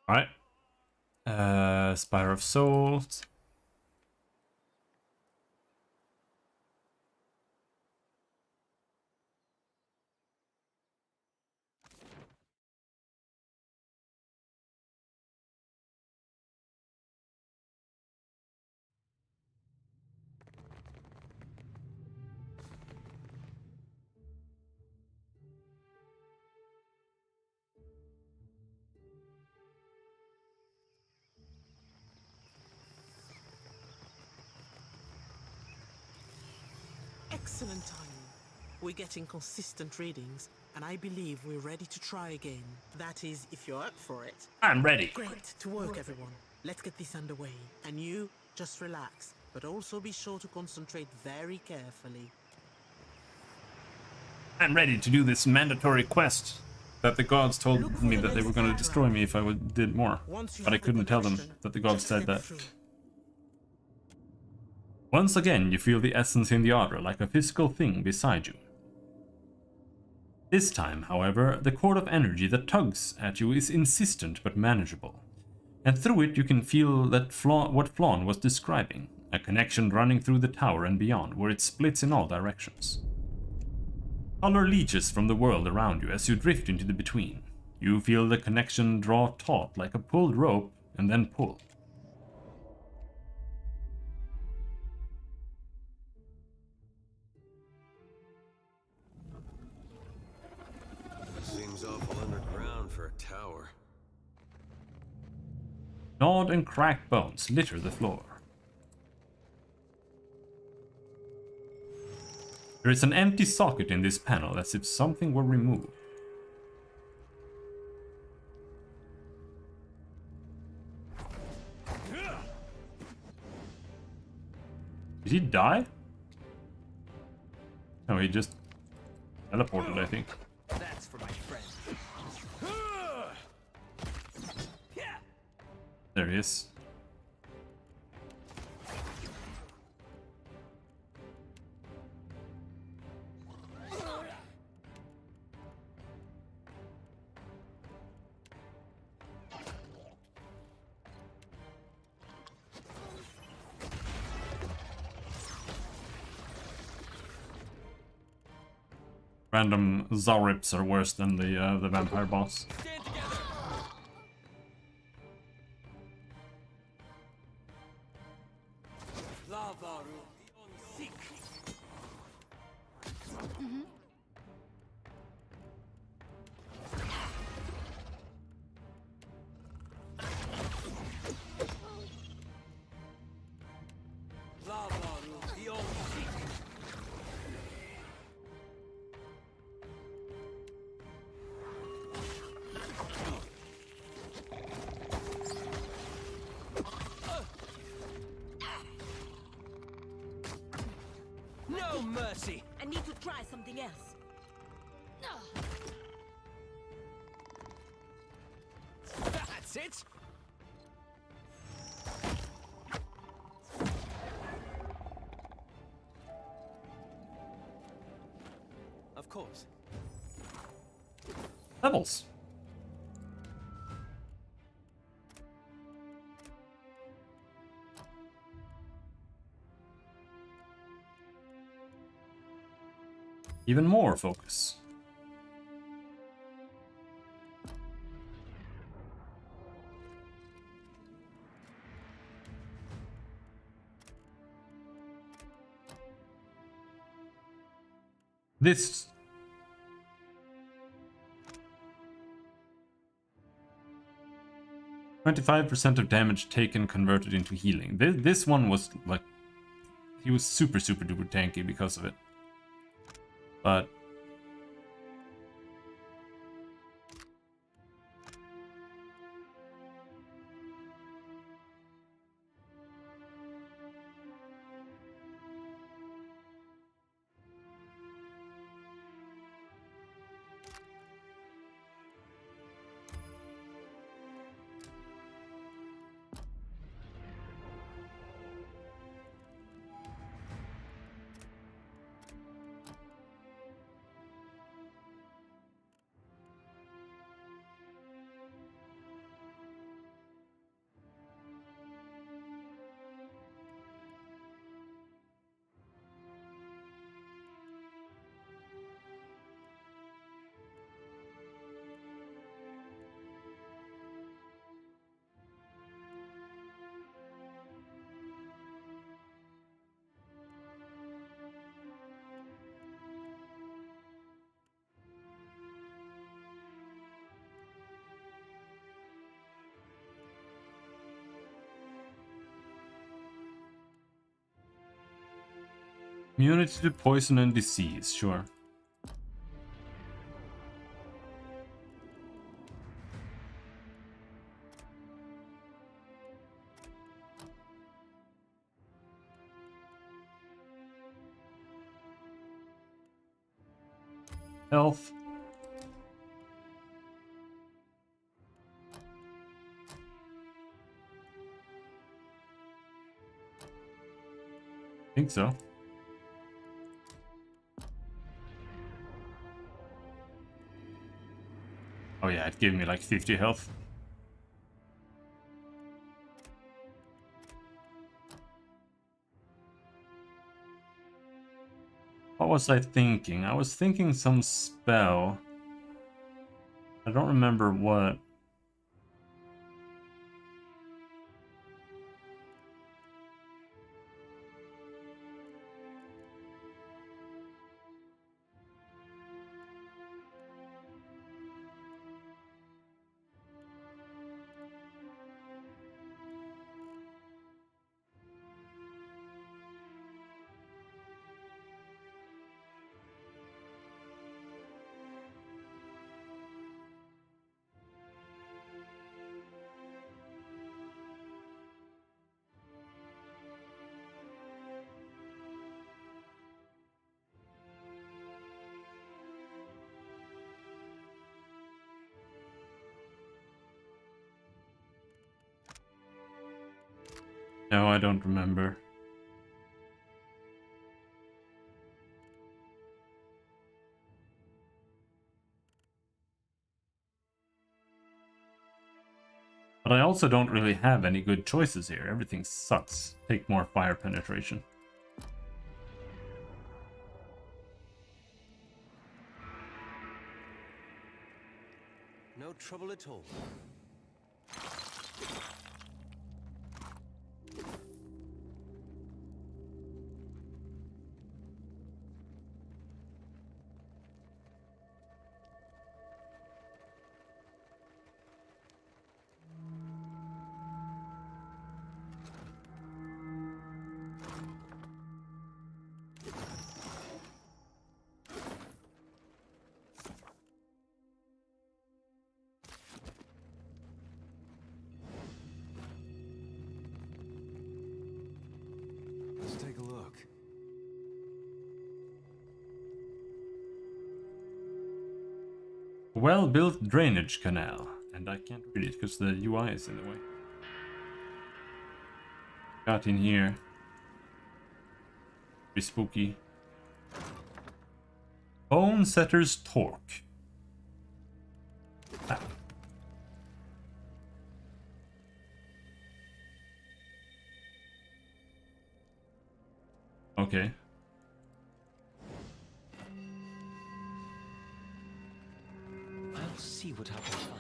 Alright. Spire of Souls. Excellent timing. We're getting consistent readings, and I believe we're ready to try again. That is, if you're up for it. I'm ready. Great. To work, everyone. Let's get this underway. And you, just relax, but also be sure to concentrate very carefully. I'm ready to do this mandatory quest that the gods told me that they were going to destroy me if I did more. But I couldn't tell them that the gods said that. Once again, you feel the essence in the Adra like a physical thing beside you. This time, however, the cord of energy that tugs at you is insistent but manageable. And through it you can feel that what Flawn was describing, a connection running through the tower and beyond, where it splits in all directions. Color leeches from the world around you as you drift into the between. You feel the connection draw taut like a pulled rope and then pull. Seems awful underground for a tower. Gnawed and cracked bones litter the floor. There is an empty socket in this panel, as if something were removed. Did he die? No, he just teleported, I think. That's for my friend. There he is. Random Zarips are worse than the vampire boss. No mercy! I need to try something else. That's it! Of course. Levels. Even more focus. This 25% of damage taken converted into healing. This one was like, he was super duper tanky because of it. But Immunity to poison and disease, sure. Health. Think so. Oh yeah, it gave me like 50 health. What was I thinking? I was thinking some spell. I don't remember what. No, I don't remember. But I also don't really have any good choices here. Everything sucks. Take more fire penetration. No trouble at all. Let's take a look. Well-built drainage canal. And I can't read it because the UI is in the way. Got in here. Pretty spooky. Bone Setter's Torque. Ah. Okay. I'll see what I can find.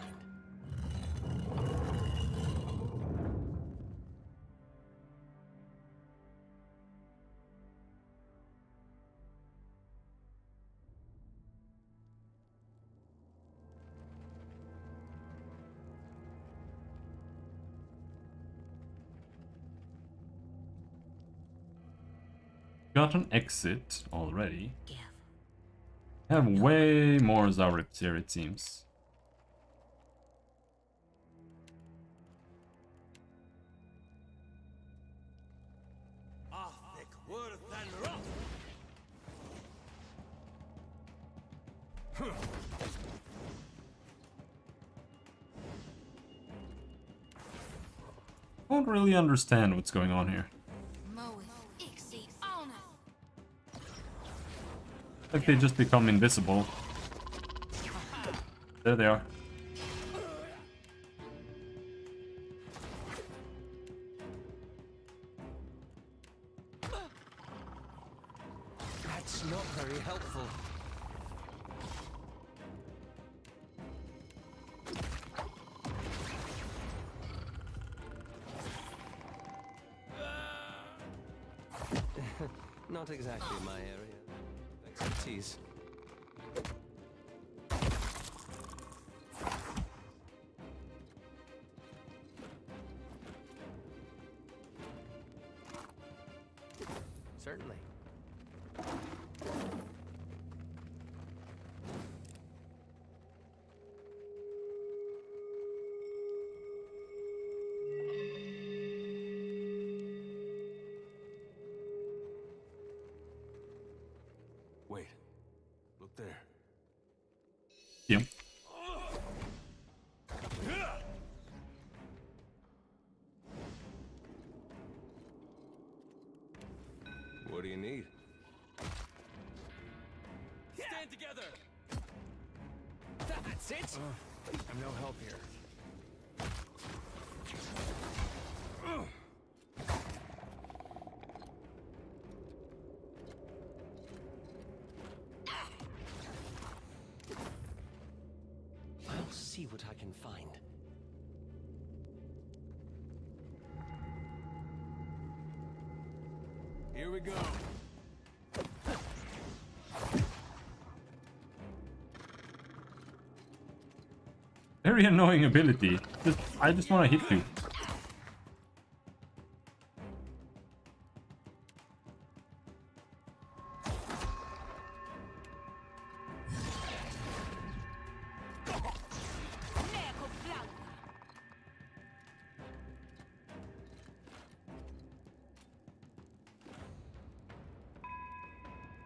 Got an exit already. Have way more Zaurets here, it seems. I don't really understand what's going on here. Like they just become invisible. There they are. That's not very helpful. Not exactly my area of expertise. Certainly. Wait. Look there. Yeah. What do you need? Stand together! That's it! I'm no help here. I'll see what I can find. Here we go. Very annoying ability. I just want to hit you.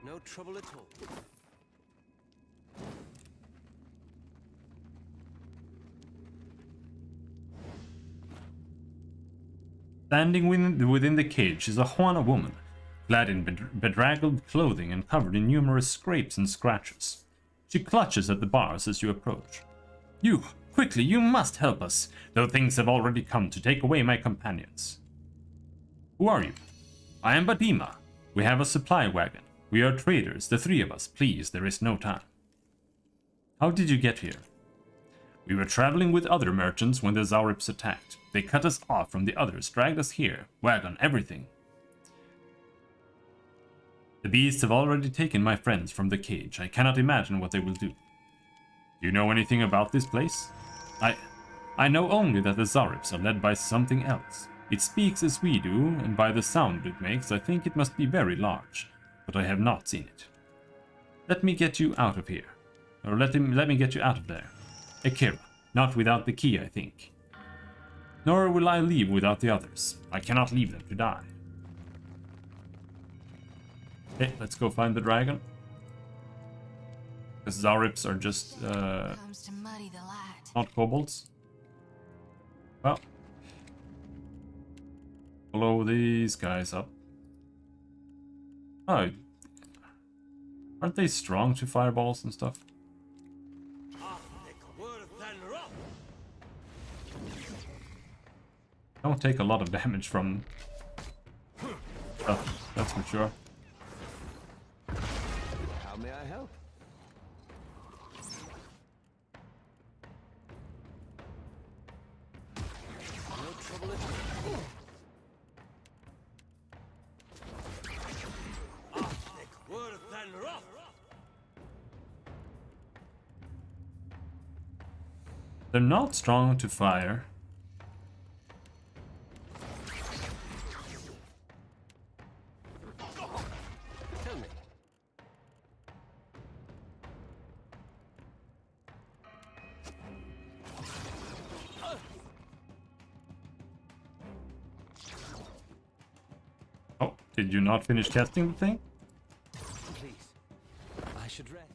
No trouble at all. Standing within the cage is a Juana woman, clad in bedraggled clothing and covered in numerous scrapes and scratches. She clutches at the bars as you approach. You, quickly, you must help us, though things have already come to take away my companions. Who are you? I am Badima. We have a supply wagon. We are traders, the three of us. Please, there is no time. How did you get here? We were traveling with other merchants when the Zaurips attacked. They cut us off from the others, dragged us here, wagon, everything. The beasts have already taken my friends from the cage. I cannot imagine what they will do. Do you know anything about this place? I know only that the Zaurips are led by something else. It speaks as we do, and by the sound it makes, I think it must be very large, but I have not seen it. Let me get you out of here. Or let me get you out of there. Akira, not without the key, I think. Nor will I leave without the others. I cannot leave them to die. Okay, let's go find the dragon. Because Zaurips are just Comes to muddy the light. not kobolds. Well, blow these guys up. Oh, aren't they strong to fireballs and stuff? Don't take a lot of damage from stuff, that's for sure. How may I help? No trouble at all. They're not strong to fire. Oh, did you not finish casting the thing? Please. I should rest.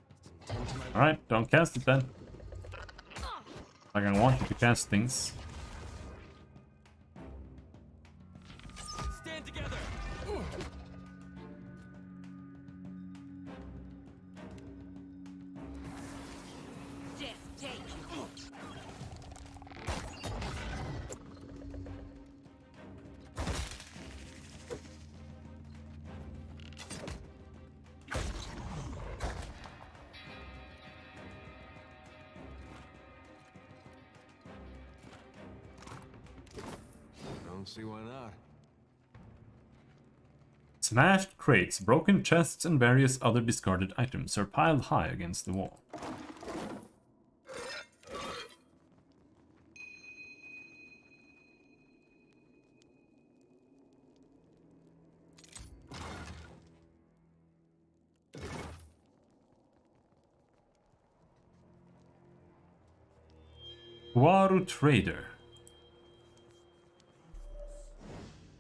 Tend to my Alright, don't cast it then. Like I want you to cast things. Stand together! Death take you. Don't see why not. Smashed crates, broken chests, and various other discarded items are piled high against the wall. Waru Trader.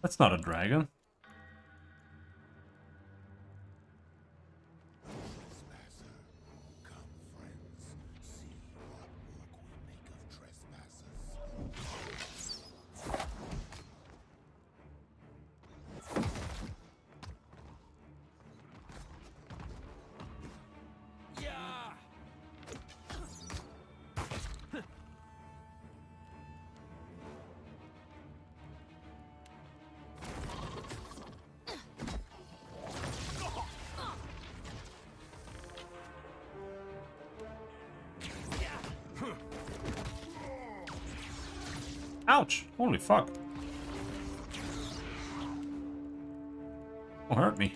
That's not a dragon. Ouch! Holy fuck. Don't hurt me.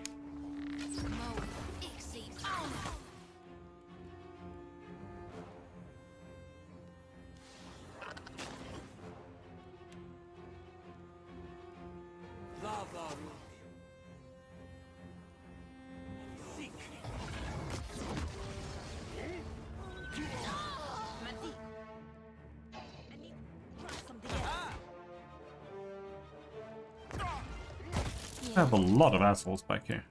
I have a lot of assholes back here.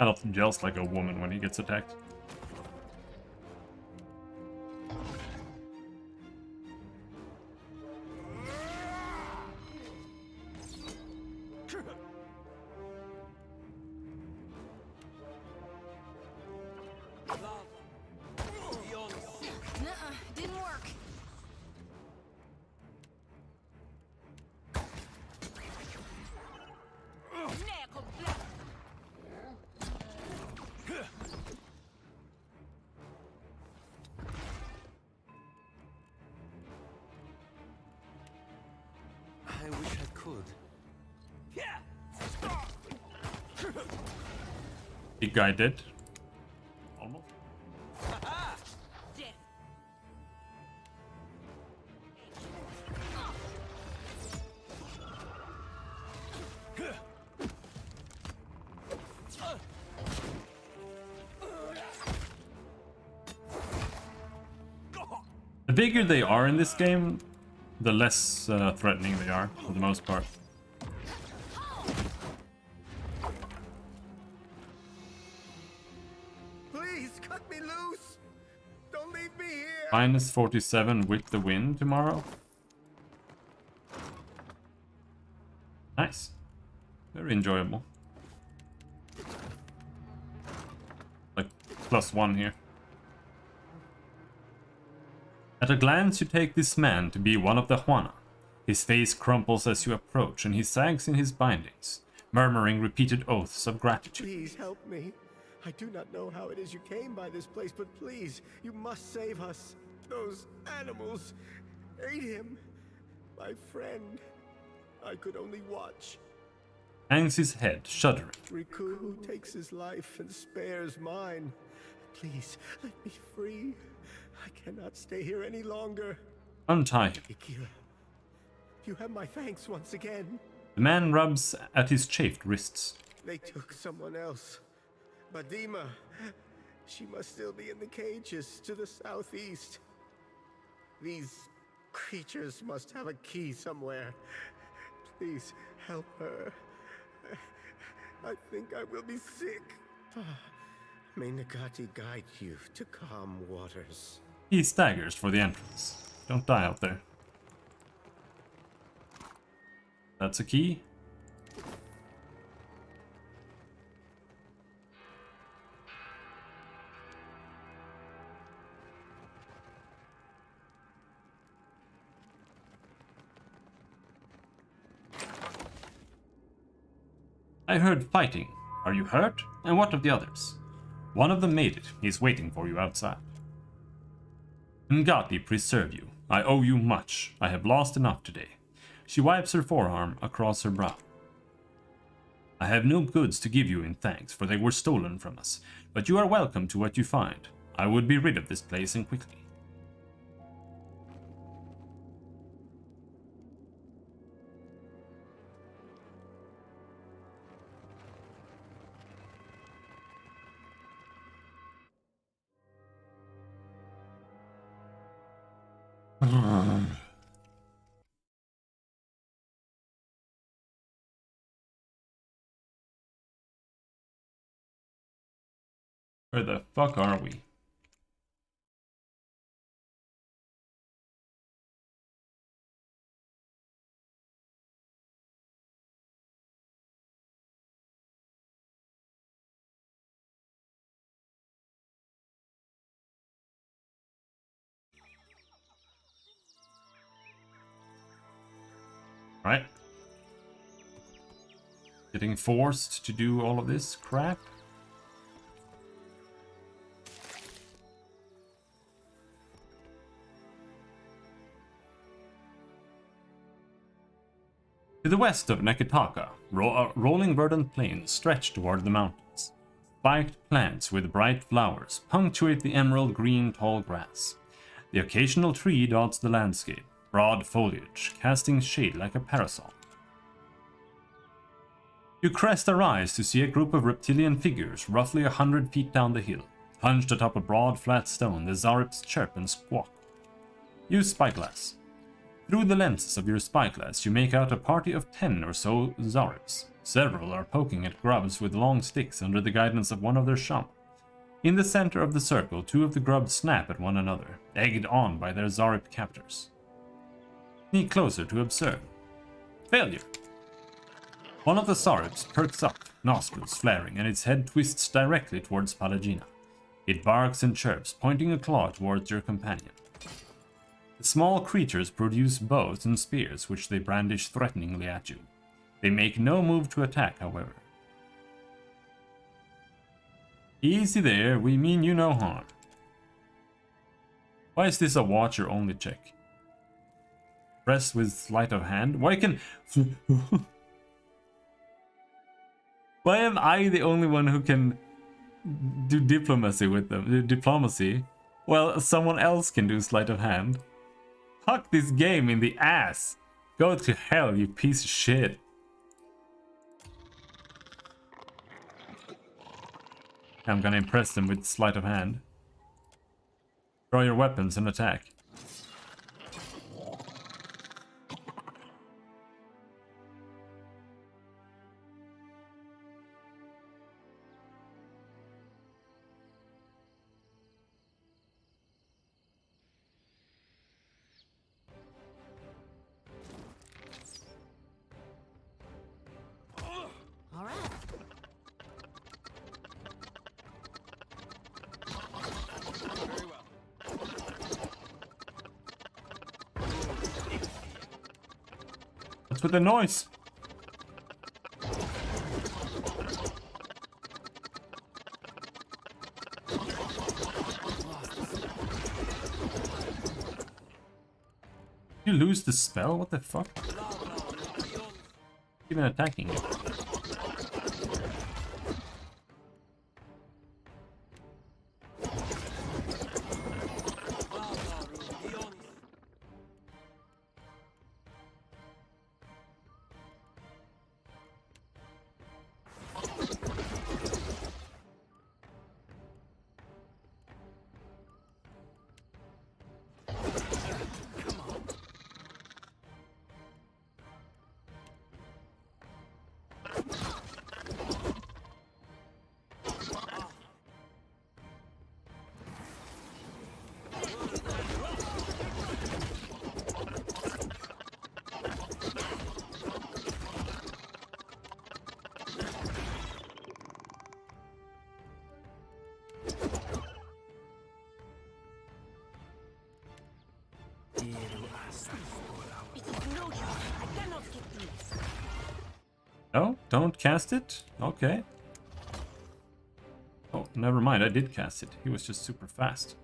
Adolf gels like a woman when he gets attacked. Didn't work. I wish I could. Big guy dead. Almost. The bigger they are in this game, the less threatening they are, for the most part. Please cut me loose. Don't leave me here. Minus 47 with the win tomorrow. Nice. Very enjoyable. Like, +1 here. At a glance, you take this man to be one of the Juana. His face crumples as you approach, and he sags in his bindings, murmuring repeated oaths of gratitude. Please help me. I do not know how it is you came by this place, but please, you must save us. Those animals ate him. My friend. I could only watch. Hangs his head, shuddering. Riku takes his life and spares mine. Please, let me free. I cannot stay here any longer. Untie him. Ikira, you have my thanks once again. The man rubs at his chafed wrists. They took someone else. Badima. She must still be in the cages to the southeast. These creatures must have a key somewhere. Please help her. I think I will be sick. May Nagati guide you to calm waters. He staggers for the entrance. Don't die out there. That's a key. I heard fighting. Are you hurt? And what of the others? One of them made it. He's waiting for you outside. Ngati preserve you. I owe you much. I have lost enough today. She wipes her forearm across her brow. I have no goods to give you in thanks, for they were stolen from us. But you are welcome to what you find. I would be rid of this place and quickly. Where the fuck are we? Right. Getting forced to do all of this crap. To the west of Nekitaka, rolling verdant plains stretch toward the mountains. Spiked plants with bright flowers punctuate the emerald green tall grass. The occasional tree dots the landscape, broad foliage casting shade like a parasol. You crest a rise to see a group of reptilian figures roughly 100 feet down the hill. Hunched atop a broad flat stone, the Zarips chirp and squawk. Use spyglass. Through the lenses of your spyglass, you make out a party of 10 or so Zarips. Several are poking at grubs with long sticks under the guidance of one of their shump. In the center of the circle, 2 of the grubs snap at one another, egged on by their Zarip captors. Sneak closer to observe. Failure. One of the Zarips perks up, nostrils flaring, and its head twists directly towards Palagina. It barks and chirps, pointing a claw towards your companion. The small creatures produce bows and spears, which they brandish threateningly at you. They make no move to attack, however. Easy there, we mean you no harm. Why is this a watcher only check? Press with sleight of hand? Why can... Why am I the only one who can do diplomacy with them? Diplomacy? Well, someone else can do sleight of hand. Fuck this game in the ass! Go to hell, you piece of shit. I'm gonna impress them with sleight of hand. Draw your weapons and attack. All right. What's with the noise? You lose the spell? What the fuck? Even attacking it. No, don't cast it? Okay. Oh, never mind, I did cast it. He was just super fast.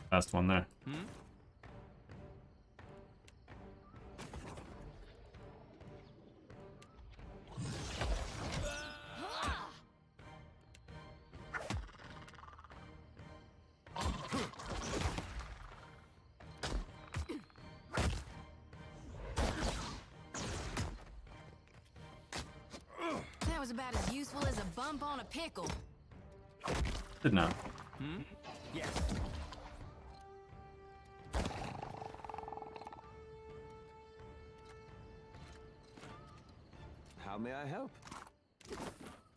Last one there. That was about as useful as a bump on a pickle. Did not. Yes. How may I help?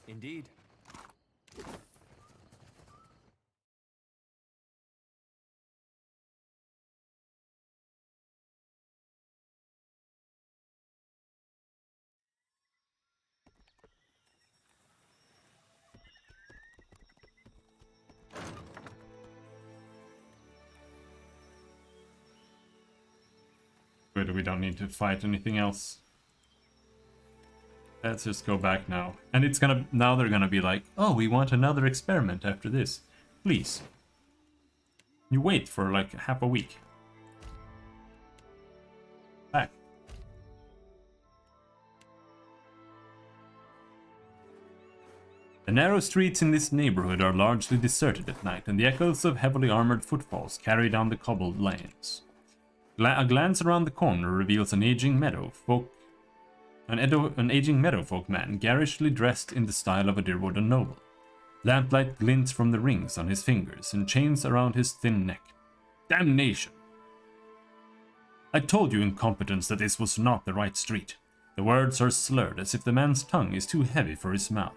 Indeed. Good, we don't need to fight anything else. Let's just go back now. And it's gonna... Now they're gonna be like, oh, we want another experiment after this. Please. You wait for like half a week. Back. The narrow streets in this neighborhood are largely deserted at night, and the echoes of heavily armored footfalls carry down the cobbled lanes. A glance around the corner reveals an aging meadowfolk man, garishly dressed in the style of a Deerwarden noble. Lamplight glints from the rings on his fingers and chains around his thin neck. Damnation! I told you, incompetents, that this was not the right street. The words are slurred, as if the man's tongue is too heavy for his mouth.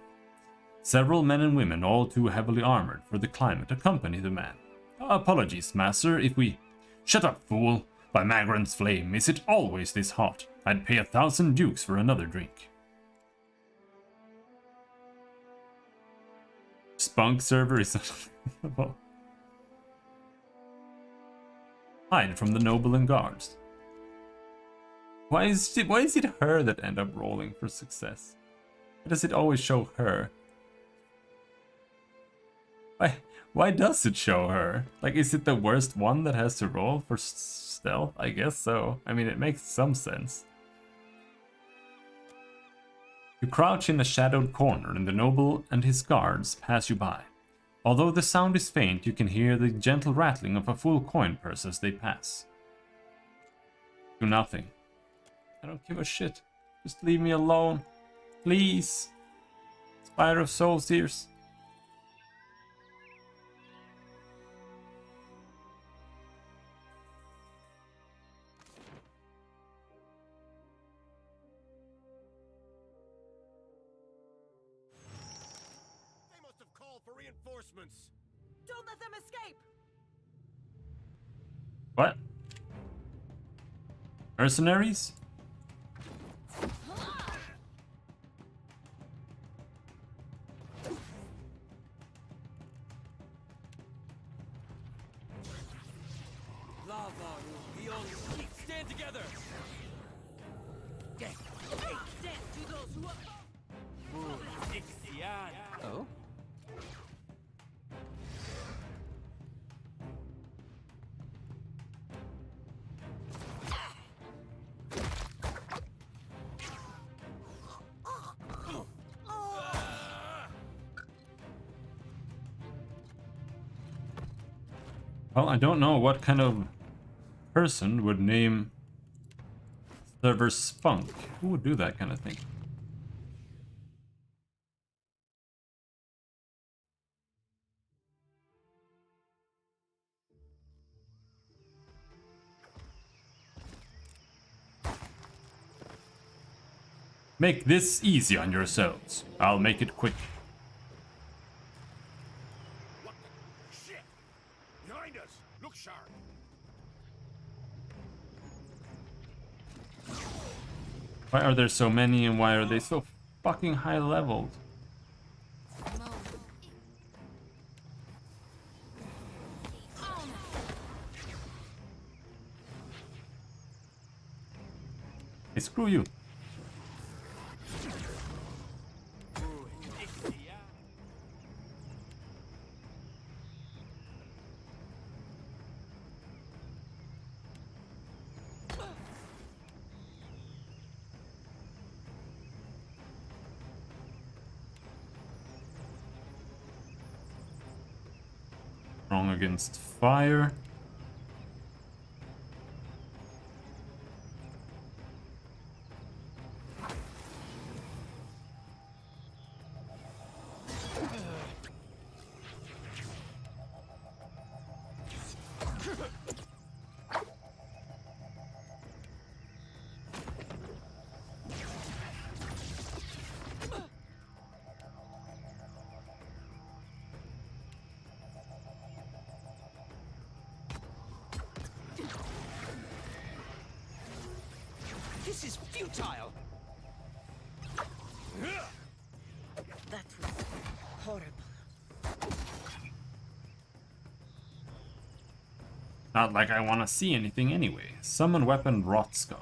Several men and women, all too heavily armored for the climate, accompany the man. Apologies, master, if we... Shut up, fool! By Magran's flame, is it always this hot? I'd pay 1,000 dukes for another drink. Spunk server is unbelievable. Hide from the noble and guards. Why is it her that end up rolling for success? Why does it always show her? Why does it show her? Like, is it the worst one that has to roll for stealth? I guess so. I mean, it makes some sense. You crouch in a shadowed corner, and the noble and his guards pass you by. Although the sound is faint, you can hear the gentle rattling of a full coin purse as they pass. Do nothing. I don't give a shit. Just leave me alone. Please. Spire of Souls Ears. Don't let them escape! What? Mercenaries? Lava beyond. Stand together! Death to those who are... Oh? Well, I don't know what kind of person would name server Spunk. Who would do that kind of thing? Make this easy on yourselves. I'll make it quick. Shit! Behind us! Look sharp! Why are there so many and why are they so fucking high leveled? Hey, screw you. Strong against fire. This is futile! That was horrible. Not like I want to see anything anyway. Summon weapon rot scum.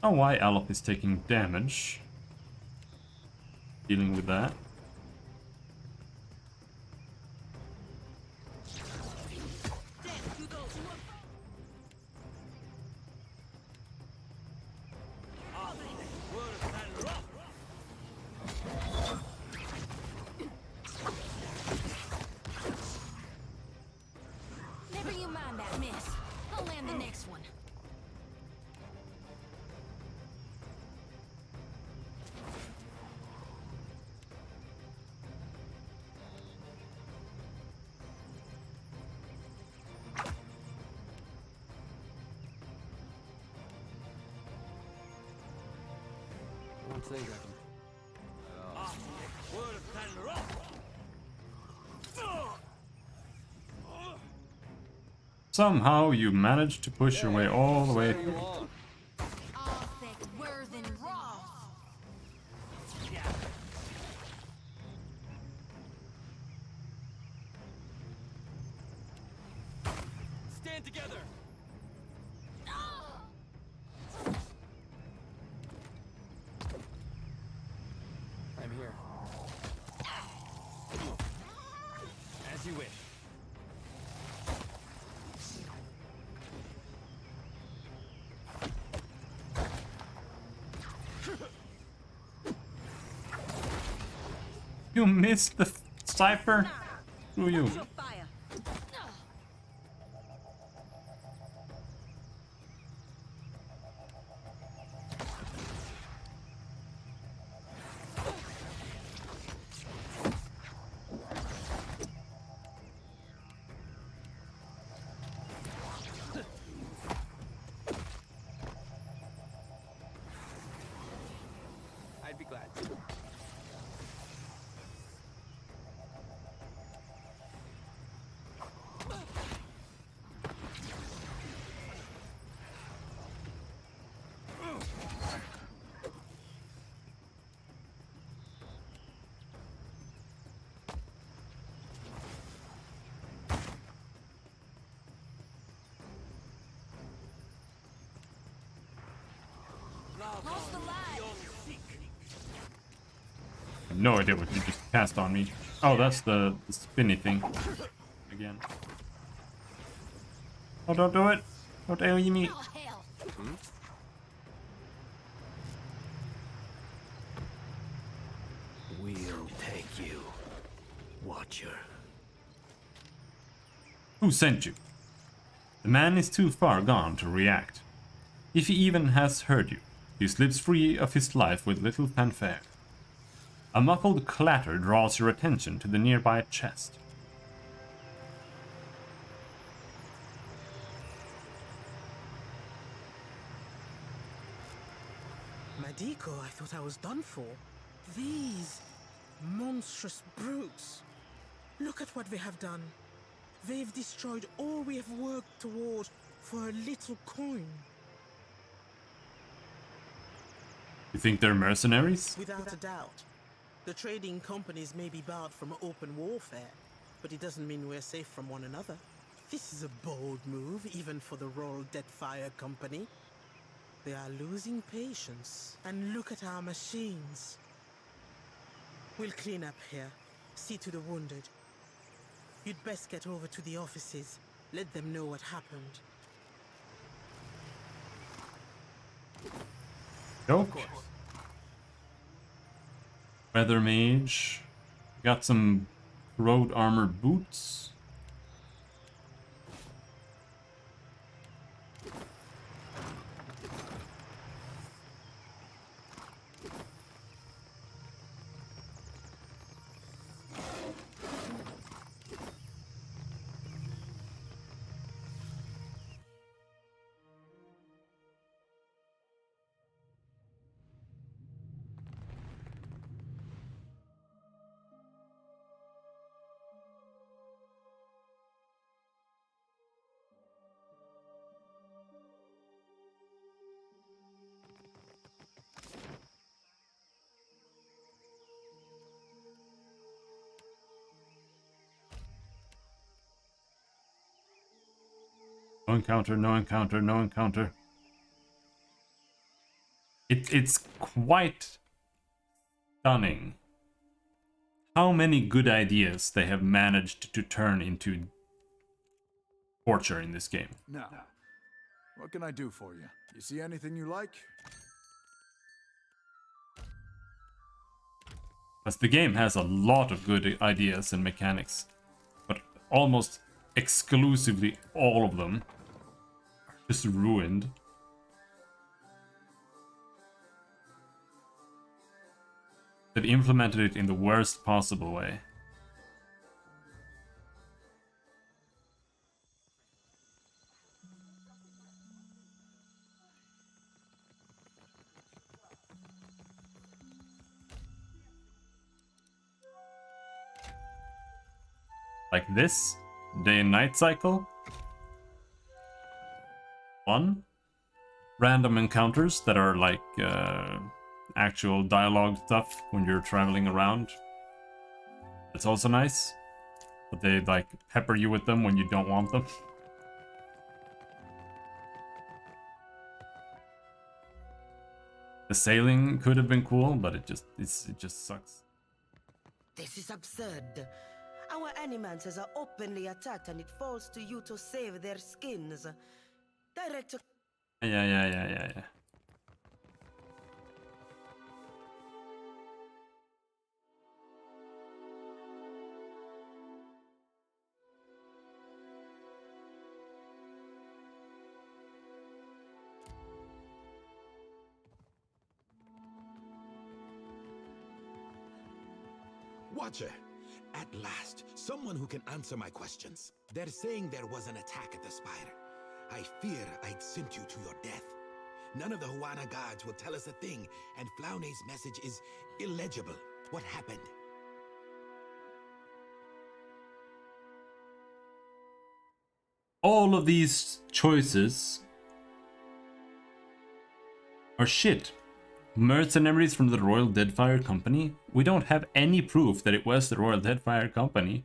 Oh, why Alop is taking damage. Dealing with that. Never you mind that miss. I'll land the next one. I don't think I can. Somehow you managed to push your way all the way through. Stand together! I'm here. As you wish. You missed the cipher? Screw you. I'd be glad to. I have no idea what you just cast on me. Oh, that's the spinny thing. Again. Oh, don't do it. Don't AoE me. We'll take you, Watcher. Who sent you? The man is too far gone to react. If he even has heard you, he slips free of his life with little fanfare. A muffled clatter draws your attention to the nearby chest. Madiko, I thought I was done for. These monstrous brutes. Look at what they have done. They've destroyed all we have worked toward for a little coin. You think they're mercenaries? Without a doubt. The trading companies may be barred from open warfare, but it doesn't mean we're safe from one another. This is a bold move, even for the Royal Deadfire Company. They are losing patience. And look at our machines. We'll clean up here. See to the wounded. You'd best get over to the offices. Let them know what happened. Nope. Weather mage. Got some road armor boots. No encounter, no encounter, no encounter. It's quite stunning how many good ideas they have managed to turn into torture in this game. Now, what can I do for you? You see anything you like? Because the game has a lot of good ideas and mechanics, but almost exclusively all of them are just ruined. They've implemented it in the worst possible way. Like this, day and night cycle. 1. Random encounters that are like actual dialogue stuff when you're traveling around. It's also nice, but they like pepper you with them when you don't want them. The sailing could have been cool, but it just sucks. This is absurd. Our animances are openly attacked and it falls to you to save their skins. Director... Yeah. Watcher, at last, someone who can answer my questions. They're saying there was an attack at the Spire. I fear I'd sent you to your death. None of the Huana guards will tell us a thing, and Flaune's message is illegible. What happened? All of these choices are shit. Mercenaries from the Royal Deadfire Company? We don't have any proof that it was the Royal Deadfire Company.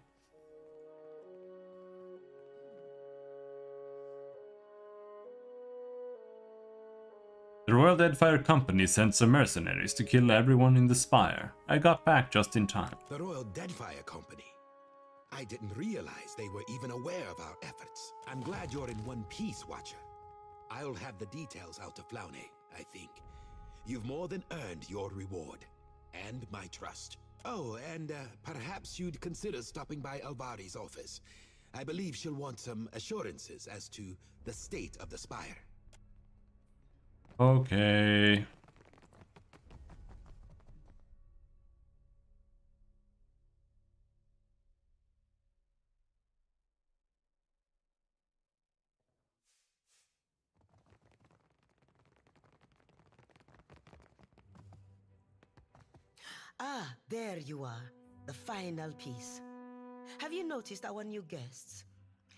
The Royal Deadfire Company sent some mercenaries to kill everyone in the Spire. I got back just in time. The Royal Deadfire Company? I didn't realize they were even aware of our efforts. I'm glad you're in one piece, Watcher. I'll have the details out to Flaune, I think. You've more than earned your reward. And my trust. Oh, and perhaps you'd consider stopping by Alvari's office. I believe she'll want some assurances as to the state of the Spire. Okay. Ah, there you are. The final piece. Have you noticed our new guests?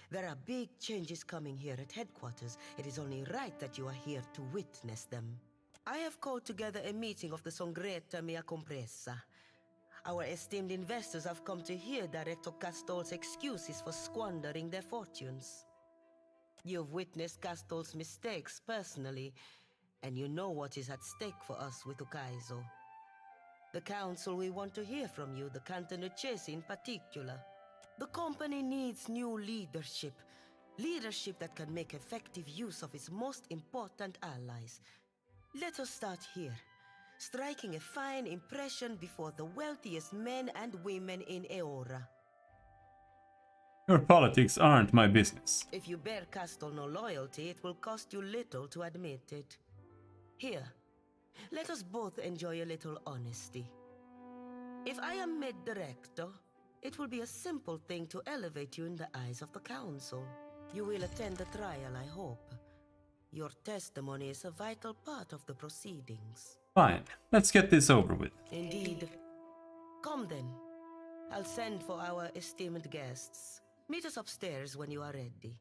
There are big changes coming here at headquarters. It is only right that you are here to witness them. I have called together a meeting of the Songreta Mea Compressa. Our esteemed investors have come to hear Director Castol's excuses for squandering their fortunes. You've witnessed Castol's mistakes personally, and you know what is at stake for us with Ukaizo. The council will want to hear from you, the Cantonachese in particular. The company needs new leadership. Leadership that can make effective use of its most important allies. Let us start here, striking a fine impression before the wealthiest men and women in Eora. Your politics aren't my business. If you bear Castol no loyalty, it will cost you little to admit it. Here, let us both enjoy a little honesty. If I am made director, it will be a simple thing to elevate you in the eyes of the council. You will attend the trial, I hope. Your testimony is a vital part of the proceedings. Fine, let's get this over with. Indeed. Come then. I'll send for our esteemed guests. Meet us upstairs when you are ready.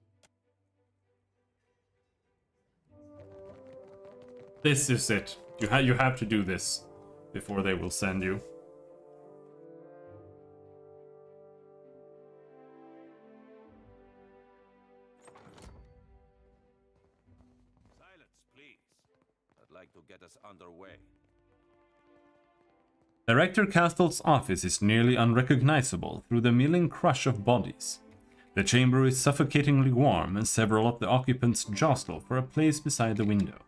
This is it. You have to do this before they will send you. like to get us underway. Director Castle's office is nearly unrecognizable through the milling crush of bodies. The chamber is suffocatingly warm, and several of the occupants jostle for a place beside the window.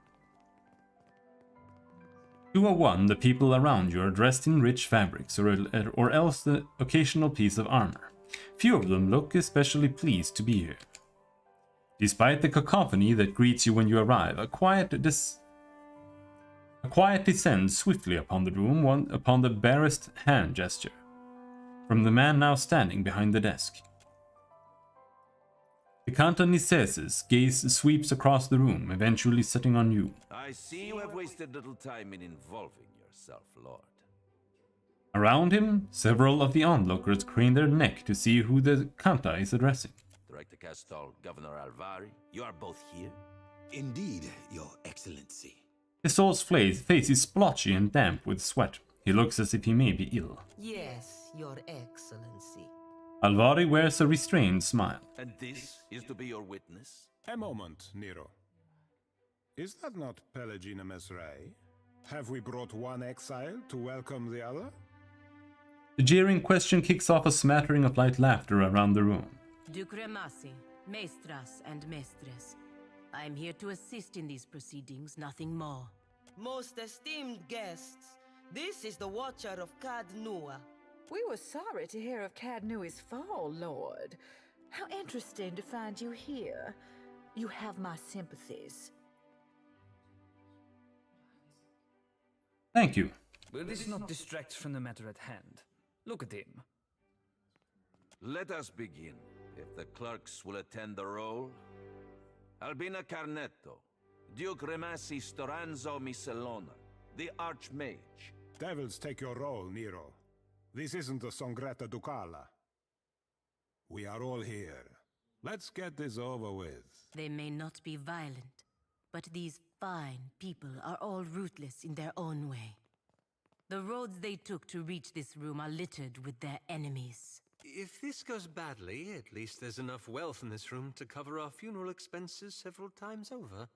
201, the people around you are dressed in rich fabrics, or else the occasional piece of armor. Few of them look especially pleased to be here. Despite the cacophony that greets you when you arrive, a quiet descends swiftly upon the room, upon the barest hand gesture, from the man now standing behind the desk. The Cantanisse's gaze sweeps across the room, eventually setting on you. I see you have wasted little time in involving yourself, Lord. Around him, several of the onlookers crane their neck to see who the Canta is addressing. Director Castal, Governor Alvari, you are both here? Indeed, Your Excellency. Castell's face is splotchy and damp with sweat. He looks as if he may be ill. Yes, Your Excellency. Alvari wears a restrained smile. And this is to be your witness? A moment, Nero. Is that not Pelagina Mesray? Have we brought one exile to welcome the other? The jeering question kicks off a smattering of light laughter around the room. Ducremasi, maestras and mestres. I am here to assist in these proceedings, nothing more. Most esteemed guests, this is the Watcher of Cad Nua. We were sorry to hear of Cad Nua's fall, Lord. How interesting to find you here. You have my sympathies. Thank you. Will this not distract from the matter at hand? Look at him. Let us begin. If the clerks will attend the roll. Albina Carnetto, Duke Remasi Storanzo Miscelona, the Archmage. Devils take your role, Nero. This isn't a Songretta Ducala. We are all here. Let's get this over with. They may not be violent, but these fine people are all ruthless in their own way. The roads they took to reach this room are littered with their enemies. If this goes badly, at least there's enough wealth in this room to cover our funeral expenses several times over.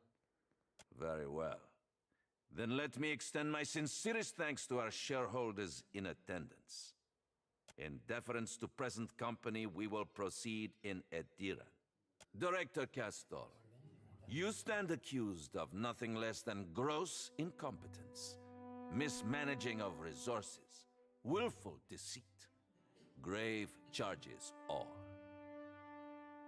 Very well. Then let me extend my sincerest thanks to our shareholders in attendance. In deference to present company, we will proceed in adherence. Director Castor, you stand accused of nothing less than gross incompetence, mismanaging of resources, willful deceit. Grave charges all.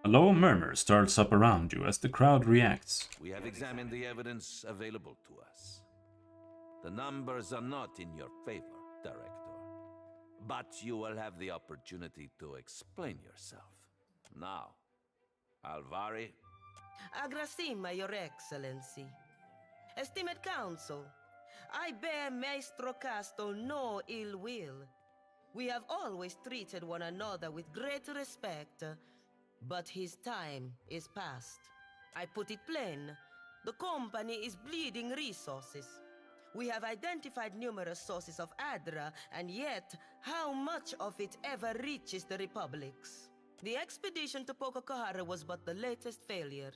A low murmur starts up around you as the crowd reacts. We have examined the evidence available to us. The numbers are not in your favor, Director. But you will have the opportunity to explain yourself. Now, Alvari. Agrasima, Your Excellency. Esteemed Council, I bear Maestro Castle no ill will. We have always treated one another with great respect, but his time is past. I put it plain, the company is bleeding resources. We have identified numerous sources of Adra, and yet, how much of it ever reaches the Republics? The expedition to Pococahara was but the latest failure.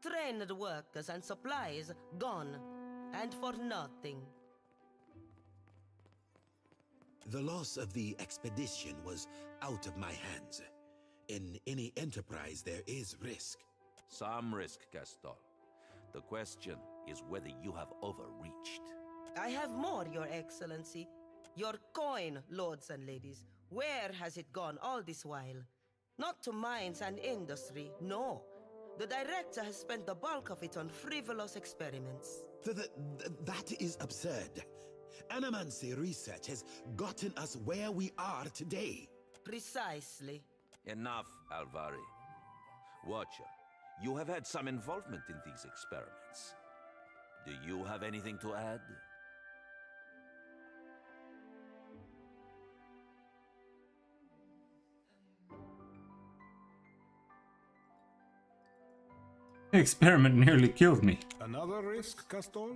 Trained workers and supplies gone, and for nothing. The loss of the expedition was out of my hands. In any enterprise, there is risk. Some risk, Castor. The question is whether you have overreached. I have more, Your Excellency. Your coin, lords and ladies. Where has it gone all this while? Not to mines and industry, no. The director has spent the bulk of it on frivolous experiments. That is absurd. Animancy research has gotten us where we are today. Precisely. Enough, Alvari. Watcher, you have had some involvement in these experiments. Do you have anything to add? The experiment nearly killed me. Another risk, Castor?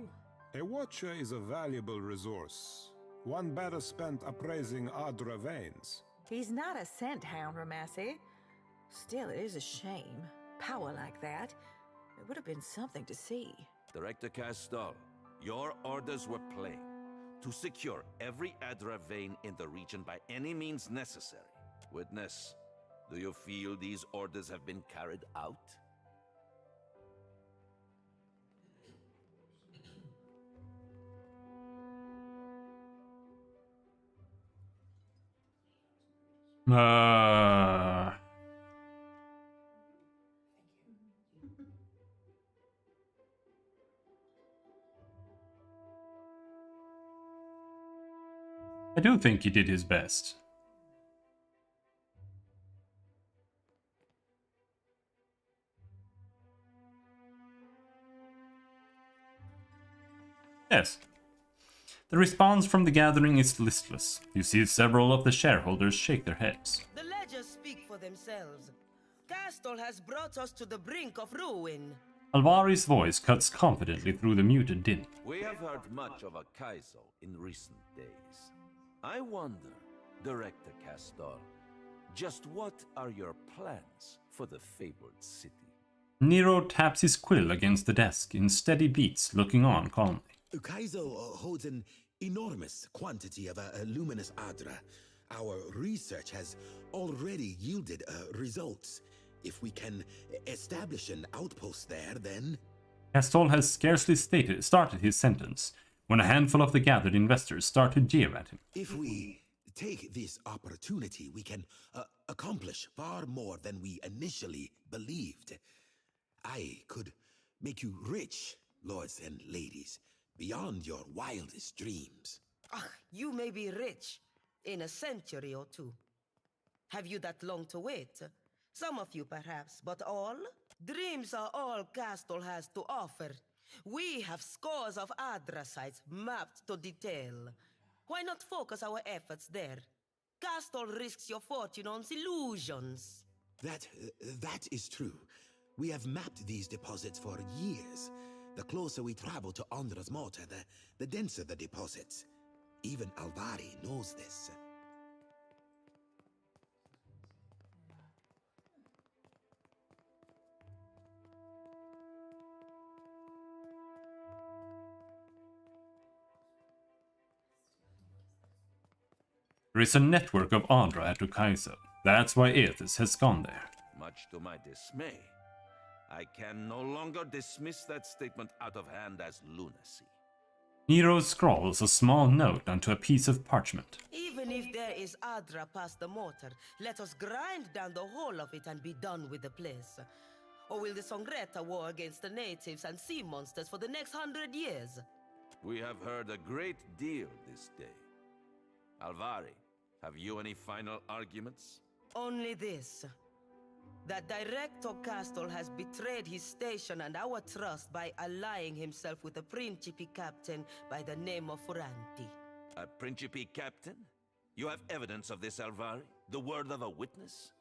A watcher is a valuable resource. One better spent appraising Adra veins. He's not a scent hound, Ramasi. Still, it is a shame. Power like that. It would have been something to see. Director Castor, Your orders were plain: to secure every Adra vein in the region by any means necessary. Witness, do you feel these orders have been carried out? I do think he did his best. Yes. The response from the gathering is listless. You see several of the shareholders shake their heads. The ledgers speak for themselves. Castle has brought us to the brink of ruin. Alvari's voice cuts confidently through the muted din. We have heard much of Akaizo in recent days. I wonder, Director Castor, just what are your plans for the fabled city? Nero taps his quill against the desk in steady beats, looking on calmly. Kaizo holds an enormous quantity of a luminous Adra. Our research has already yielded results. If we can establish an outpost there, then... Castol has scarcely started his sentence when a handful of the gathered investors start to jeer at him. If we take this opportunity, we can accomplish far more than we initially believed. I could make you rich, lords and ladies, beyond your wildest dreams. You may be rich in a century or two. Have you that long to wait? Some of you perhaps, but all? Dreams are all Castle has to offer. We have scores of Adra sites mapped to detail. Why not focus our efforts there? Castle risks your fortune on illusions. That is true. We have mapped these deposits for years. The closer we travel to Ondra's mortar, the denser the deposits. Even Alvari knows this. There is a network of Andra at Ukaizo. That's why Aethys has gone there. Much to my dismay, I can no longer dismiss that statement out of hand as lunacy. Nero scrawls a small note onto a piece of parchment. Even if there is Adra past the mortar, let us grind down the whole of it and be done with the place. Or will the Songreta war against the natives and sea monsters for the next 100 years? We have heard a great deal this day. Alvari, have you any final arguments? Only this. That Director Castle has betrayed his station and our trust by allying himself with a Principe captain by the name of Furanti. A Principe captain? You have evidence of this, Alvari? The word of a witness?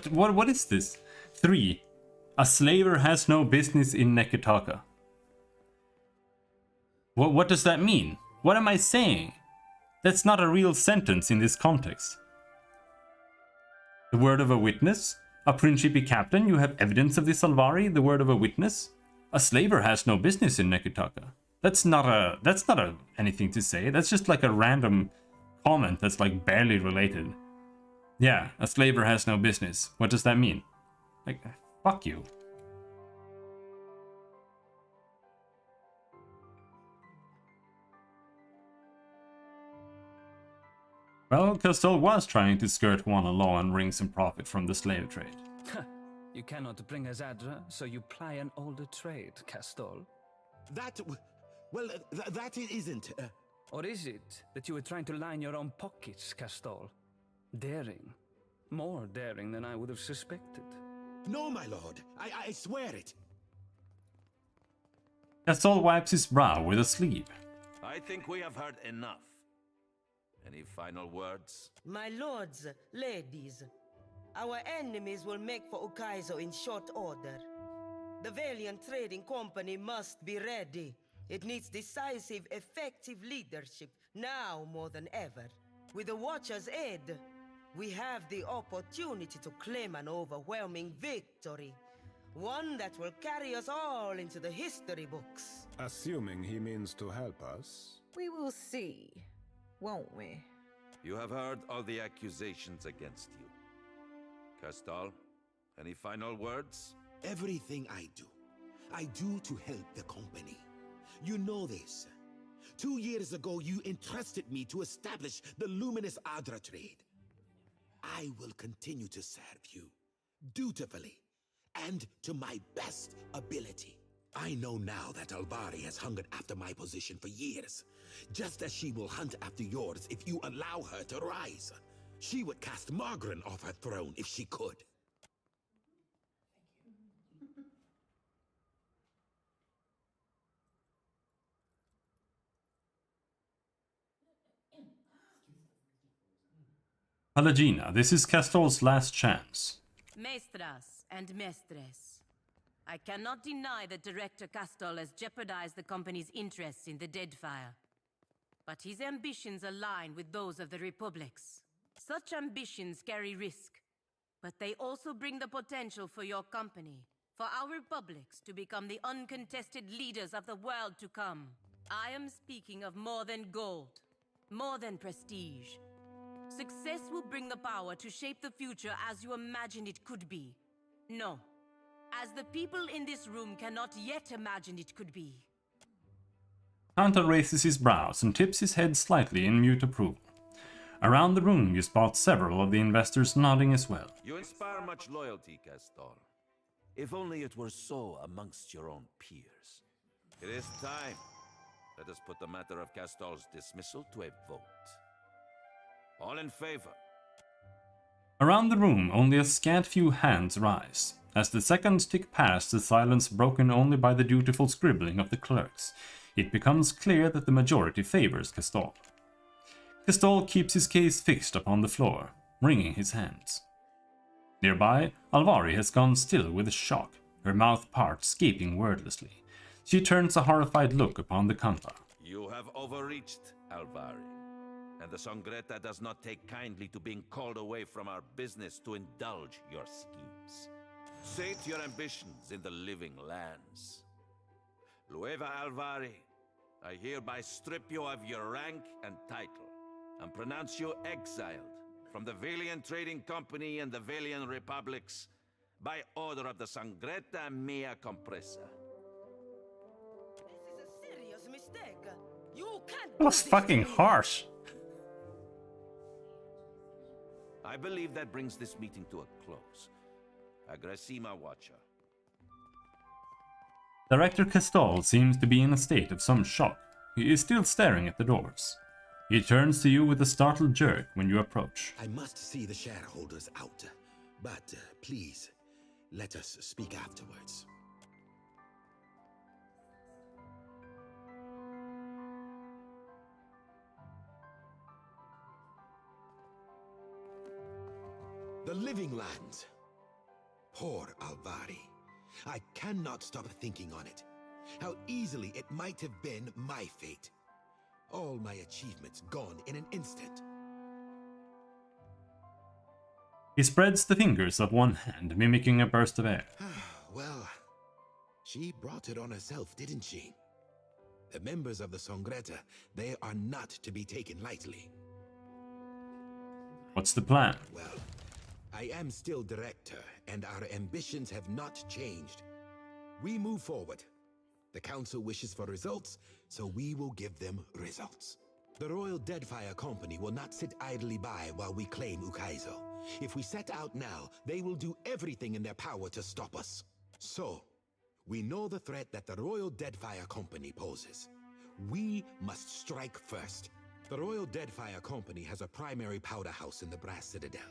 What is this? 3. A slaver has no business in Neketaka. What does that mean? What am I saying? That's not a real sentence in this context. The word of a witness? A Principe captain? You have evidence of this, Alvari? The word of a witness? A slaver has no business in Neketaka. That's not anything to say. That's just like a random comment that's like barely related. Yeah, a slaver has no business. What does that mean? Like, fuck you. Well, Castell was trying to skirt Wana law and wring some profit from the slave trade. You cannot bring us Adra, so you ply an older trade, Castol. That isn't... Or is it that you were trying to line your own pockets, Castol? Daring. More daring than I would have suspected. No, my lord. I swear it. Castell wipes his brow with a sleeve. I think we have heard enough. Any final words? My lords, ladies, our enemies will make for Ukaizo in short order. The The Valiant Trading Company must be ready. It needs decisive, effective leadership, now more than ever. With the Watcher's aid, we have the opportunity to claim an overwhelming victory. One that will carry us all into the history books. Assuming he means to help us. We will see, won't we? You have heard all the accusations against you. Castal, any final words? Everything I do to help the company. You know this. 2 years ago, you entrusted me to establish the Luminous Adra trade. I will continue to serve you, dutifully, and to my best ability. I know now that Alvari has hungered after my position for years, just as she will hunt after yours if you allow her to rise. She would cast Margaret off her throne if she could. Palagina, this is Castor's last chance. Maestras and mestres, I cannot deny that Director Castor has jeopardized the company's interests in the Deadfire. But his ambitions align with those of the Republic's. Such ambitions carry risk, but they also bring the potential for your company, for our republics to become the uncontested leaders of the world to come. I am speaking of more than gold, more than prestige. Success will bring the power to shape the future as you imagine it could be. No, as the people in this room cannot yet imagine it could be. Hunter raises his brows and tips his head slightly in mute approval. Around the room you spot several of the investors nodding as well. You inspire much loyalty, Castor. If only it were so amongst your own peers. It is time. Let us put the matter of Castor's dismissal to a vote. All in favor? Around the room only a scant few hands rise. As the seconds tick past, the silence broken only by the dutiful scribbling of the clerks, it becomes clear that the majority favors Castor. Castor keeps his gaze fixed upon the floor, wringing his hands. Nearby, Alvari has gone still with shock, her mouth parts, gaping wordlessly. She turns a horrified look upon the Kampa. You have overreached, Alvari. And the Songreta does not take kindly to being called away from our business to indulge your schemes. Sate your ambitions in the living lands. Lueva Alvari, I hereby strip you of your rank and title, and pronounce you exiled from the Valiant Trading Company and the Valiant Republics by order of the Songreta Mea Compressa. This is a serious mistake. You can't That was fucking harsh. I believe that brings this meeting to a close. Agressima Watcher. Director Castal seems to be in a state of some shock. He is still staring at the doors. He turns to you with a startled jerk when you approach. I must see the shareholders out, but please, let us speak afterwards. The living lands. Poor Alvari. I cannot stop thinking on it. How easily it might have been my fate. All my achievements gone in an instant. He spreads the fingers of one hand, mimicking a burst of air. Well, she brought it on herself, didn't she? The members of the Songreta, they are not to be taken lightly. What's the plan? Well, I am still director, and our ambitions have not changed. We move forward. The council wishes for results, so we will give them results. The Royal Deadfire Company will not sit idly by while we claim Ukaizo. If we set out now, they will do everything in their power to stop us. So, we know the threat that the Royal Deadfire Company poses. We must strike first. The Royal Deadfire Company has a primary powder house in the Brass Citadel.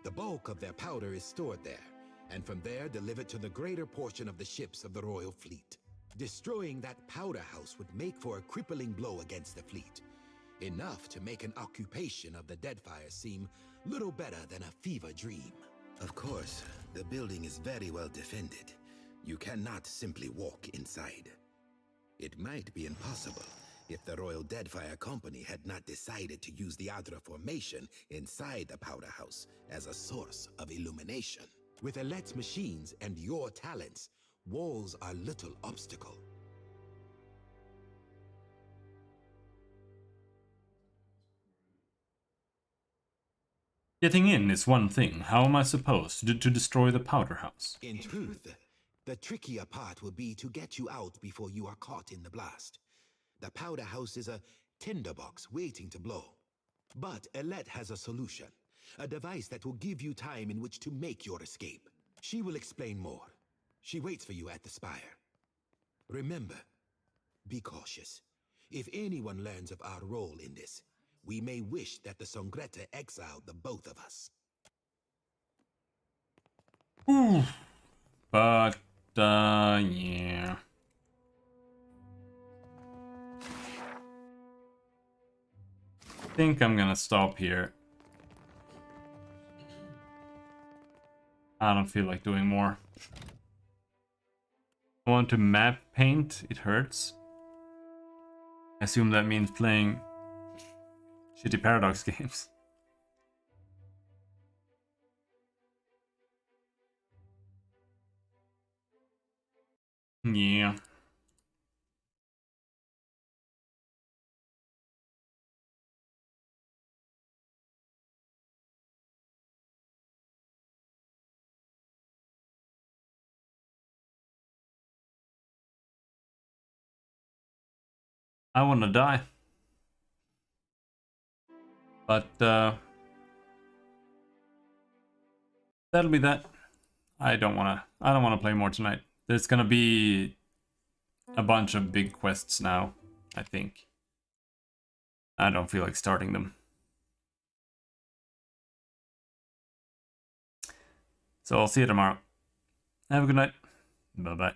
The bulk of their powder is stored there, and from there delivered to the greater portion of the ships of the Royal Fleet. Destroying that powder house would make for a crippling blow against the fleet. Enough to make an occupation of the Deadfire seem little better than a fever dream. Of course, the building is very well defended. You cannot simply walk inside. It might be impossible if the Royal Deadfire Company had not decided to use the Adra formation inside the powder house as a source of illumination. With Alet's machines and your talents, walls are little obstacle. Getting in is one thing. How am I supposed to destroy the powder house? In truth, the trickier part will be to get you out before you are caught in the blast. The powder house is a tinderbox waiting to blow. But Alet has a solution. A device that will give you time in which to make your escape. She will explain more. She waits for you at the spire. Remember, be cautious. If anyone learns of our role in this, we may wish that the Songretta exiled the both of us. Ooh. But, yeah. I think I'm gonna stop here. I don't feel like doing more. I want to map paint, it hurts. I assume that means playing shitty Paradox games. Yeah. I wanna die. But that'll be that. I don't wanna play more tonight. There's gonna be a bunch of big quests now, I think. I don't feel like starting them. So I'll see you tomorrow. Have a good night. Bye bye.